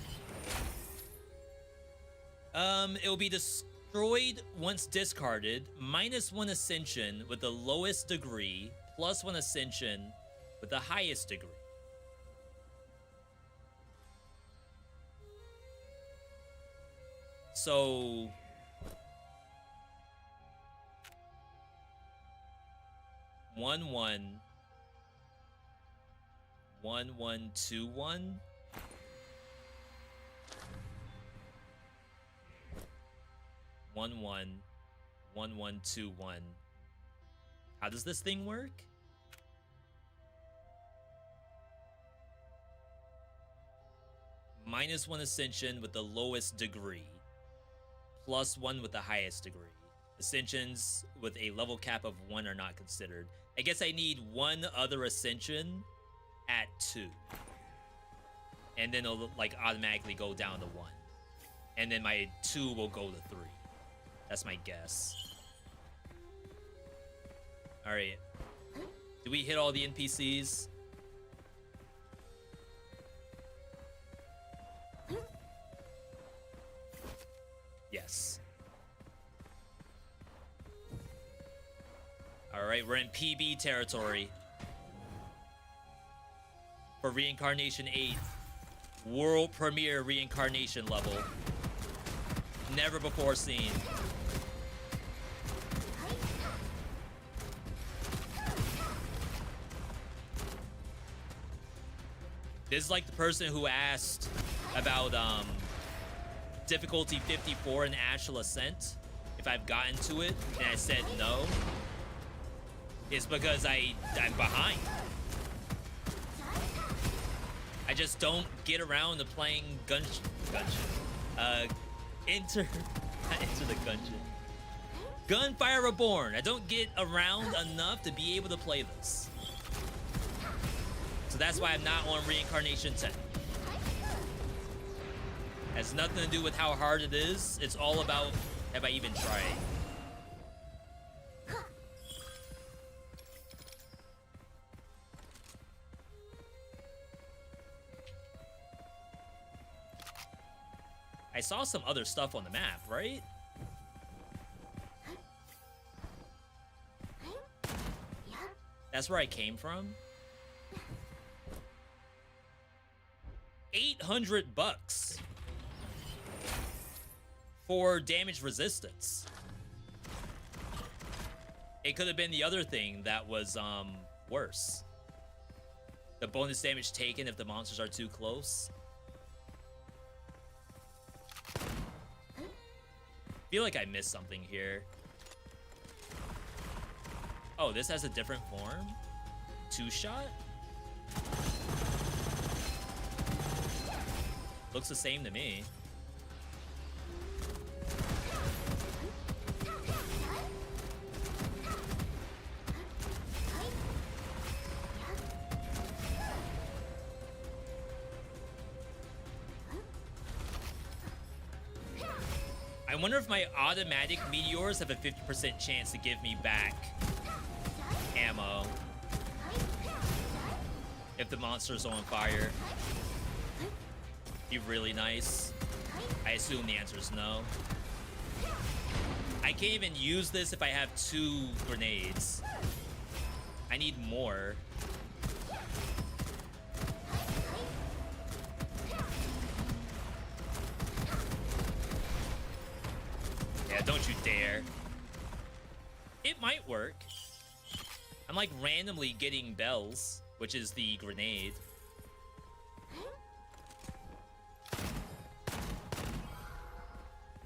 It'll be destroyed once discarded. -1 ascension with the lowest degree. +1 ascension with the highest degree. So 1 1 1 1 2 1. 1 1 1 1 2 1. How does this thing work? -1 ascension with the lowest degree, +1 with the highest degree. Ascensions with a level cap of 1 are not considered. I guess I need 1 other ascension at 2. And then it'll like automatically go down to 1. And then my 2 will go to 3. That's my guess. Alright. Did we hit all the NPCs? Yes. Alright, we're in PB territory. For Reincarnation 8. World premiere Reincarnation level. Never before seen. This is like the person who asked about difficulty 54 in Astral Ascent, if I've gotten to it, and I said no. It's because I'm behind. I just don't get around to playing Enter the Gungeon. Gunfire Reborn. I don't get around enough to be able to play this. So that's why I'm not on Reincarnation 10. Has nothing to do with how hard it is. It's all about, have I even tried? I saw some other stuff on the map, right? That's where I came from. 800 bucks for damage resistance. It could have been the other thing that was worse. The bonus damage taken if the monsters are too close. I feel like I missed something here. Oh, this has a different form? 2-shot? Looks the same to me. I wonder if my automatic meteors have a 50% chance to give me back ammo if the monster's on fire. Be really nice. I assume the answer is no. I can't even use this if I have 2 grenades. I need more. Yeah, don't you dare. It might work. I'm like randomly getting bells, which is the grenade.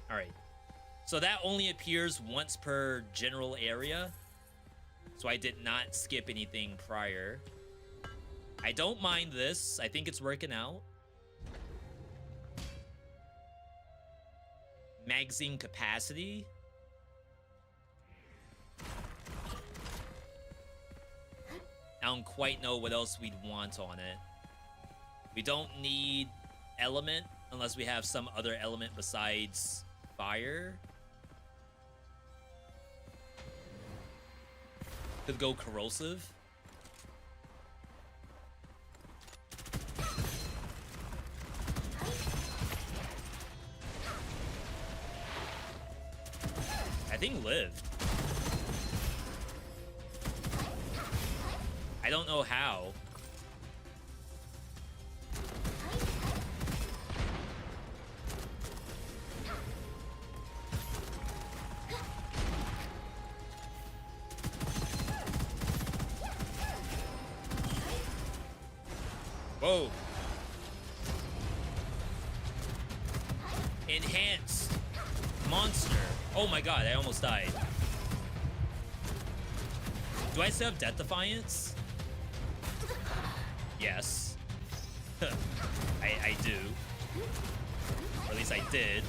Alright. So that only appears once per general area. So I did not skip anything prior. I don't mind this. I think it's working out. Magazine capacity. I don't quite know what else we'd want on it. We don't need element unless we have some other element besides fire. Could go corrosive. I think lived. I don't know how. Whoa. Enhance. monster. Oh my god, I almost died. Do I still have Death Defiance? Yes. I do. Or at least I did.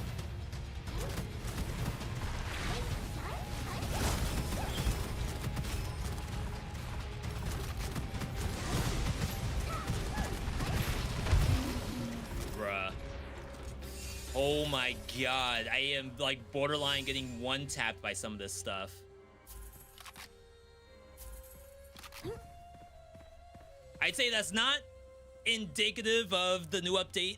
Bruh. Oh my god. I am like borderline getting one-tapped by some of this stuff. I'd say that's not indicative of the new update.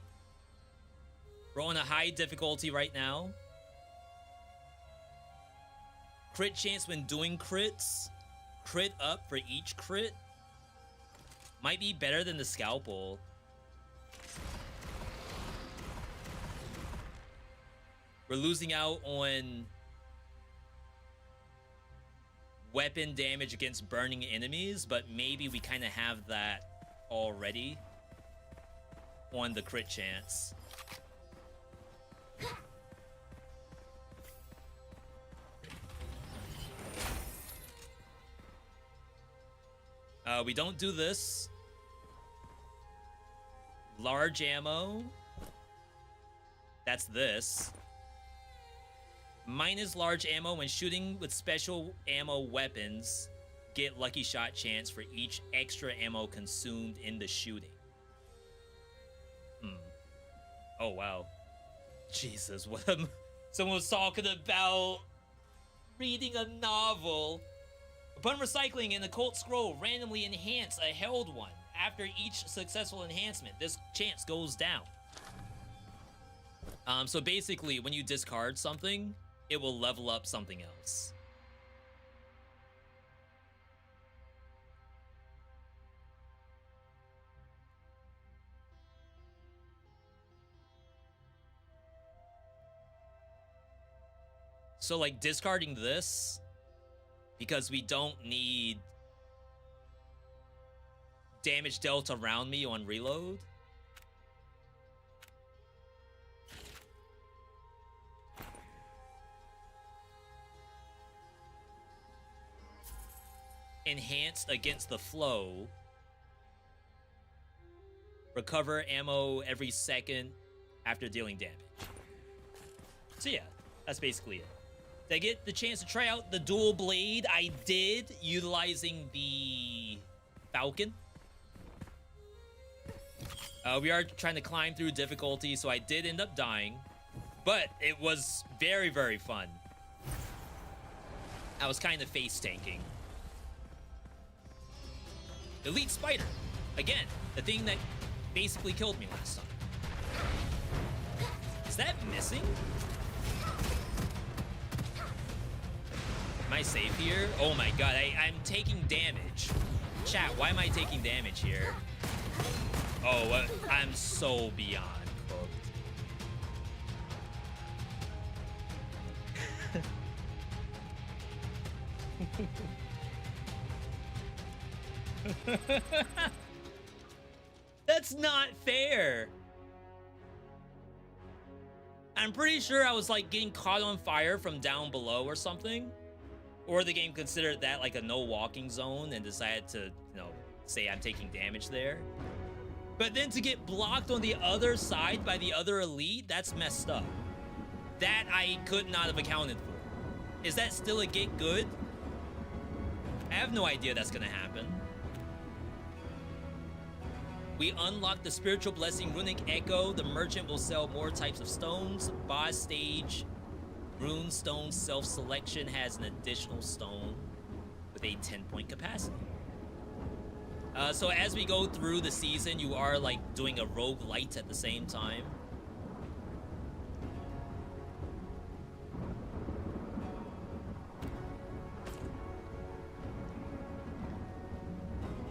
We're on a high difficulty right now. Crit chance when doing crits. Crit up for each crit. Might be better than the scalpel. We're losing out on weapon damage against burning enemies, but maybe we kind of have that already on the crit chance. We don't do this. Large ammo. That's this. Minus large ammo when shooting with special ammo weapons. Get lucky shot chance for each extra ammo consumed in the shooting. Oh, wow. Jesus, what am... Someone was talking about reading a novel. Upon recycling an occult scroll, randomly enhance a held one. After each successful enhancement, this chance goes down. So basically, when you discard something, it will level up something else. So, like, discarding this, because we don't need damage dealt around me on reload. Enhanced against the flow. Recover ammo every second after dealing damage. So yeah, that's basically it. Did I get the chance to try out the dual blade? I did, utilizing the Falcon. We are trying to climb through difficulty, so I did end up dying. But it was very, very fun. I was kind of face tanking. Elite Spider. Again, the thing that basically killed me last time. Is that missing? Am I safe here? Oh my god, I'm taking damage. Chat, why am I taking damage here? Oh, I'm so beyond cooked. That's not fair. I'm pretty sure I was like getting caught on fire from down below or something. Or the game considered that like a no walking zone and decided to, say I'm taking damage there. But then to get blocked on the other side by the other elite, that's messed up. That I could not have accounted for. Is that still a get good? I have no idea that's gonna happen. We unlock the spiritual blessing Runic Echo. The merchant will sell more types of stones. Boss stage Rune Stone self-selection has an additional stone with a 10-point capacity. So as we go through the season, you are like doing a roguelite at the same time.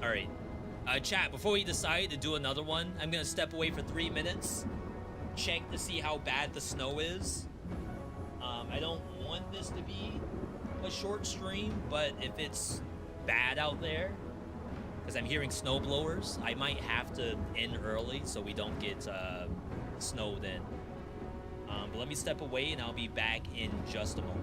All right. Chat, before we decide to do another one, I'm gonna step away for 3 minutes. Check to see how bad the snow is. I don't want this to be a short stream, but if it's bad out there, because I'm hearing snow blowers, I might have to end early so we don't get snowed in. But let me step away and I'll be back in just a moment.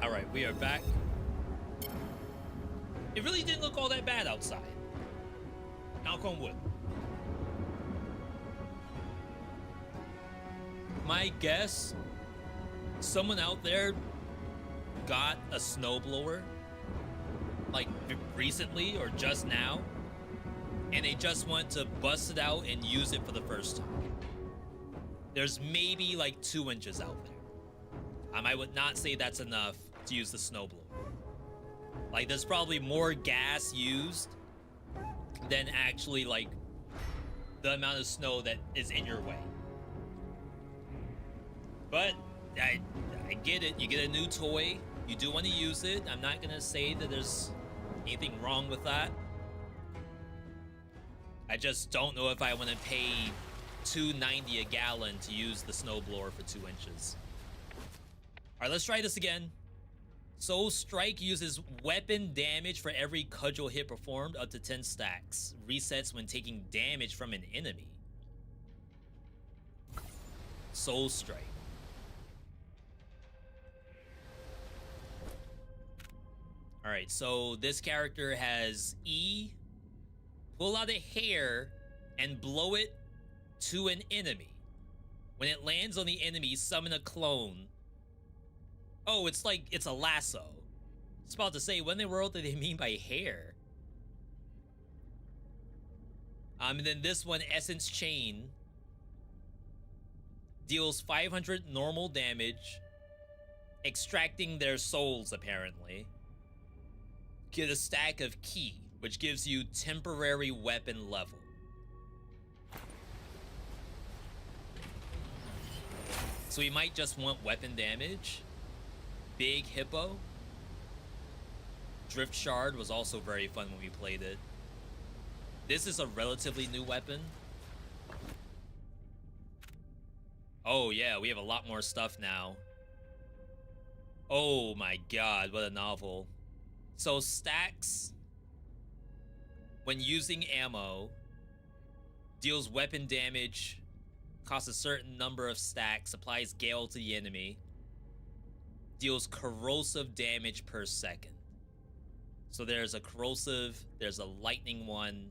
All right, we are back. It really didn't look all that bad outside. Knock on wood. My guess, someone out there got a snowblower like recently or just now, and they just want to bust it out and use it for the first time. There's maybe like 2 inches out there. I would not say that's enough to use the snowblower. Like, there's probably more gas used than actually like the amount of snow that is in your way. But I get it. You get a new toy. You do want to use it. I'm not gonna say that there's anything wrong with that. I just don't know if I want to pay $2.90 a gallon to use the snowblower for 2 inches. All right, let's try this again. Soul Strike uses weapon damage for every cudgel hit performed up to 10 stacks. Resets when taking damage from an enemy. Soul Strike. All right, so this character has E, pull out a hair and blow it to an enemy. When it lands on the enemy, summon a clone. Oh, it's like, it's a lasso. I was about to say, what in the world do they mean by hair? And then this one, Essence Chain, deals 500 normal damage, extracting their souls, apparently. Get a stack of Key, which gives you temporary weapon level. So we might just want weapon damage. Big Hippo. Drift Shard was also very fun when we played it. This is a relatively new weapon. Oh yeah, we have a lot more stuff now. Oh my god, what a novel. So stacks, when using ammo, deals weapon damage, costs a certain number of stacks, applies Gale to the enemy, deals corrosive damage per second. So there's a corrosive, there's a lightning one.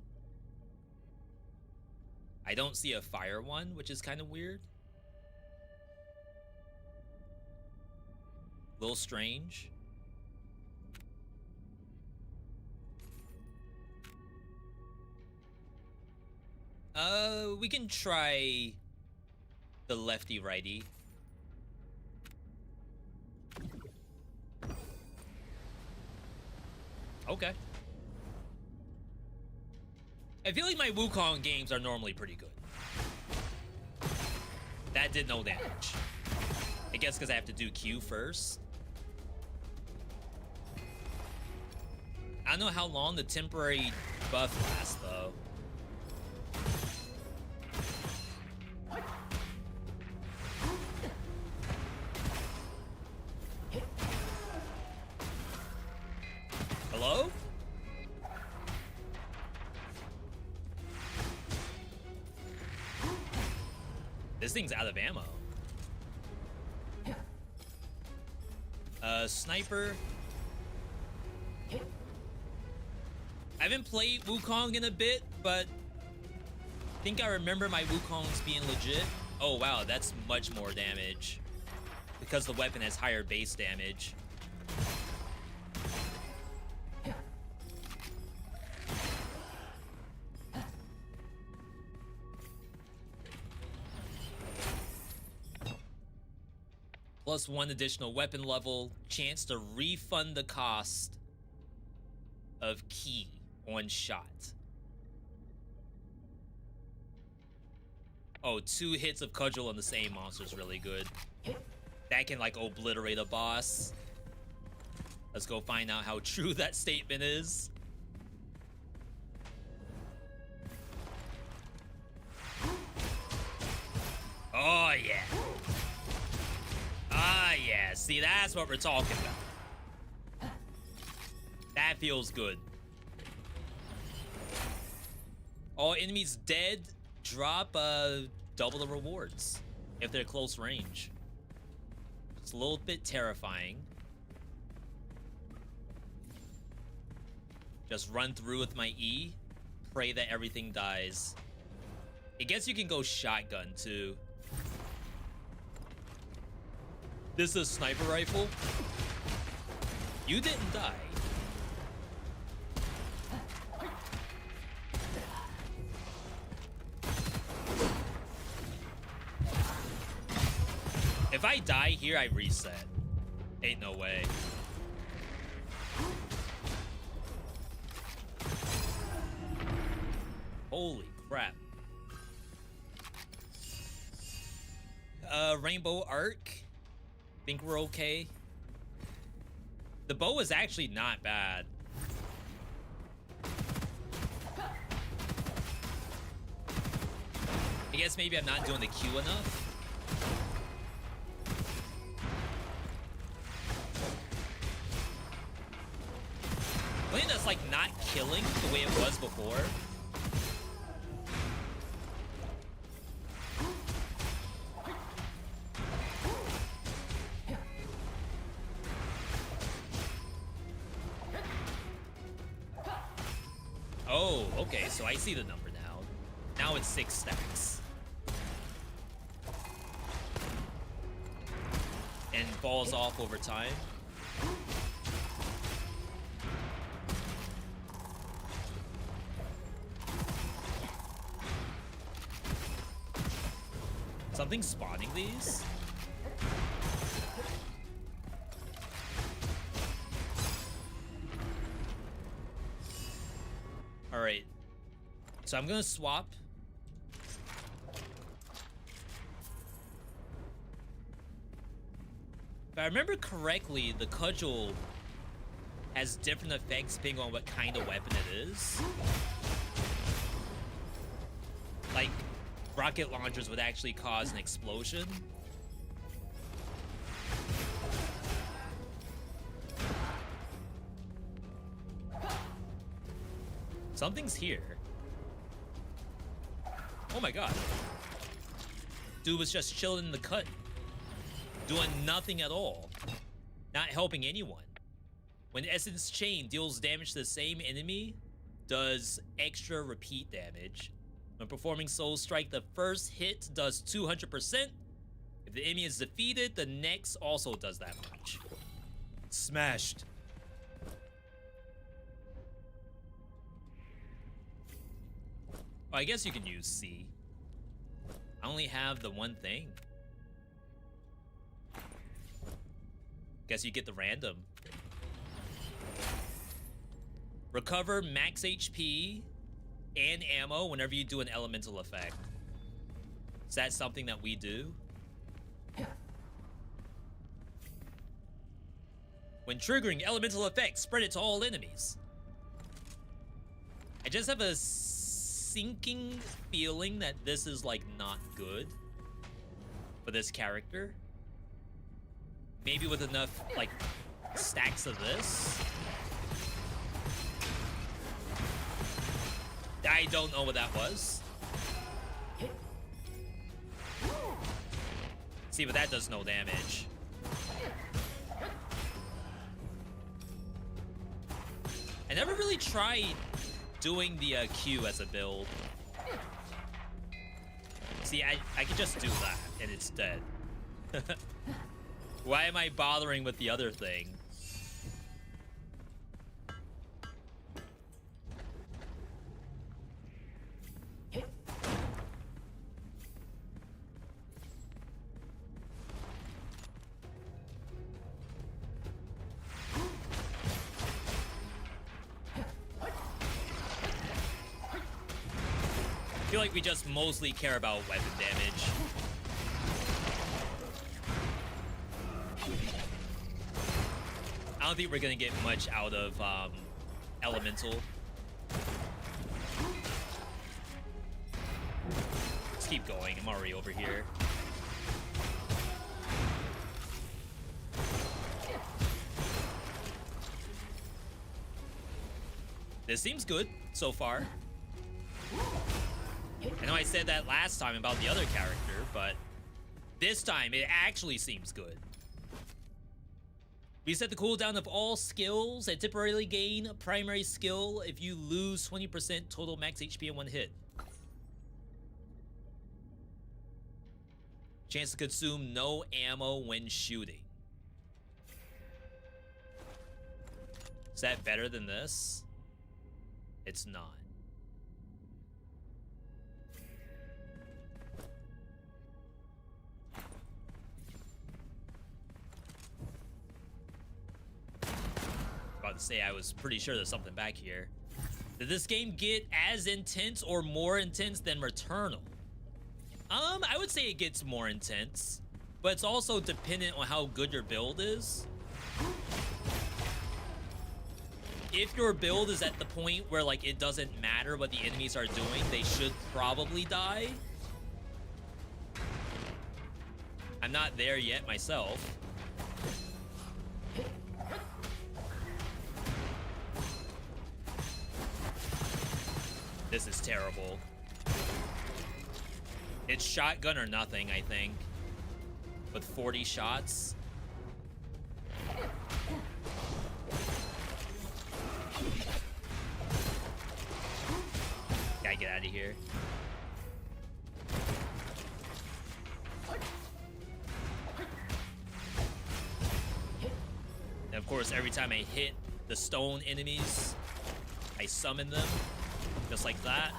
I don't see a fire one, which is kind of weird. A little strange. We can try the lefty righty. Okay. I feel like my Wukong games are normally pretty good. That did no damage. I guess because I have to do Q first. I don't know how long the temporary buff lasts, though. Hello? This thing's out of ammo. Sniper. I haven't played Wukong in a bit, but I think I remember my Wukongs being legit. Oh wow, that's much more damage because the weapon has higher base damage. Plus 1 additional weapon level, chance to refund the cost of Key on shot. Oh, 2 hits of cudgel on the same monster is really good. That can like obliterate a boss. Let's go find out how true that statement is. Oh yeah. Ah, yeah. See, that's what we're talking about. That feels good. All enemies dead drop double the rewards if they're close range. It's a little bit terrifying. Just run through with my E. Pray that everything dies. I guess you can go shotgun too. This is a sniper rifle. You didn't die. If I die here, I reset. Ain't no way. Holy crap. Rainbow Arc. Think we're okay. The bow is actually not bad. I guess maybe I'm not doing the Q enough. I think that's like not killing the way it was before. Oh, okay, so I see the number now. Now it's 6 stacks. And falls off over time. Something's spawning these? Alright. So I'm gonna swap. If I remember correctly, the cudgel has different effects depending on what kind of weapon it is. Like, rocket launchers would actually cause an explosion. Something's here. Oh my god. Dude was just chilling in the cut. Doing nothing at all. Not helping anyone. When Essence Chain deals damage to the same enemy, does extra repeat damage. When performing Soul Strike, the first hit does 200%. If the enemy is defeated, the next also does that much. Smashed. Oh, I guess you can use C. I only have the one thing. Guess you get the random. Recover max HP and ammo whenever you do an elemental effect. Is that something that we do? When triggering elemental effects, spread it to all enemies. I just have a sinking feeling that this is like not good for this character. Maybe with enough like stacks of this. I don't know what that was. See, but that does no damage. I never really tried doing the Q as a build. See, I could just do that and it's dead. Why am I bothering with the other thing? I feel like we just mostly care about weapon damage. I don't think we're gonna get much out of elemental. Let's keep going. I'm already over here. This seems good so far. I know I said that last time about the other character, but this time it actually seems good. Reset the cooldown of all skills and temporarily gain primary skill if you lose 20% total max HP in one hit. Chance to consume no ammo when shooting. Is that better than this? It's not. About to say I was pretty sure there's something back here. Did this game get as intense or more intense than Returnal? I would say it gets more intense, but it's also dependent on how good your build is. If your build is at the point where like it doesn't matter what the enemies are doing, they should probably die. I'm not there yet myself. This is terrible. It's shotgun or nothing, I think. With 40 shots. Gotta get out of here. And of course, every time I hit the stone enemies, I summon them. Just like that.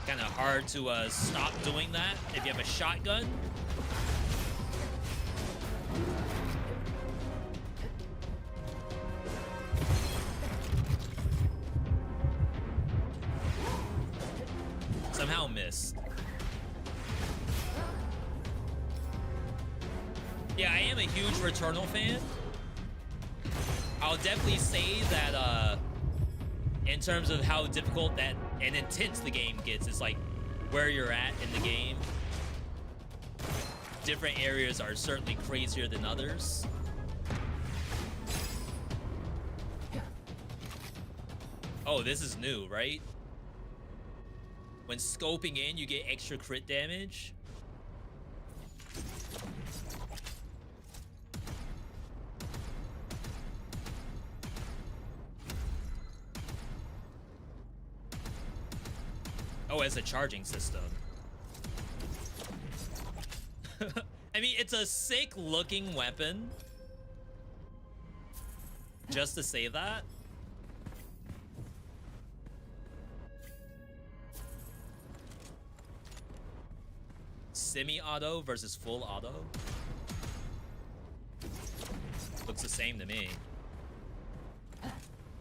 Kind of hard to stop doing that if you have a shotgun. Somehow missed. Yeah, I am a huge Returnal fan. I'll definitely say that in terms of how difficult that and intense the game gets, it's like where you're at in the game. Different areas are certainly crazier than others. Oh, this is new, right? When scoping in, you get extra crit damage. Oh, as a charging system. I mean, it's a sick looking weapon. Just to say that. Semi-auto versus full auto. Looks the same to me.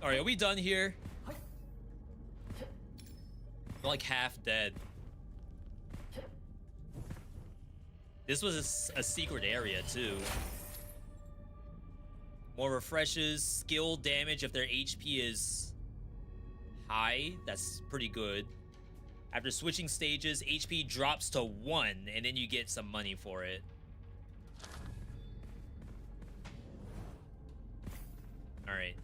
Alright, are we done here? I'm like half dead. This was a secret area too. More refreshes, skill damage if their HP is high. That's pretty good. After switching stages, HP drops to 1, and then you get some money for it. Alright.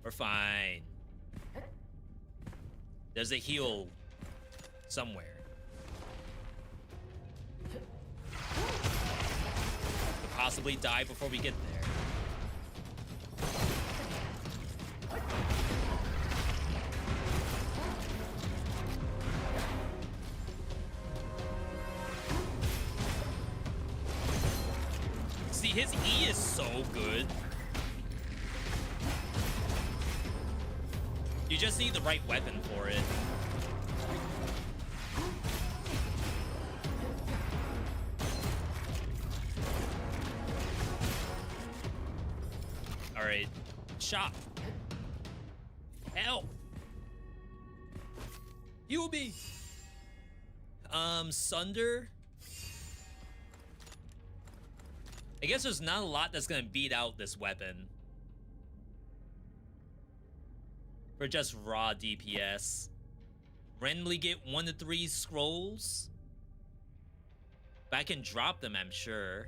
We're fine. There's a heal somewhere. Could possibly die before we get there. See, his E is so good. You just need the right weapon for it. Alright. Shot. Help! Heal me! Sunder? I guess there's not a lot that's gonna beat out this weapon. For just raw DPS. Randomly get 1 to 3 scrolls. But I can drop them, I'm sure.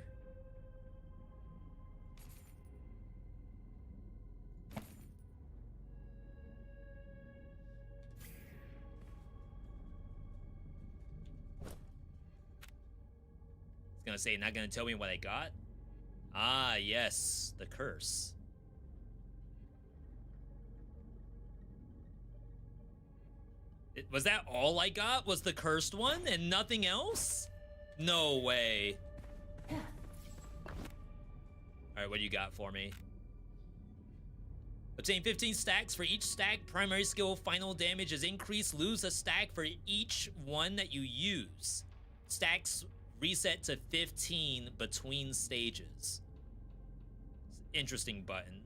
Gonna say, not gonna tell me what I got? Ah, yes, the curse. Was that all I got? Was the cursed one and nothing else? No way. Alright, what do you got for me? Obtain 15 stacks. For each stack, primary skill final damage is increased. Lose a stack for each one that you use. Stacks reset to 15 between stages. Interesting button.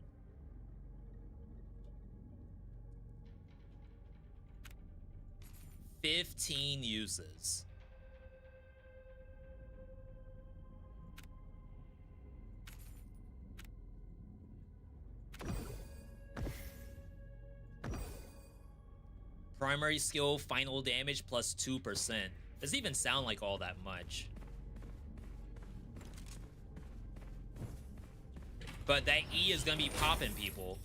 "15 uses. Primary skill, final damage plus 2%. Doesn't even sound like all that much. But that E is gonna be popping people.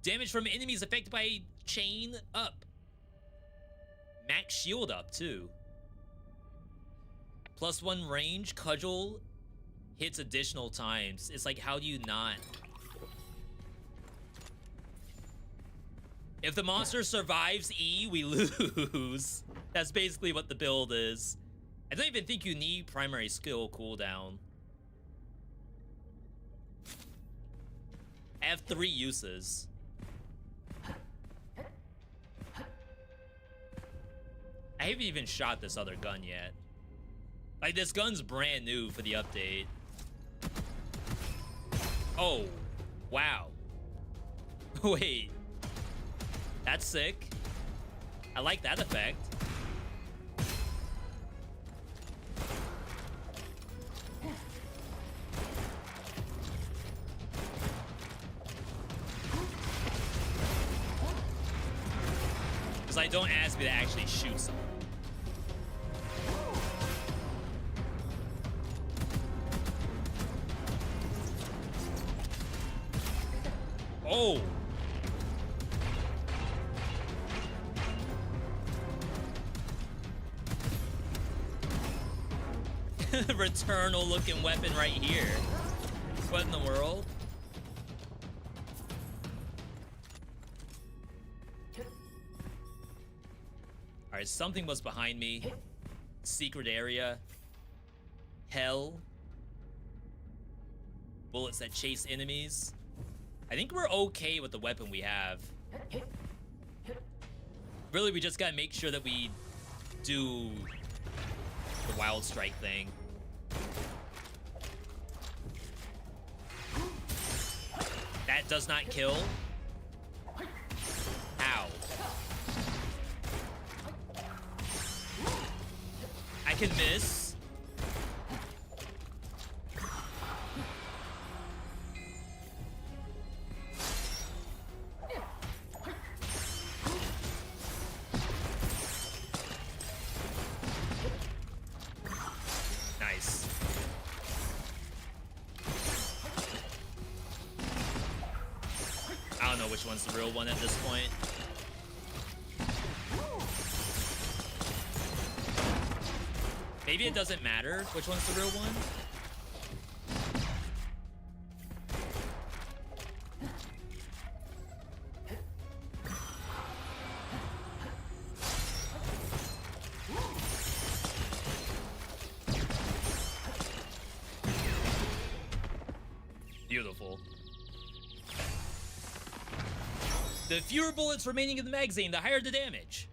Damage from enemies affected by chain up. Max shield up too. +1 range, cudgel hits additional times. It's like, how do you not? If the monster survives E, we lose. That's basically what the build is. I don't even think you need primary skill cooldown. I have 3 uses. I haven't even shot this other gun yet. Like, this gun's brand new for the update. Oh, wow. Wait. That's sick. I like that effect. Because I don't ask me to actually shoot someone. Oh! Returnal looking weapon right here. What in the world? Alright, something was behind me. Secret area. Hell. Bullets that chase enemies. I think we're okay with the weapon we have. Really, we just gotta make sure that we do the wild strike thing. That does not kill. Ow. I can miss. Nice. I don't know which one's the real one at this point. Maybe it doesn't matter which one's the real one. Beautiful. The fewer bullets remaining in the magazine, the higher the damage.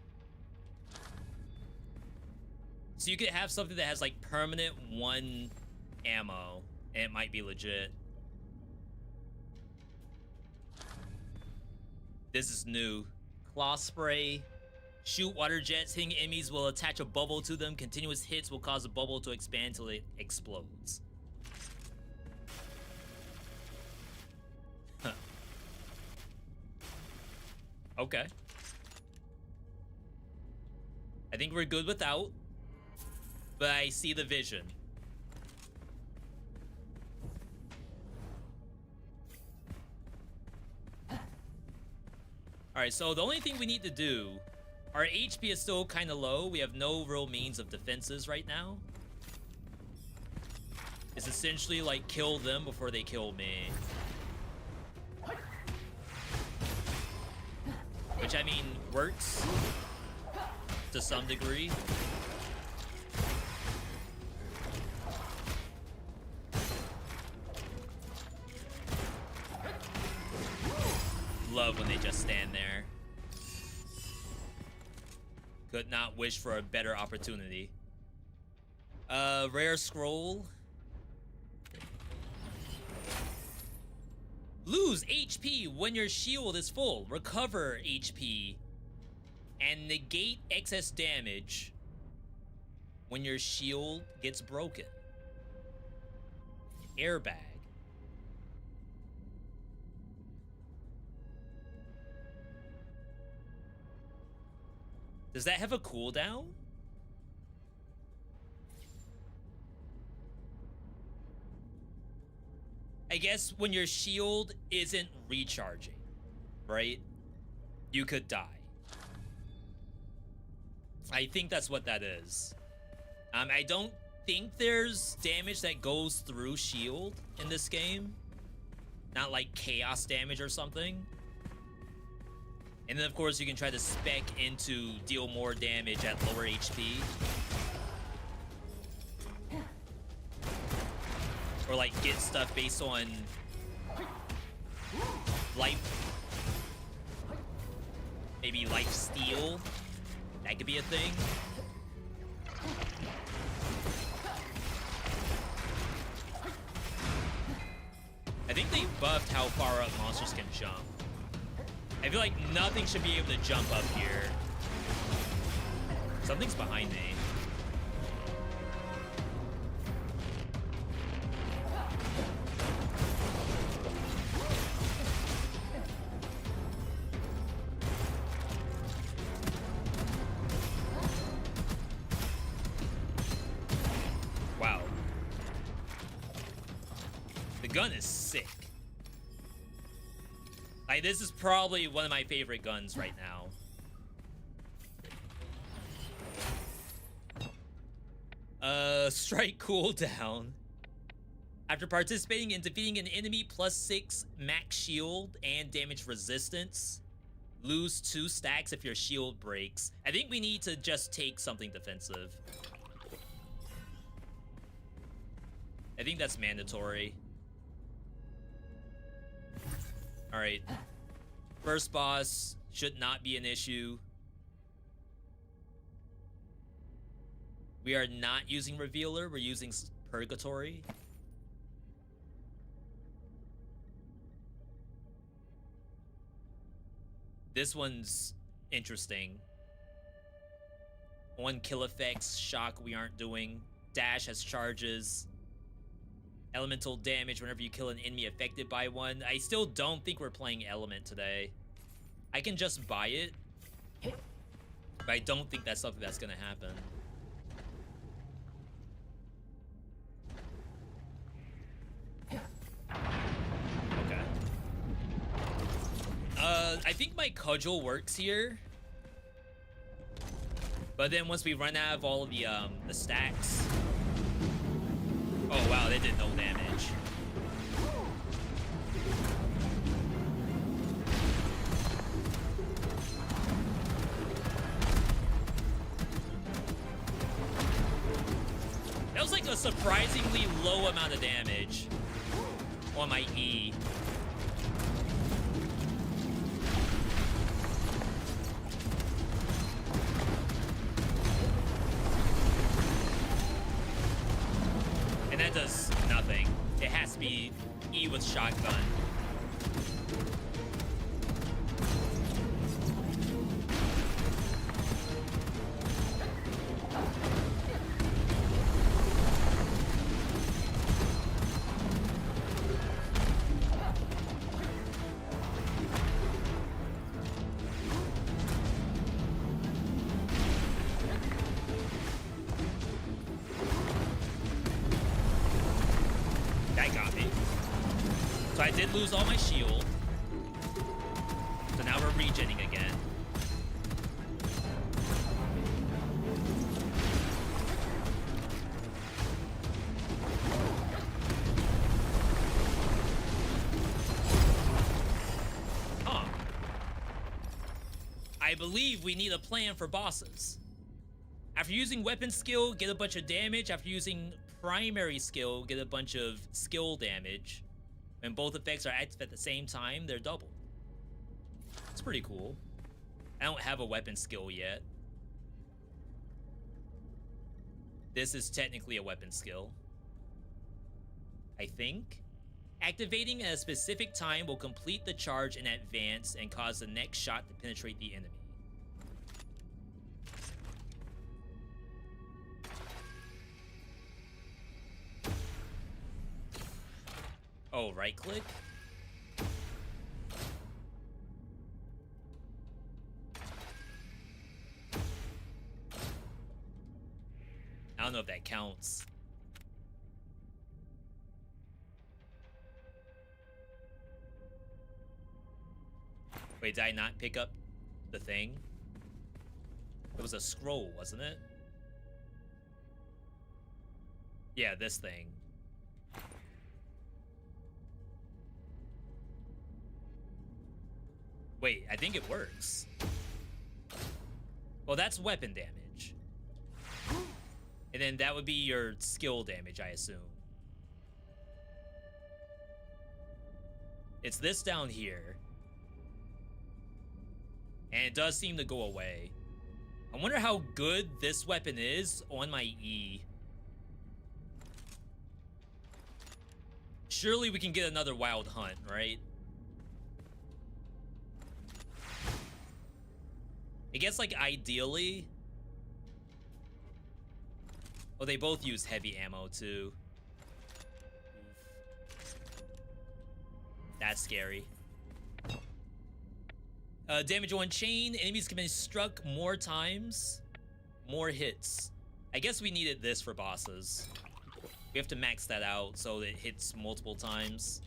So you could have something that has like permanent 1 ammo, and it might be legit. This is new. Claw spray. Shoot water jets. Hitting enemies will attach a bubble to them. Continuous hits will cause the bubble to expand till it explodes. Huh. Okay. I think we're good without. But I see the vision. Alright, so the only thing we need to do Our HP is still kind of low. We have no real means of defenses right now. It's essentially like kill them before they kill me. Which, I mean, works to some degree. Love when they just stand there. Could not wish for a better opportunity. Rare scroll. Lose HP when your shield is full. Recover HP. And negate excess damage when your shield gets broken. Airbag. Does that have a cooldown? I guess when your shield isn't recharging, right? You could die. I think that's what that is. I don't think there's damage that goes through shield in this game. Not like chaos damage or something. And then, of course, you can try to spec into deal more damage at lower HP. Or, like, get stuff based on life. Maybe life steal. That could be a thing. I think they buffed how far up monsters can jump. I feel like nothing should be able to jump up here. Something's behind me. Wow. The gun is sick. Like, this is probably one of my favorite guns right now. Strike cooldown. After participating in defeating an enemy, +6 max shield and damage resistance. Lose 2 stacks if your shield breaks. I think we need to just take something defensive. I think that's mandatory. Alright. First boss should not be an issue. We are not using Revealer, we're using Purgatory. This one's interesting. 1 kill effects, shock we aren't doing. Dash has charges. Elemental damage whenever you kill an enemy affected by one. I still don't think we're playing Element today. I can just buy it, but I don't think that's something that's gonna happen. Okay. I think my cudgel works here, but then once we run out of all of the stacks. Oh wow, they did no damage. That was like a surprisingly low amount of damage on my E. And that does nothing. It has to be E with shotgun. So I did lose all my shield. So now we're regenning again. I believe we need a plan for bosses. After using weapon skill, get a bunch of damage. After using primary skill, get a bunch of skill damage. When both effects are active at the same time, they're doubled. It's pretty cool. I don't have a weapon skill yet. This is technically a weapon skill, I think. Activating at a specific time will complete the charge in advance and cause the next shot to penetrate the enemy. Oh, right click? I don't know if that counts. Wait, did I not pick up the thing? It was a scroll, wasn't it? Yeah, this thing. Wait, I think it works. Well, that's weapon damage. And then that would be your skill damage, I assume. It's this down here. And it does seem to go away. I wonder how good this weapon is on my E. Surely we can get another wild hunt, right? I guess, like, ideally... Oh, they both use heavy ammo, too. That's scary. Damage on chain. Enemies can be struck more times. More hits. I guess we needed this for bosses. We have to max that out so that it hits multiple times.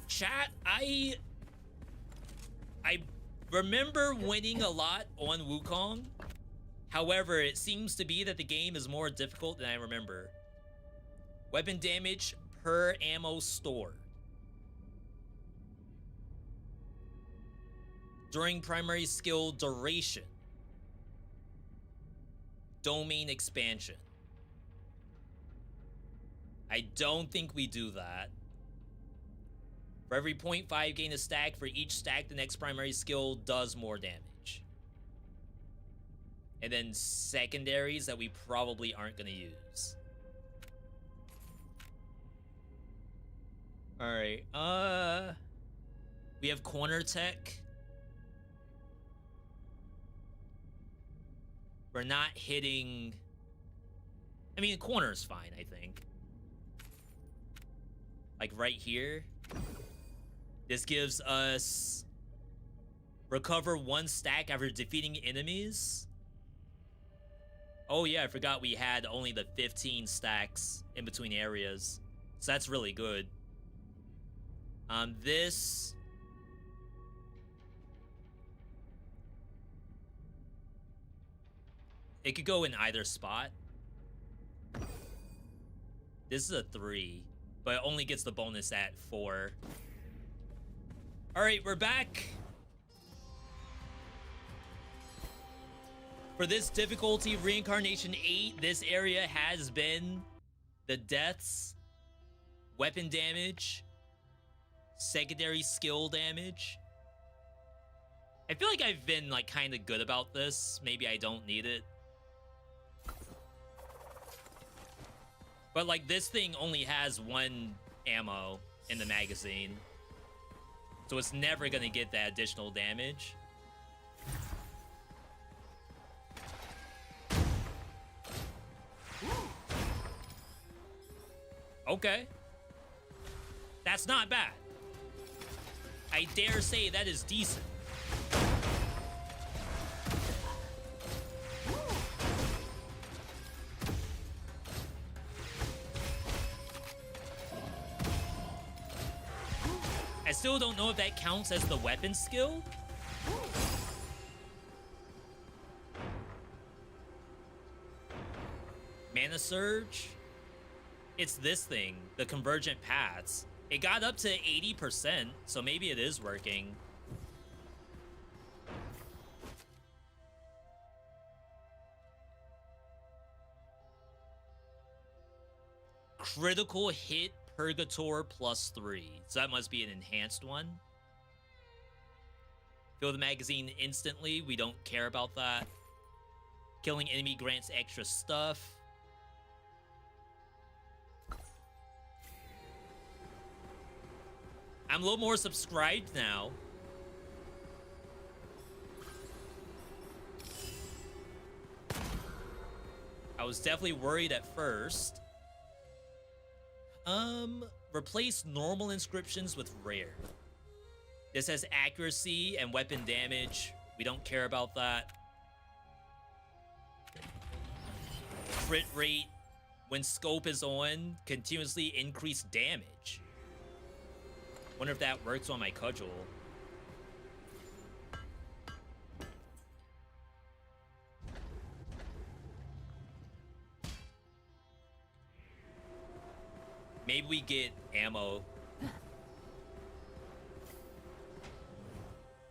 Chat, I remember winning a lot on Wukong. However, it seems to be that the game is more difficult than I remember. Weapon damage per ammo store. During primary skill duration. Domain expansion. I don't think we do that. For every 0.5 gain a stack, for each stack, the next primary skill does more damage. And then secondaries that we probably aren't going to use. Alright, we have corner tech. We're not hitting... I mean, corner is fine, I think. Like right here. This gives us... recover 1 stack after defeating enemies. Oh yeah, I forgot we had only the 15 stacks in between areas. So that's really good. This... it could go in either spot. This is a 3, but it only gets the bonus at 4. Alright, we're back. For this difficulty, Reincarnation 8, this area has been the deaths, weapon damage, secondary skill damage. I feel like I've been, like, kind of good about this. Maybe I don't need it. But, like, this thing only has 1 ammo in the magazine. So it's never gonna get that additional damage. Okay. That's not bad. I dare say that is decent. I still don't know if that counts as the weapon skill. Mana Surge. It's this thing, the Convergent Paths. It got up to 80%, so maybe it is working. Critical hit Purgator +3. So that must be an enhanced one. Fill the magazine instantly. We don't care about that. Killing enemy grants extra stuff. I'm a little more subscribed now. I was definitely worried at first. Replace normal inscriptions with rare. This has accuracy and weapon damage. We don't care about that. Crit rate, when scope is on, continuously increase damage. Wonder if that works on my cudgel. Maybe we get ammo.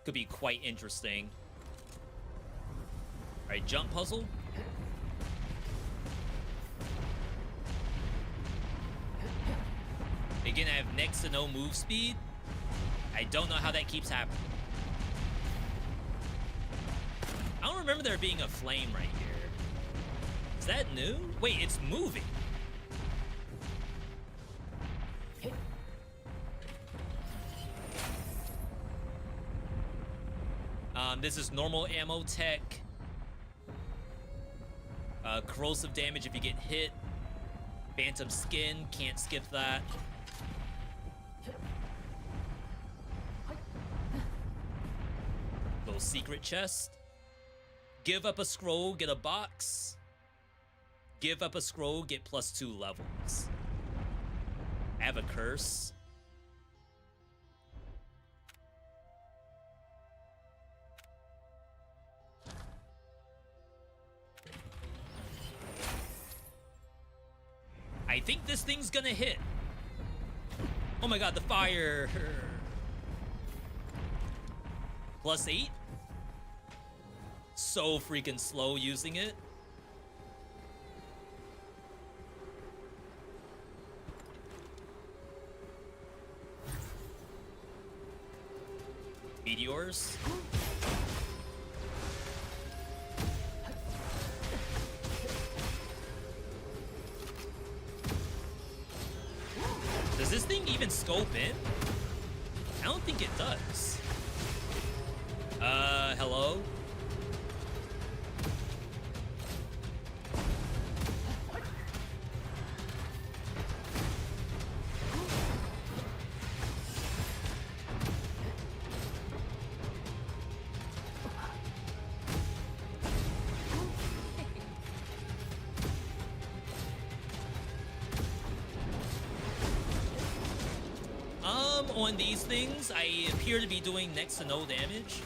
Could be quite interesting. All right, jump puzzle. Again, I have next to no move speed. I don't know how that keeps happening. I don't remember there being a flame right here. Is that new? Wait, it's moving. This is normal ammo tech. Corrosive damage if you get hit. Phantom skin, can't skip that. Little secret chest. Give up a scroll, get a box. Give up a scroll, get +2 levels. I have a curse. I think this thing's gonna hit. Oh my god, the fire. +8. So freaking slow using it. Meteors. Does this thing even scope in? I don't think it does. Hello? On these things, I appear to be doing next to no damage.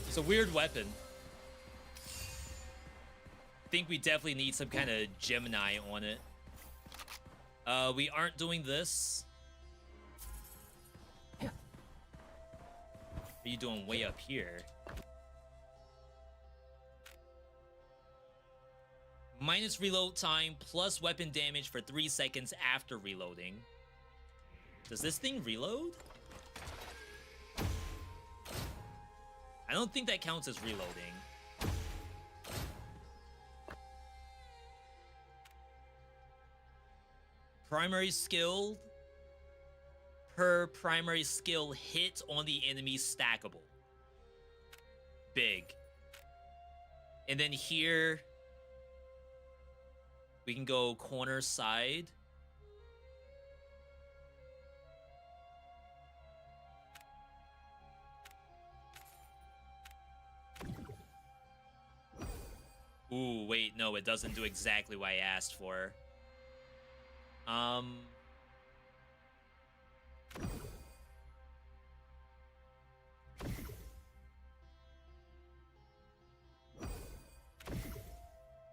It's a weird weapon. Think we definitely need some kind of Gemini on it. We aren't doing this. What are you doing way up here? Minus reload time plus weapon damage for 3 seconds after reloading. Does this thing reload? I don't think that counts as reloading. Primary skill per primary skill hit on the enemy stackable. Big. And then here we can go corner side. Ooh, wait, no, it doesn't do exactly what I asked for.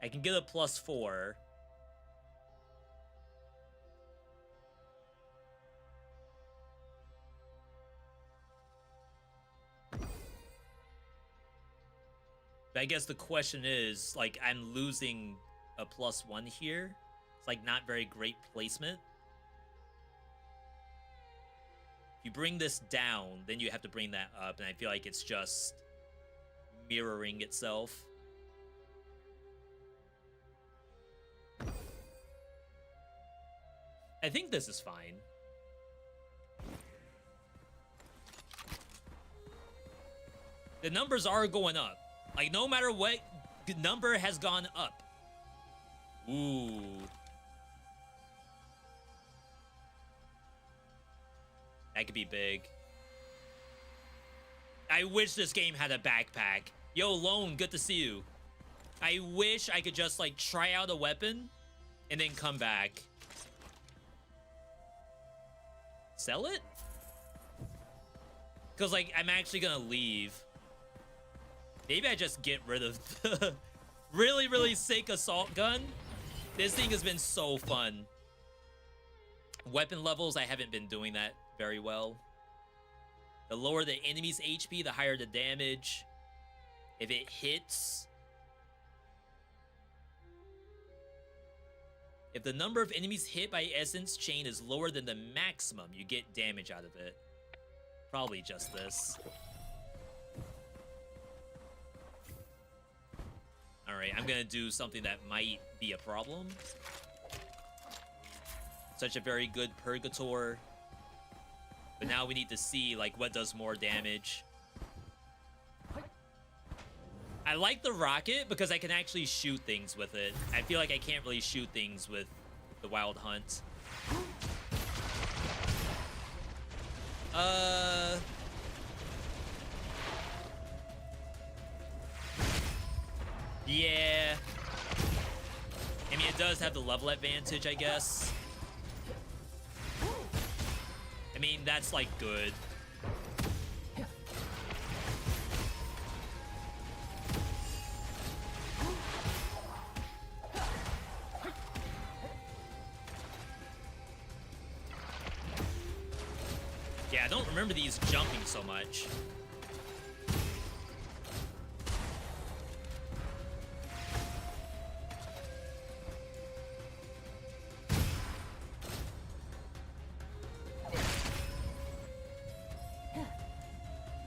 I can get a +4. But I guess the question is, like, I'm losing a +1 here. It's, like, not very great placement. If you bring this down, then you have to bring that up, and I feel like it's just mirroring itself. I think this is fine. The numbers are going up. Like, no matter what, the number has gone up. Ooh. That could be big. I wish this game had a backpack. Yo, Lone, good to see you. I wish I could just, like, try out a weapon and then come back. Sell it? Because, like, I'm actually gonna leave. Maybe I just get rid of the really, really sick assault gun. This thing has been so fun. Weapon levels, I haven't been doing that very well. The lower the enemy's HP, the higher the damage. If it hits... If the number of enemies hit by Essence Chain is lower than the maximum, you get damage out of it. Probably just this. Alright, I'm gonna do something that might be a problem. Such a very good Purgator. But now we need to see, like, what does more damage. I like the rocket because I can actually shoot things with it. I feel like I can't really shoot things with the Wild Hunt. Yeah. I mean, it does have the level advantage, I guess. I mean, that's, like, good. Yeah, I don't remember these jumping so much.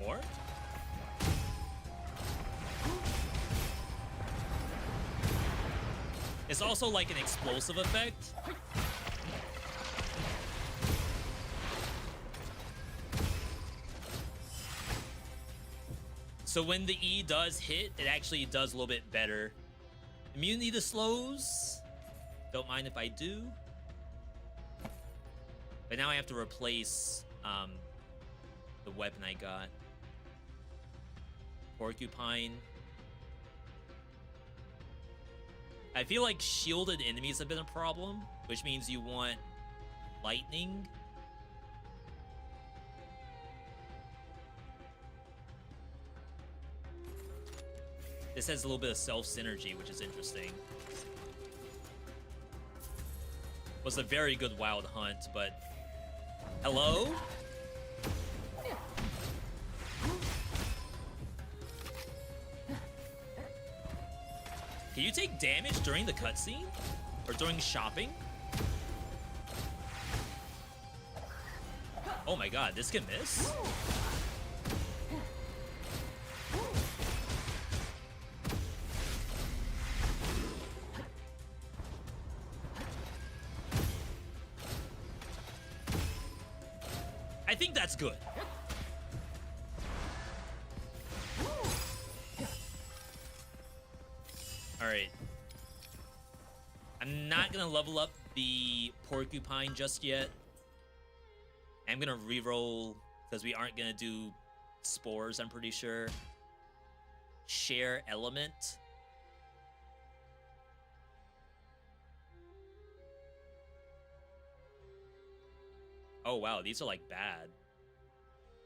More? It's also like an explosive effect. So when the E does hit, it actually does a little bit better. Immunity to slows. Don't mind if I do. But now I have to replace the weapon I got. Porcupine. I feel like shielded enemies have been a problem, which means you want lightning. This has a little bit of self-synergy, which is interesting. Was a very good Wild Hunt, but... Hello? Can you take damage during the cutscene? Or during shopping? Oh my god, this can miss? I think that's good. Alright. I'm not gonna level up the Porcupine just yet. I'm gonna reroll because we aren't gonna do spores, I'm pretty sure. Share element. Oh wow, these are like bad.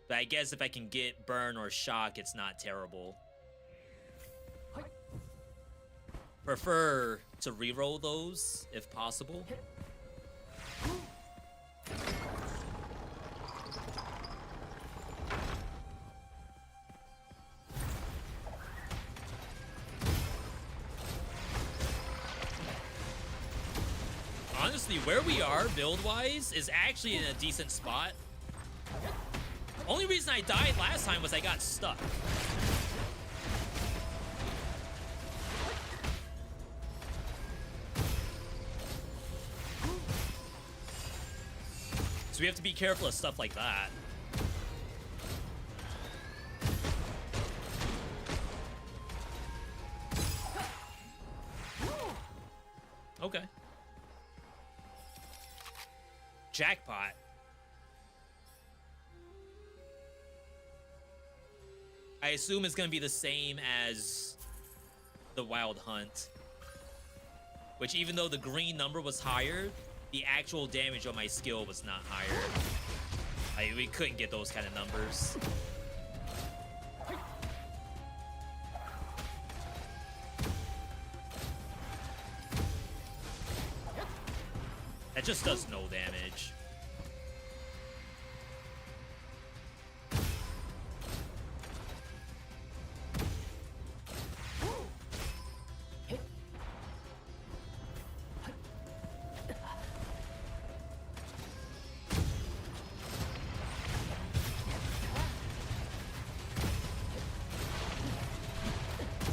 But I guess if I can get burn or shock, it's not terrible. Prefer to reroll those if possible. Honestly, where we are build-wise is actually in a decent spot. Only reason I died last time was I got stuck. So we have to be careful of stuff like that. Okay. Jackpot. I assume it's going to be the same as the Wild Hunt. Which, even though the green number was higher, the actual damage on my skill was not higher. We couldn't get those kind of numbers. That just does no damage.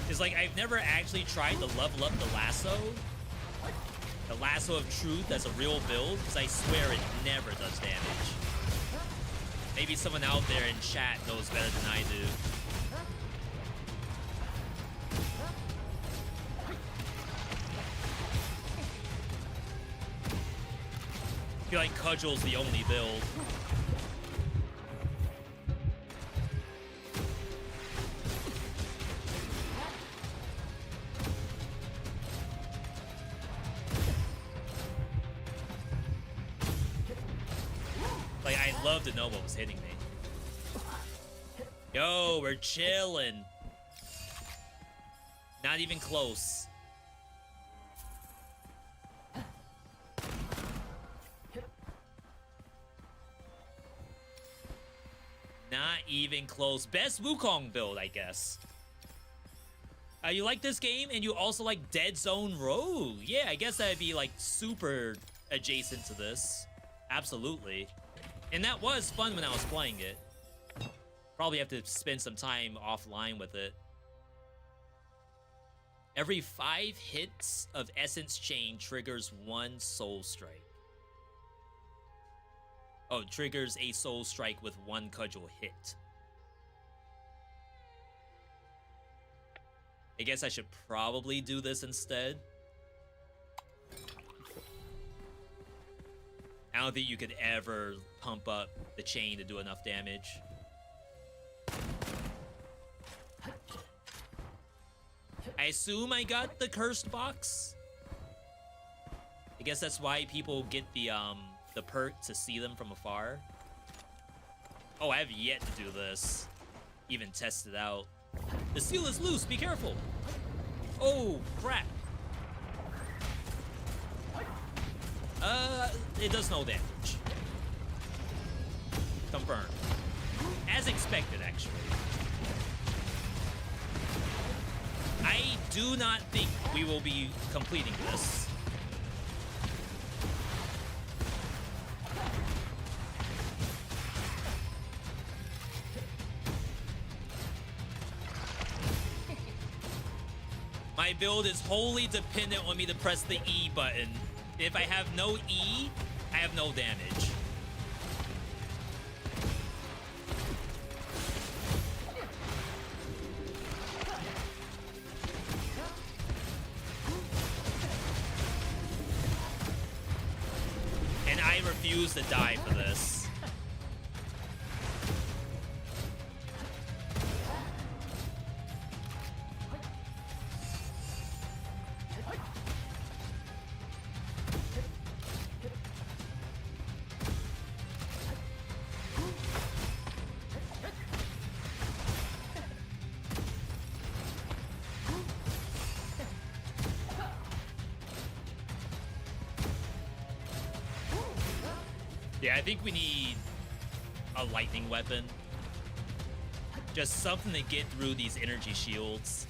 It's like I've never actually tried to level up the lasso. The Lasso of Truth as a real build, because I swear it never does damage. Maybe someone out there in chat knows better than I do. I feel like Cudgel's the only build. Like, I'd love to know what was hitting me. Yo, we're chilling. Not even close. Not even close. Best Wukong build, I guess. You like this game and you also like Dead Zone Rogue? Yeah, I guess that'd be like super adjacent to this. Absolutely. And that was fun when I was playing it. Probably have to spend some time offline with it. Every 5 hits of Essence Chain triggers 1 Soul Strike. Oh, triggers a Soul Strike with 1 Cudgel hit. I guess I should probably do this instead. I don't think you could ever pump up the chain to do enough damage. I assume I got the cursed box. I guess that's why people get the perk to see them from afar. Oh, I have yet to do this. Even test it out. The seal is loose, be careful. Oh, crap. It does no damage. Confirmed. As expected, actually. I do not think we will be completing this. My build is wholly dependent on me to press the E button. If I have no E, I have no damage. And I refuse to die for this. Yeah, I think we need a lightning weapon. Just something to get through these energy shields.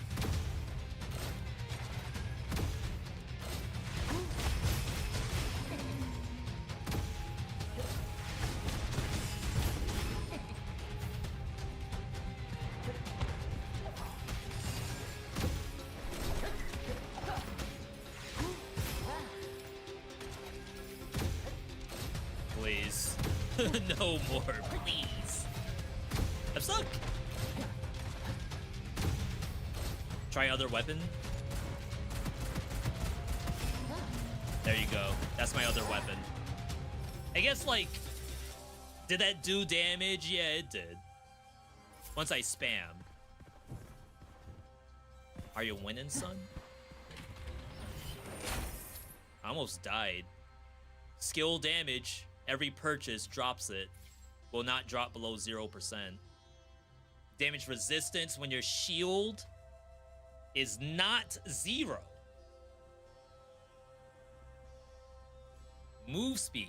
Please. No more, please. I'm stuck. Try other weapon. There you go. That's my other weapon. I guess, like, did that do damage? Yeah, it did. Once I spam. Are you winning, son? I almost died. Skill damage. Every purchase drops it. Will not drop below 0%. Damage resistance when your shield is not 0. Move speed.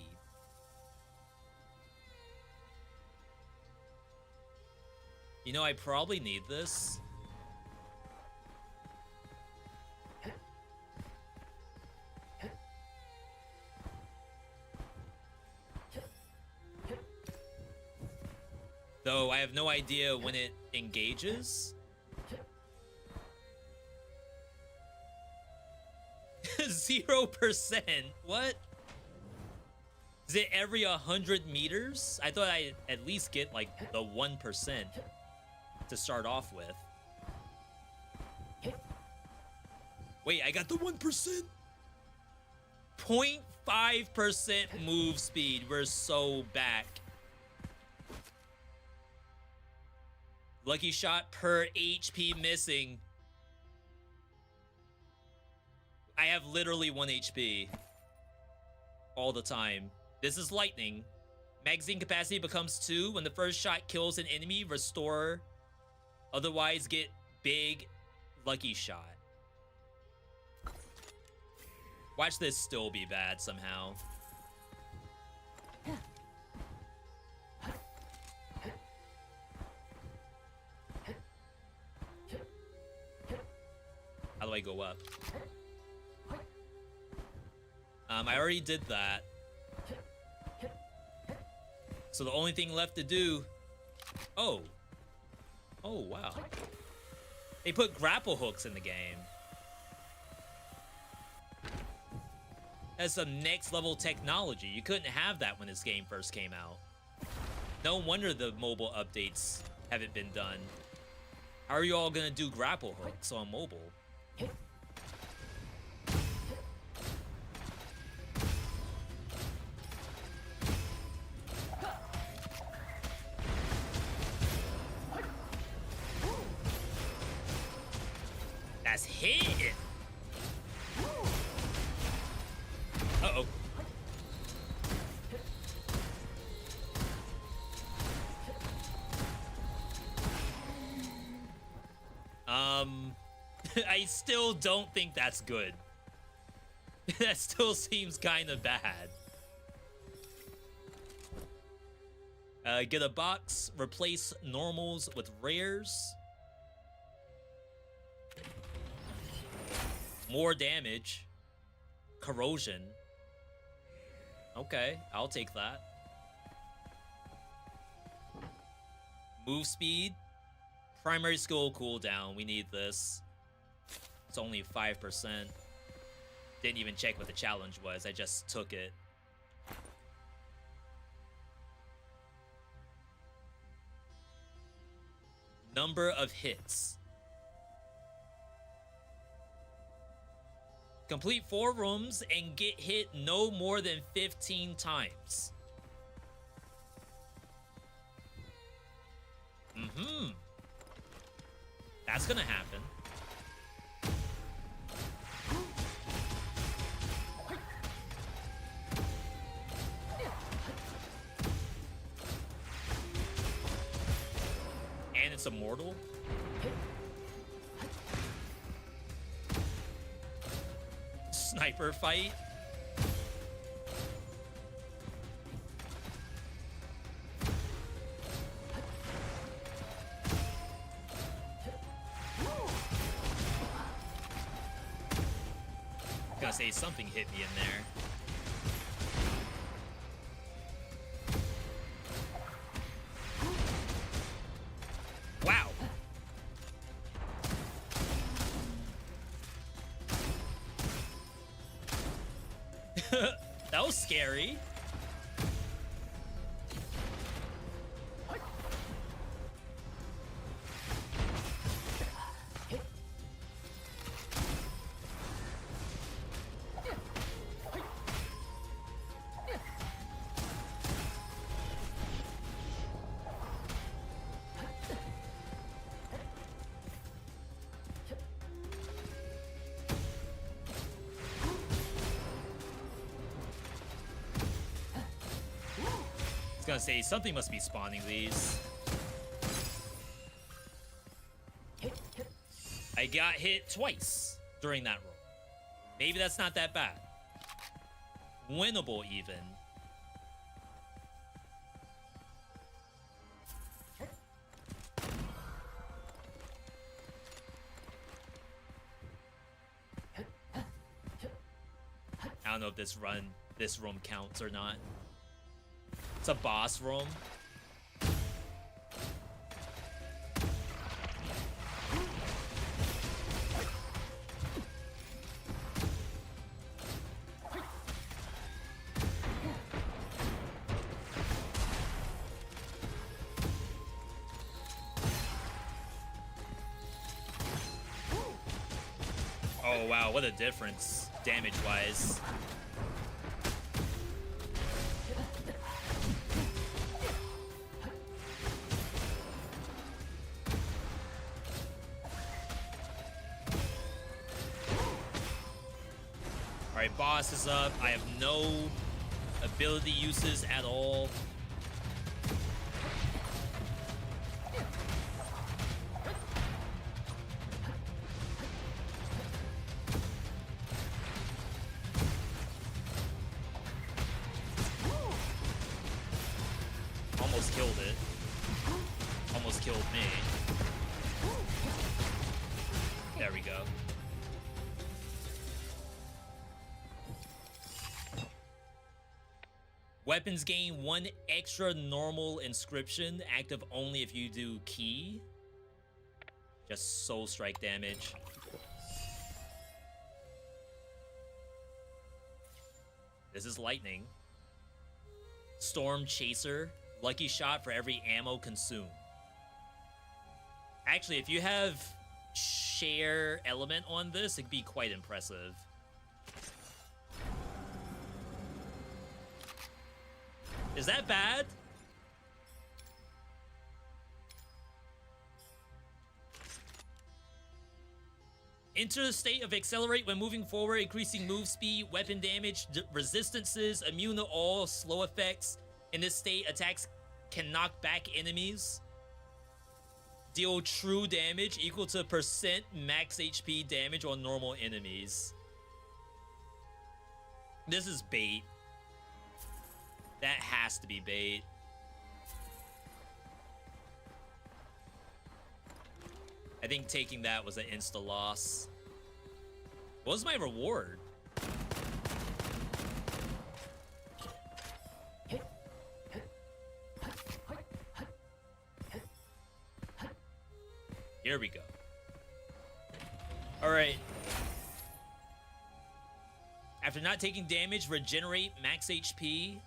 You know, I probably need this. Though I have no idea when it engages. 0%. What? Is it every 100 meters? I thought I'd at least get like the 1% to start off with. Wait, I got the 1%? 0.5% move speed. We're so back. Lucky shot per HP missing. I have literally 1 HP. All the time. This is lightning. Magazine capacity becomes 2 when the first shot kills an enemy. Restore. Otherwise get big lucky shot. Watch this still be bad somehow. How do I go up? I already did that. So the only thing left to do... Oh. Oh, wow. They put grapple hooks in the game. That's some next level technology. You couldn't have that when this game first came out. No wonder the mobile updates haven't been done. How are you all gonna do grapple hooks on mobile? That's hit. Uh-oh. I still don't think that's good. That still seems kind of bad. Get a box, replace normals with rares. More damage. Corrosion. Okay, I'll take that. Move speed. Primary skill cooldown. We need this. It's only 5%. Didn't even check what the challenge was. I just took it. Number of hits. Complete 4 rooms and get hit no more than 15 times. That's gonna happen. And it's immortal. Sniper fight. gonna say something hit me in there. Wow. That was scary. I was gonna say, something must be spawning these. I got hit twice during that roll. Maybe that's not that bad. Winnable, even. I don't know if this room counts or not. It's a boss room. Oh wow, what a difference damage-wise. Alright, boss is up. I have no ability uses at all. Almost killed it. Almost killed me. There we go. Weapons gain 1 extra normal inscription, active only if you do key. Just soul strike damage. This is lightning. Storm Chaser, lucky shot for every ammo consumed. Actually, if you have share element on this, it'd be quite impressive. Is that bad? Enter the state of accelerate when moving forward, increasing move speed, weapon damage, resistances, immune to all slow effects. In this state, attacks can knock back enemies. Deal true damage equal to % max HP damage on normal enemies. This is bait. That has to be bait. I think taking that was an insta loss. What was my reward? Here we go. All right. After not taking damage, regenerate max HP.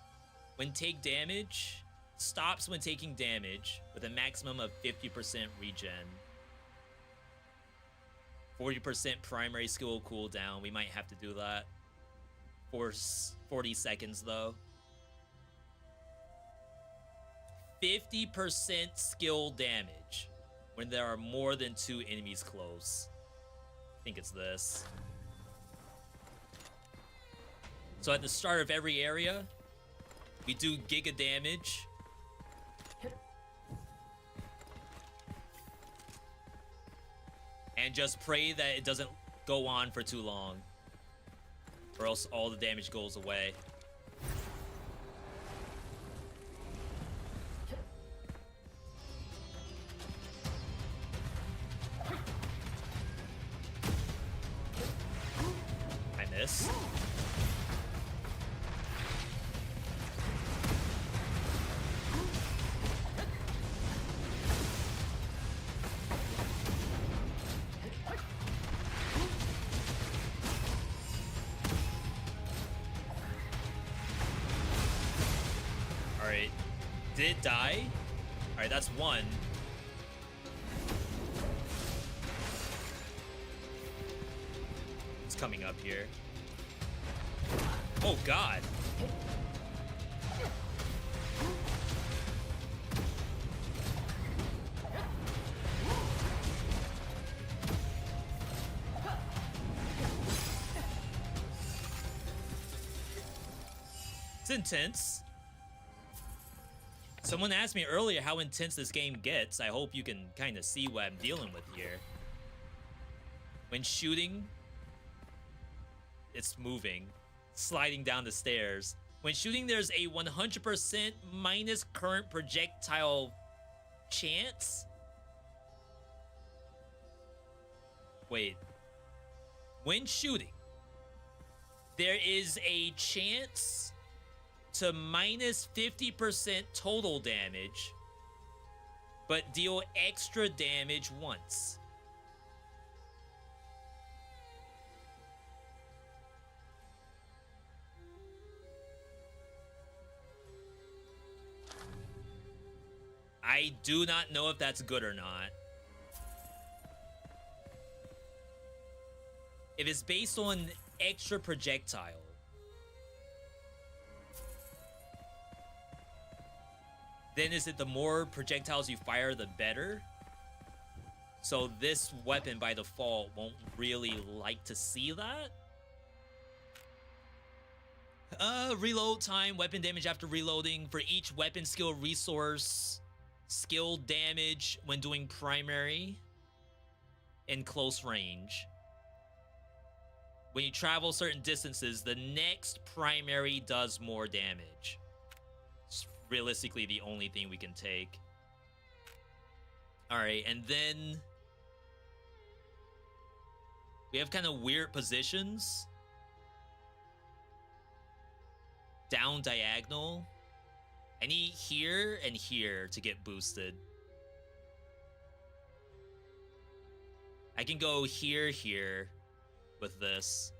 When take damage, stops when taking damage with a maximum of 50% regen. 40% primary skill cooldown. We might have to do that. For 40 seconds though. 50% skill damage when there are more than 2 enemies close. I think it's this. So at the start of every area, we do giga damage. And just pray that it doesn't go on for too long, or else all the damage goes away. I Miss. Alright. Did die? Alright, that's one. It's coming up here. Oh, God. It's intense. Someone asked me earlier how intense this game gets. I hope you can kind of see what I'm dealing with here. When shooting, it's moving, sliding down the stairs. When shooting, there's a 100% minus current projectile chance. Wait. When shooting, there is a chance to minus 50% total damage, but deal extra damage once. I do not know if that's good or not. If it's based on extra projectile, then is it the more projectiles you fire, the better? So this weapon by default won't really like to see that? Reload time, weapon damage after reloading. For each weapon skill resource, skill damage when doing primary in close range. When you travel certain distances, the next primary does more damage. It's realistically the only thing we can take. Alright, and then we have kind of weird positions. Down diagonal. I need here and here to get boosted. I can go here with this.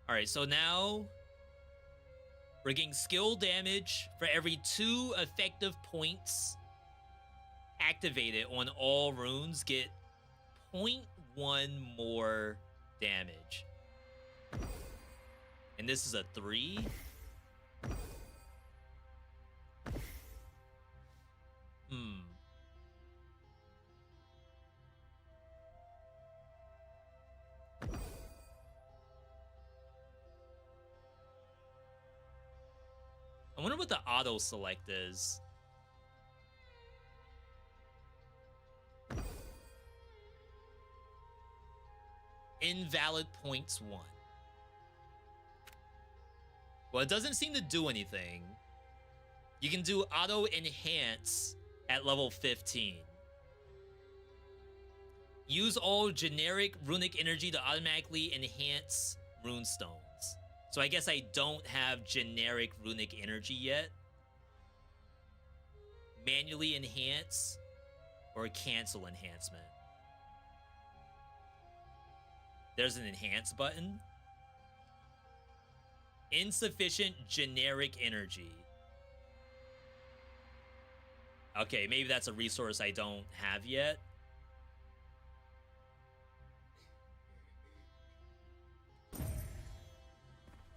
Alright, so now we're getting skill damage for every 2 effective points activated on all runes. Get 0.1 more damage. And this is a 3. I wonder what the auto select is. Invalid points 1. Well, it doesn't seem to do anything. You can do auto enhance at level 15. Use all generic runic energy to automatically enhance runestones. So I guess I don't have generic runic energy yet. Manually enhance or cancel enhancement. There's an enhance button. Insufficient generic energy. Okay, maybe that's a resource I don't have yet.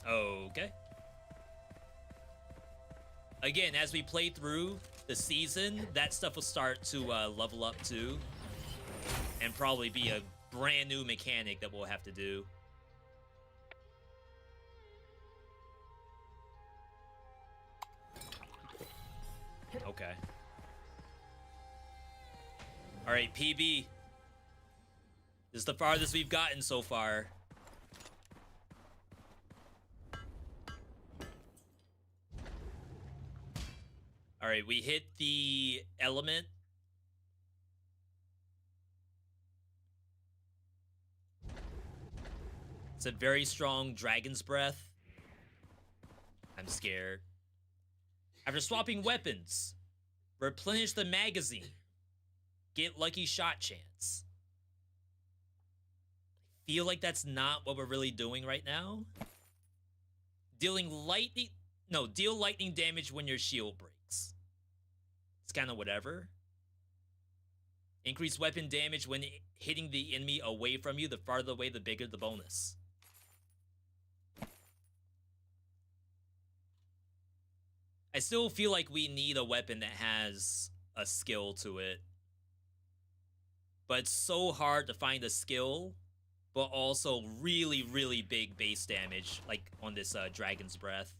Okay. Again, as we play through the season, that stuff will start to level up too. And probably be a brand new mechanic that we'll have to do. Okay. Alright, PB. This is the farthest we've gotten so far. Alright, we hit the element. It's a very strong Dragon's Breath. I'm scared. After swapping weapons, replenish the magazine. Get lucky shot chance. I feel like that's not what we're really doing right now. Deal lightning damage when your shield breaks. It's kind of whatever. Increase weapon damage when hitting the enemy away from you. The farther away, the bigger the bonus. I still feel like we need a weapon that has a skill to it. But it's so hard to find a skill, but also really, really big base damage, like on this Dragon's Breath.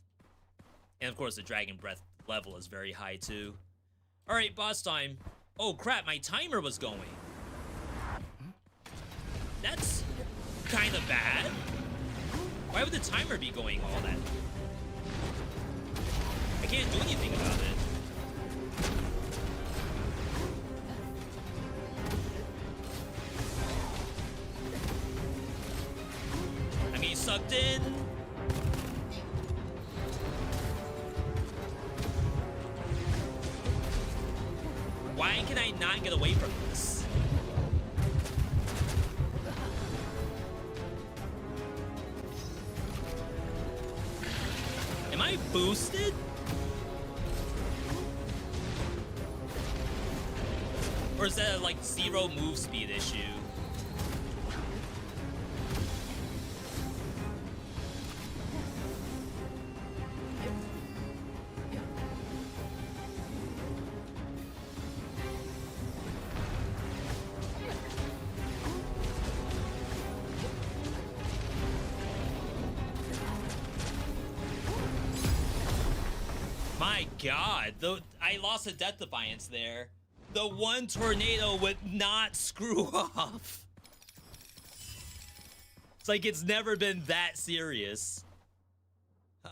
And of course, the Dragon Breath level is very high too. All right, boss time. Oh crap, my timer was going. That's kind of bad. Why would the timer be going all that? I can't do anything about it. I'm getting sucked in. Why can I not get away from this? Am I boosted? Or is that a, like, 0 move speed issue? My God, I lost a Death Defiance there. The one tornado would not screw off. It's like it's never been that serious.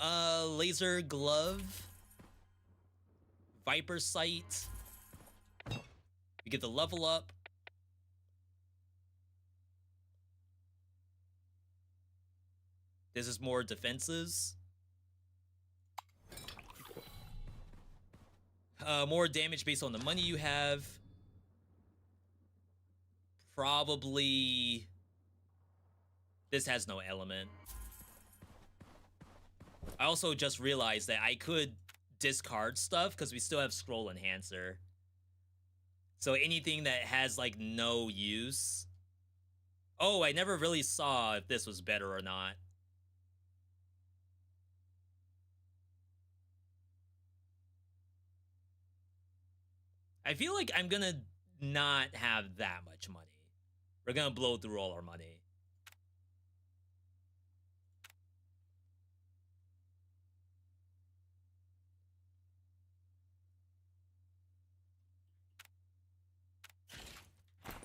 Laser glove. Viper sight. We get the level up. This is more defenses. More damage based on the money you have. Probably... This has no element. I also just realized that I could discard stuff because we still have scroll enhancer. So anything that has, like, no use. Oh, I never really saw if this was better or not. I feel like I'm gonna not have that much money. We're gonna blow through all our money.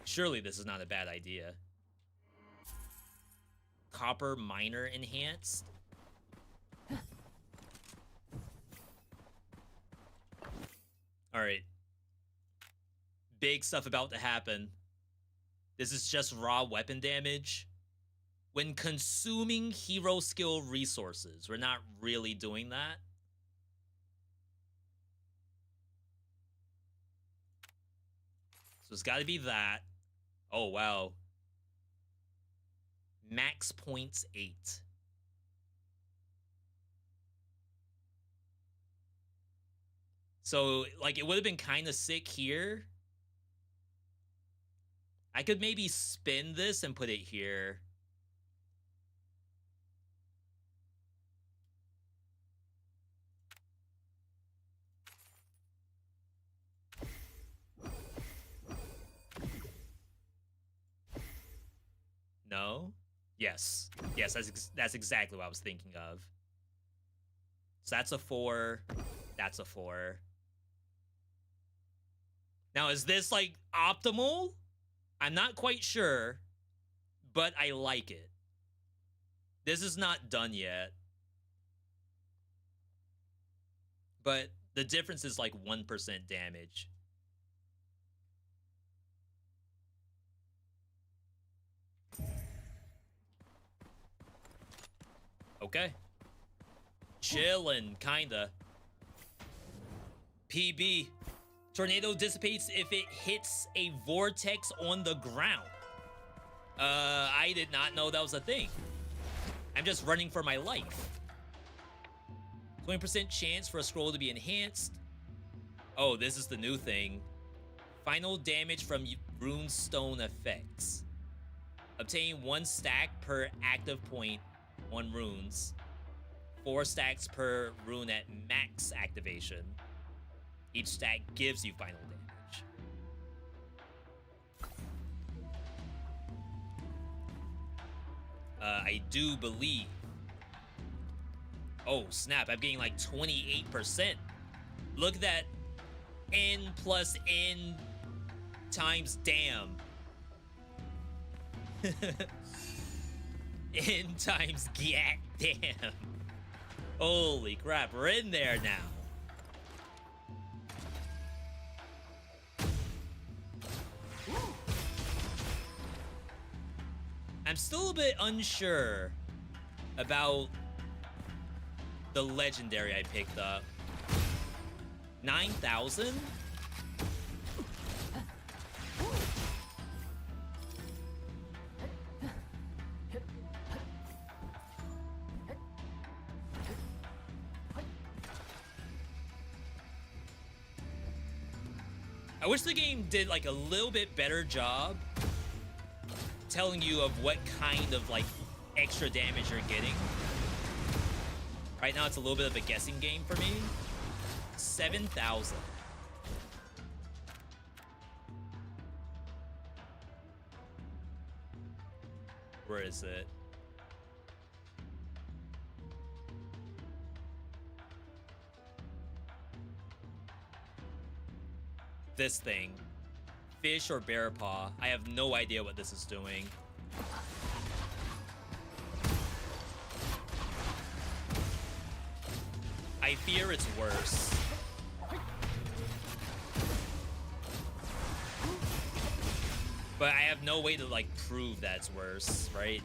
Surely this is not a bad idea. Copper miner enhanced. All right. Big stuff about to happen. This is just raw weapon damage. When consuming hero skill resources, we're not really doing that. So it's got to be that. Oh, wow. Max points 8. So, like, it would have been kind of sick here. I could maybe spin this and put it here. No? Yes. Yes, that's exactly what I was thinking of. So that's a 4. That's a 4. Now, is this, like, optimal? I'm not quite sure, but I like it. This is not done yet. But the difference is like 1% damage. Okay. Chillin', kinda. PB. Tornado dissipates if it hits a vortex on the ground. I did not know that was a thing. I'm just running for my life. 20% chance for a scroll to be enhanced. Oh, this is the new thing. Final damage from runestone effects. Obtain 1 stack per active point on runes. 4 stacks per rune at max activation. Each stack gives you final damage. I do believe. Oh, snap. I'm getting like 28%. Look at that. N plus N times damn. N times gat damn. Holy crap. We're in there now. I'm still a bit unsure about the legendary I picked up. 9,000? I wish the game did like a little bit better job telling you of what kind of like extra damage you're getting. Right now it's a little bit of a guessing game for me. 7,000. Where is it? This thing. Fish or bear paw. I have no idea what this is doing. I fear it's worse. But I have no way to like prove that it's worse, right?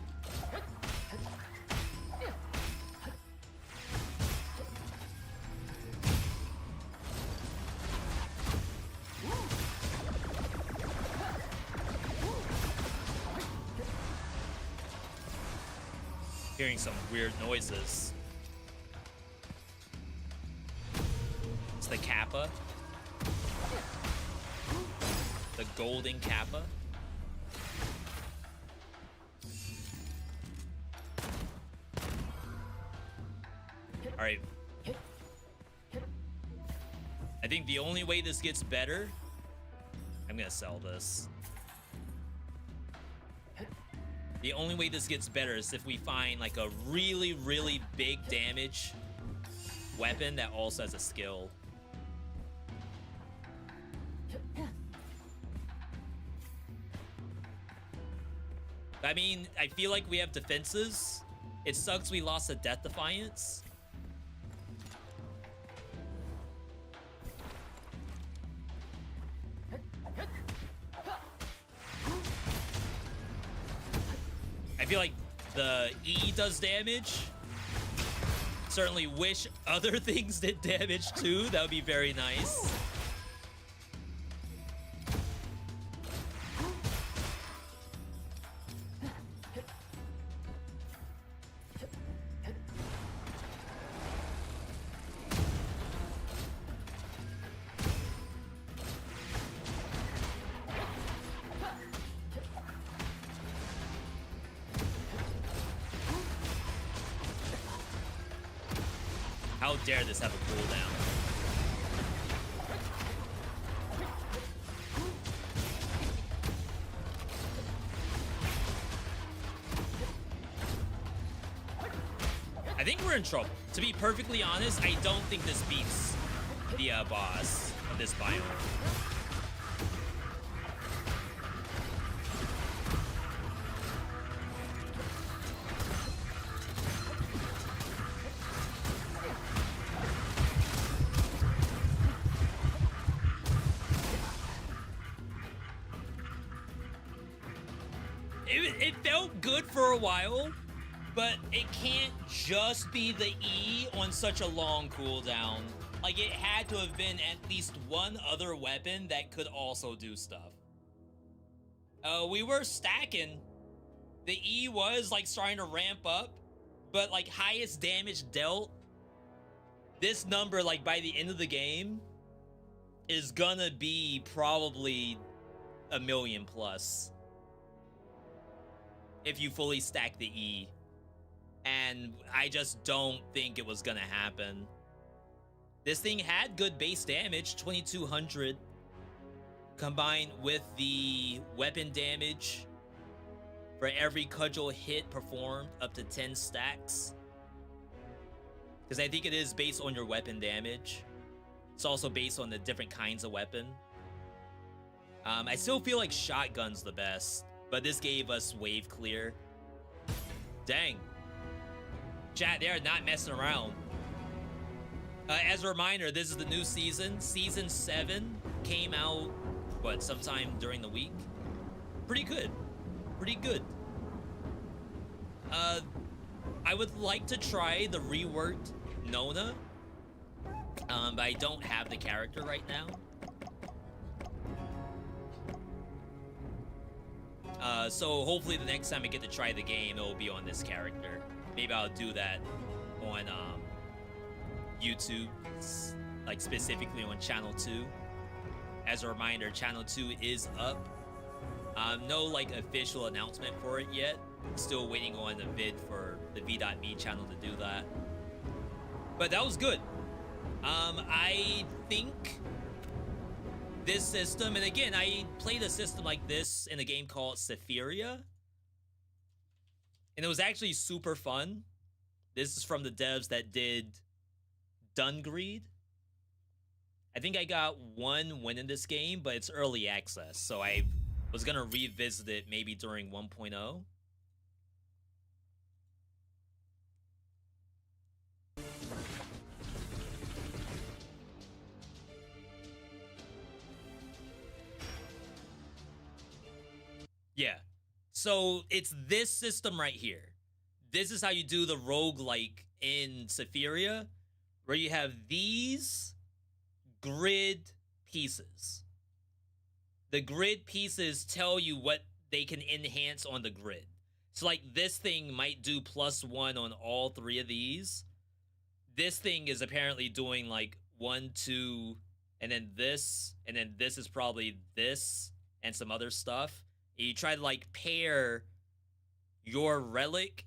Hearing some weird noises. It's the Kappa. The golden Kappa. All right. I think the only way this gets better, I'm gonna sell this. The only way this gets better is if we find like a really, really big damage weapon that also has a skill. I mean, I feel like we have defenses. It sucks we lost a Death Defiance. I feel like the E does damage. Certainly wish other things did damage too. That would be very nice. How dare this have a cooldown? I think we're in trouble. To be perfectly honest, I don't think this beats the boss of this biome. It felt good for a while, But it can't just be the E on such a long cooldown. Like, it had to have been at least one other weapon that could also do stuff. We were stacking. The E was, like, starting to ramp up. But, like, highest damage dealt, this number, like, by the end of the game, is gonna be probably 1,000,000 plus. If you fully stack the E. And I just don't think it was gonna happen. This thing had good base damage, 2,200. Combined with the weapon damage for every cudgel hit performed up to 10 stacks. Because I think it is based on your weapon damage. It's also based on the different kinds of weapon. I still feel like shotgun's the best, but this gave us wave clear. Dang. Chat, they're not messing around. As a reminder, this is the new season. Season 7 came out, what, sometime during the week? Pretty good. Pretty good. I would like to try the reworked Nona, but I don't have the character right now. So hopefully the next time I get to try the game, it'll be on this character. Maybe I'll do that on YouTube, like specifically on Channel 2. As a reminder, Channel 2 is up. No like official announcement for it yet. Still waiting on the vid for the Veedotme channel to do that. But that was good. I think this system, and again, I played a system like this in a game called Sephiria, and it was actually super fun. This is from the devs that did Dungreed. I think I got one win in this game, but it's early access, so I was gonna revisit it maybe during 1.0. Yeah, so it's this system right here. This is how you do the roguelike in Sephiria, where you have these grid pieces. The grid pieces tell you what they can enhance on the grid. So like this thing might do +1 on all 3 of these. This thing is apparently doing like 1, 2, and then this is probably this and some other stuff. And you try to like pair your relic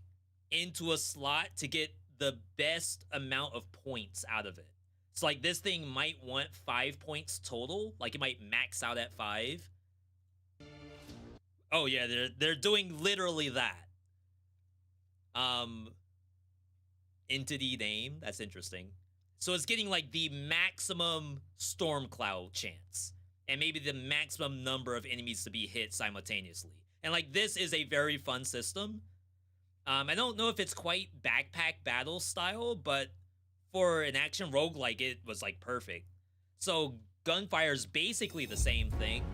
into a slot to get the best amount of points out of it. So like this thing might want 5 points total. Like it might max out at 5. Oh yeah, they're doing literally that. Entity name, that's interesting. So it's getting like the maximum storm cloud chance. And maybe the maximum number of enemies to be hit simultaneously. And like this is a very fun system. I don't know if it's quite backpack battle style, but for an action roguelike, it was like perfect. So Gunfire is basically the same thing.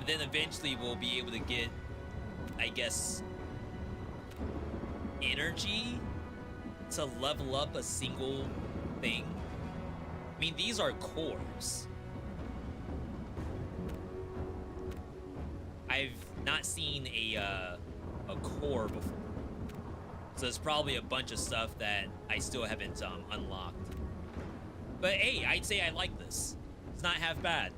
Then eventually we'll be able to get, I guess, energy to level up a single thing. I mean, these are cores. I've not seen a core before. So there's probably a bunch of stuff that I still haven't unlocked. But hey, I'd say I like this. It's not half bad.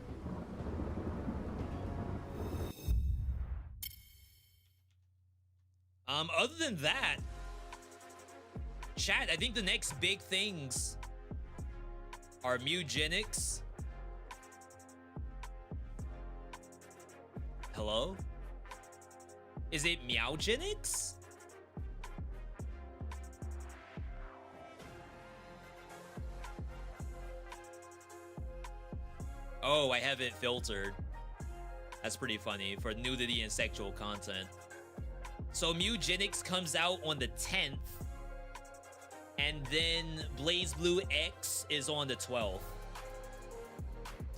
Other than that, chat, I think the next big things are mutagenics. Hello? Is it meowgenics? Oh, I have it filtered. That's pretty funny for nudity and sexual content. So mutagenics comes out on the 10th. And then Blaze Blue X is on the 12th.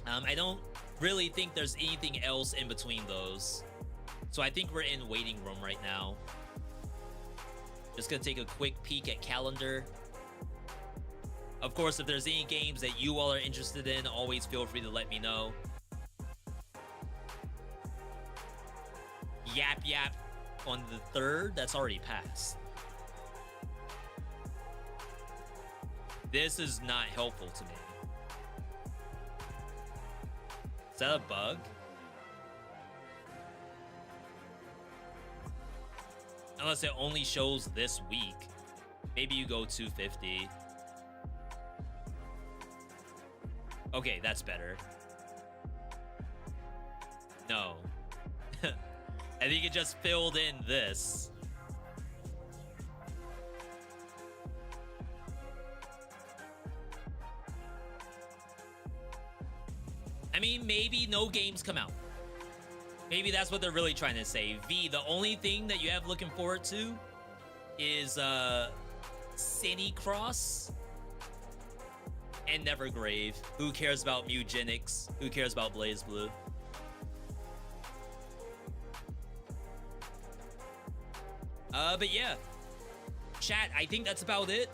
I don't really think there's anything else in between those. So I think we're in waiting room right now. Just gonna take a quick peek at calendar. Of course, if there's any games that you all are interested in, always feel free to let me know. Yap Yap on the 3rd, that's already passed. This is not helpful to me. Is that a bug? Unless it only shows this week. Maybe you go 250. Okay, that's better. No. I think it just filled in this. I mean, maybe no games come out. Maybe that's what they're really trying to say. V, the only thing that you have looking forward to is Cine Cross and Nevergrave. Who cares about Mugenics? Who cares about Blaze Blue? But yeah, chat, I think that's about it.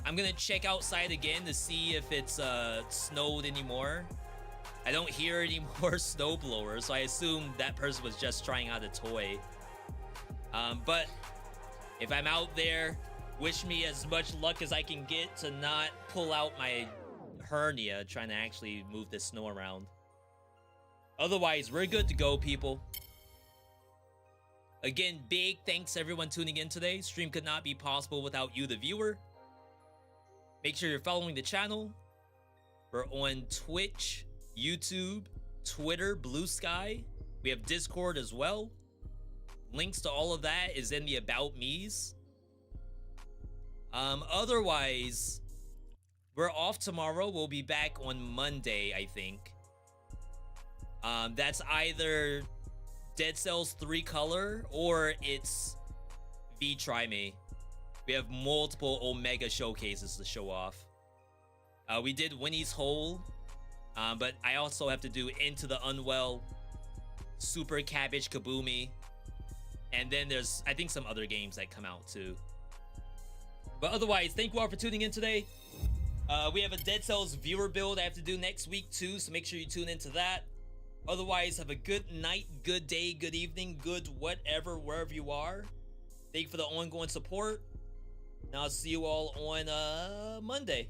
I'm gonna check outside again to see if it's snowed anymore. I don't hear any more snowblowers, so I assume that person was just trying out a toy. But if I'm out there, wish me as much luck as I can get to not pull out my hernia trying to actually move this snow around. Otherwise, we're good to go, people. Again, big thanks to everyone tuning in today. Stream could not be possible without you, the viewer. Make sure you're following the channel. We're on Twitch, YouTube, Twitter, Blue Sky. We have Discord as well. Links to all of that is in the About Me's. Otherwise, we're off tomorrow. We'll be back on Monday, I think. That's either Dead Cells 3 Color or it's Veedotme. We have multiple Omega showcases to show off. We did Winnie's Hole, but I also have to do Into the Unwell, Super Cabbage Kaboomy, and then there's, I think, some other games that come out too. But otherwise, thank you all for tuning in today. We have a Dead Cells viewer build I have to do next week too, so make sure you tune into that. Otherwise, have a good night, good day, good evening, good whatever, wherever you are. Thank you for the ongoing support. And I'll see you all on Monday.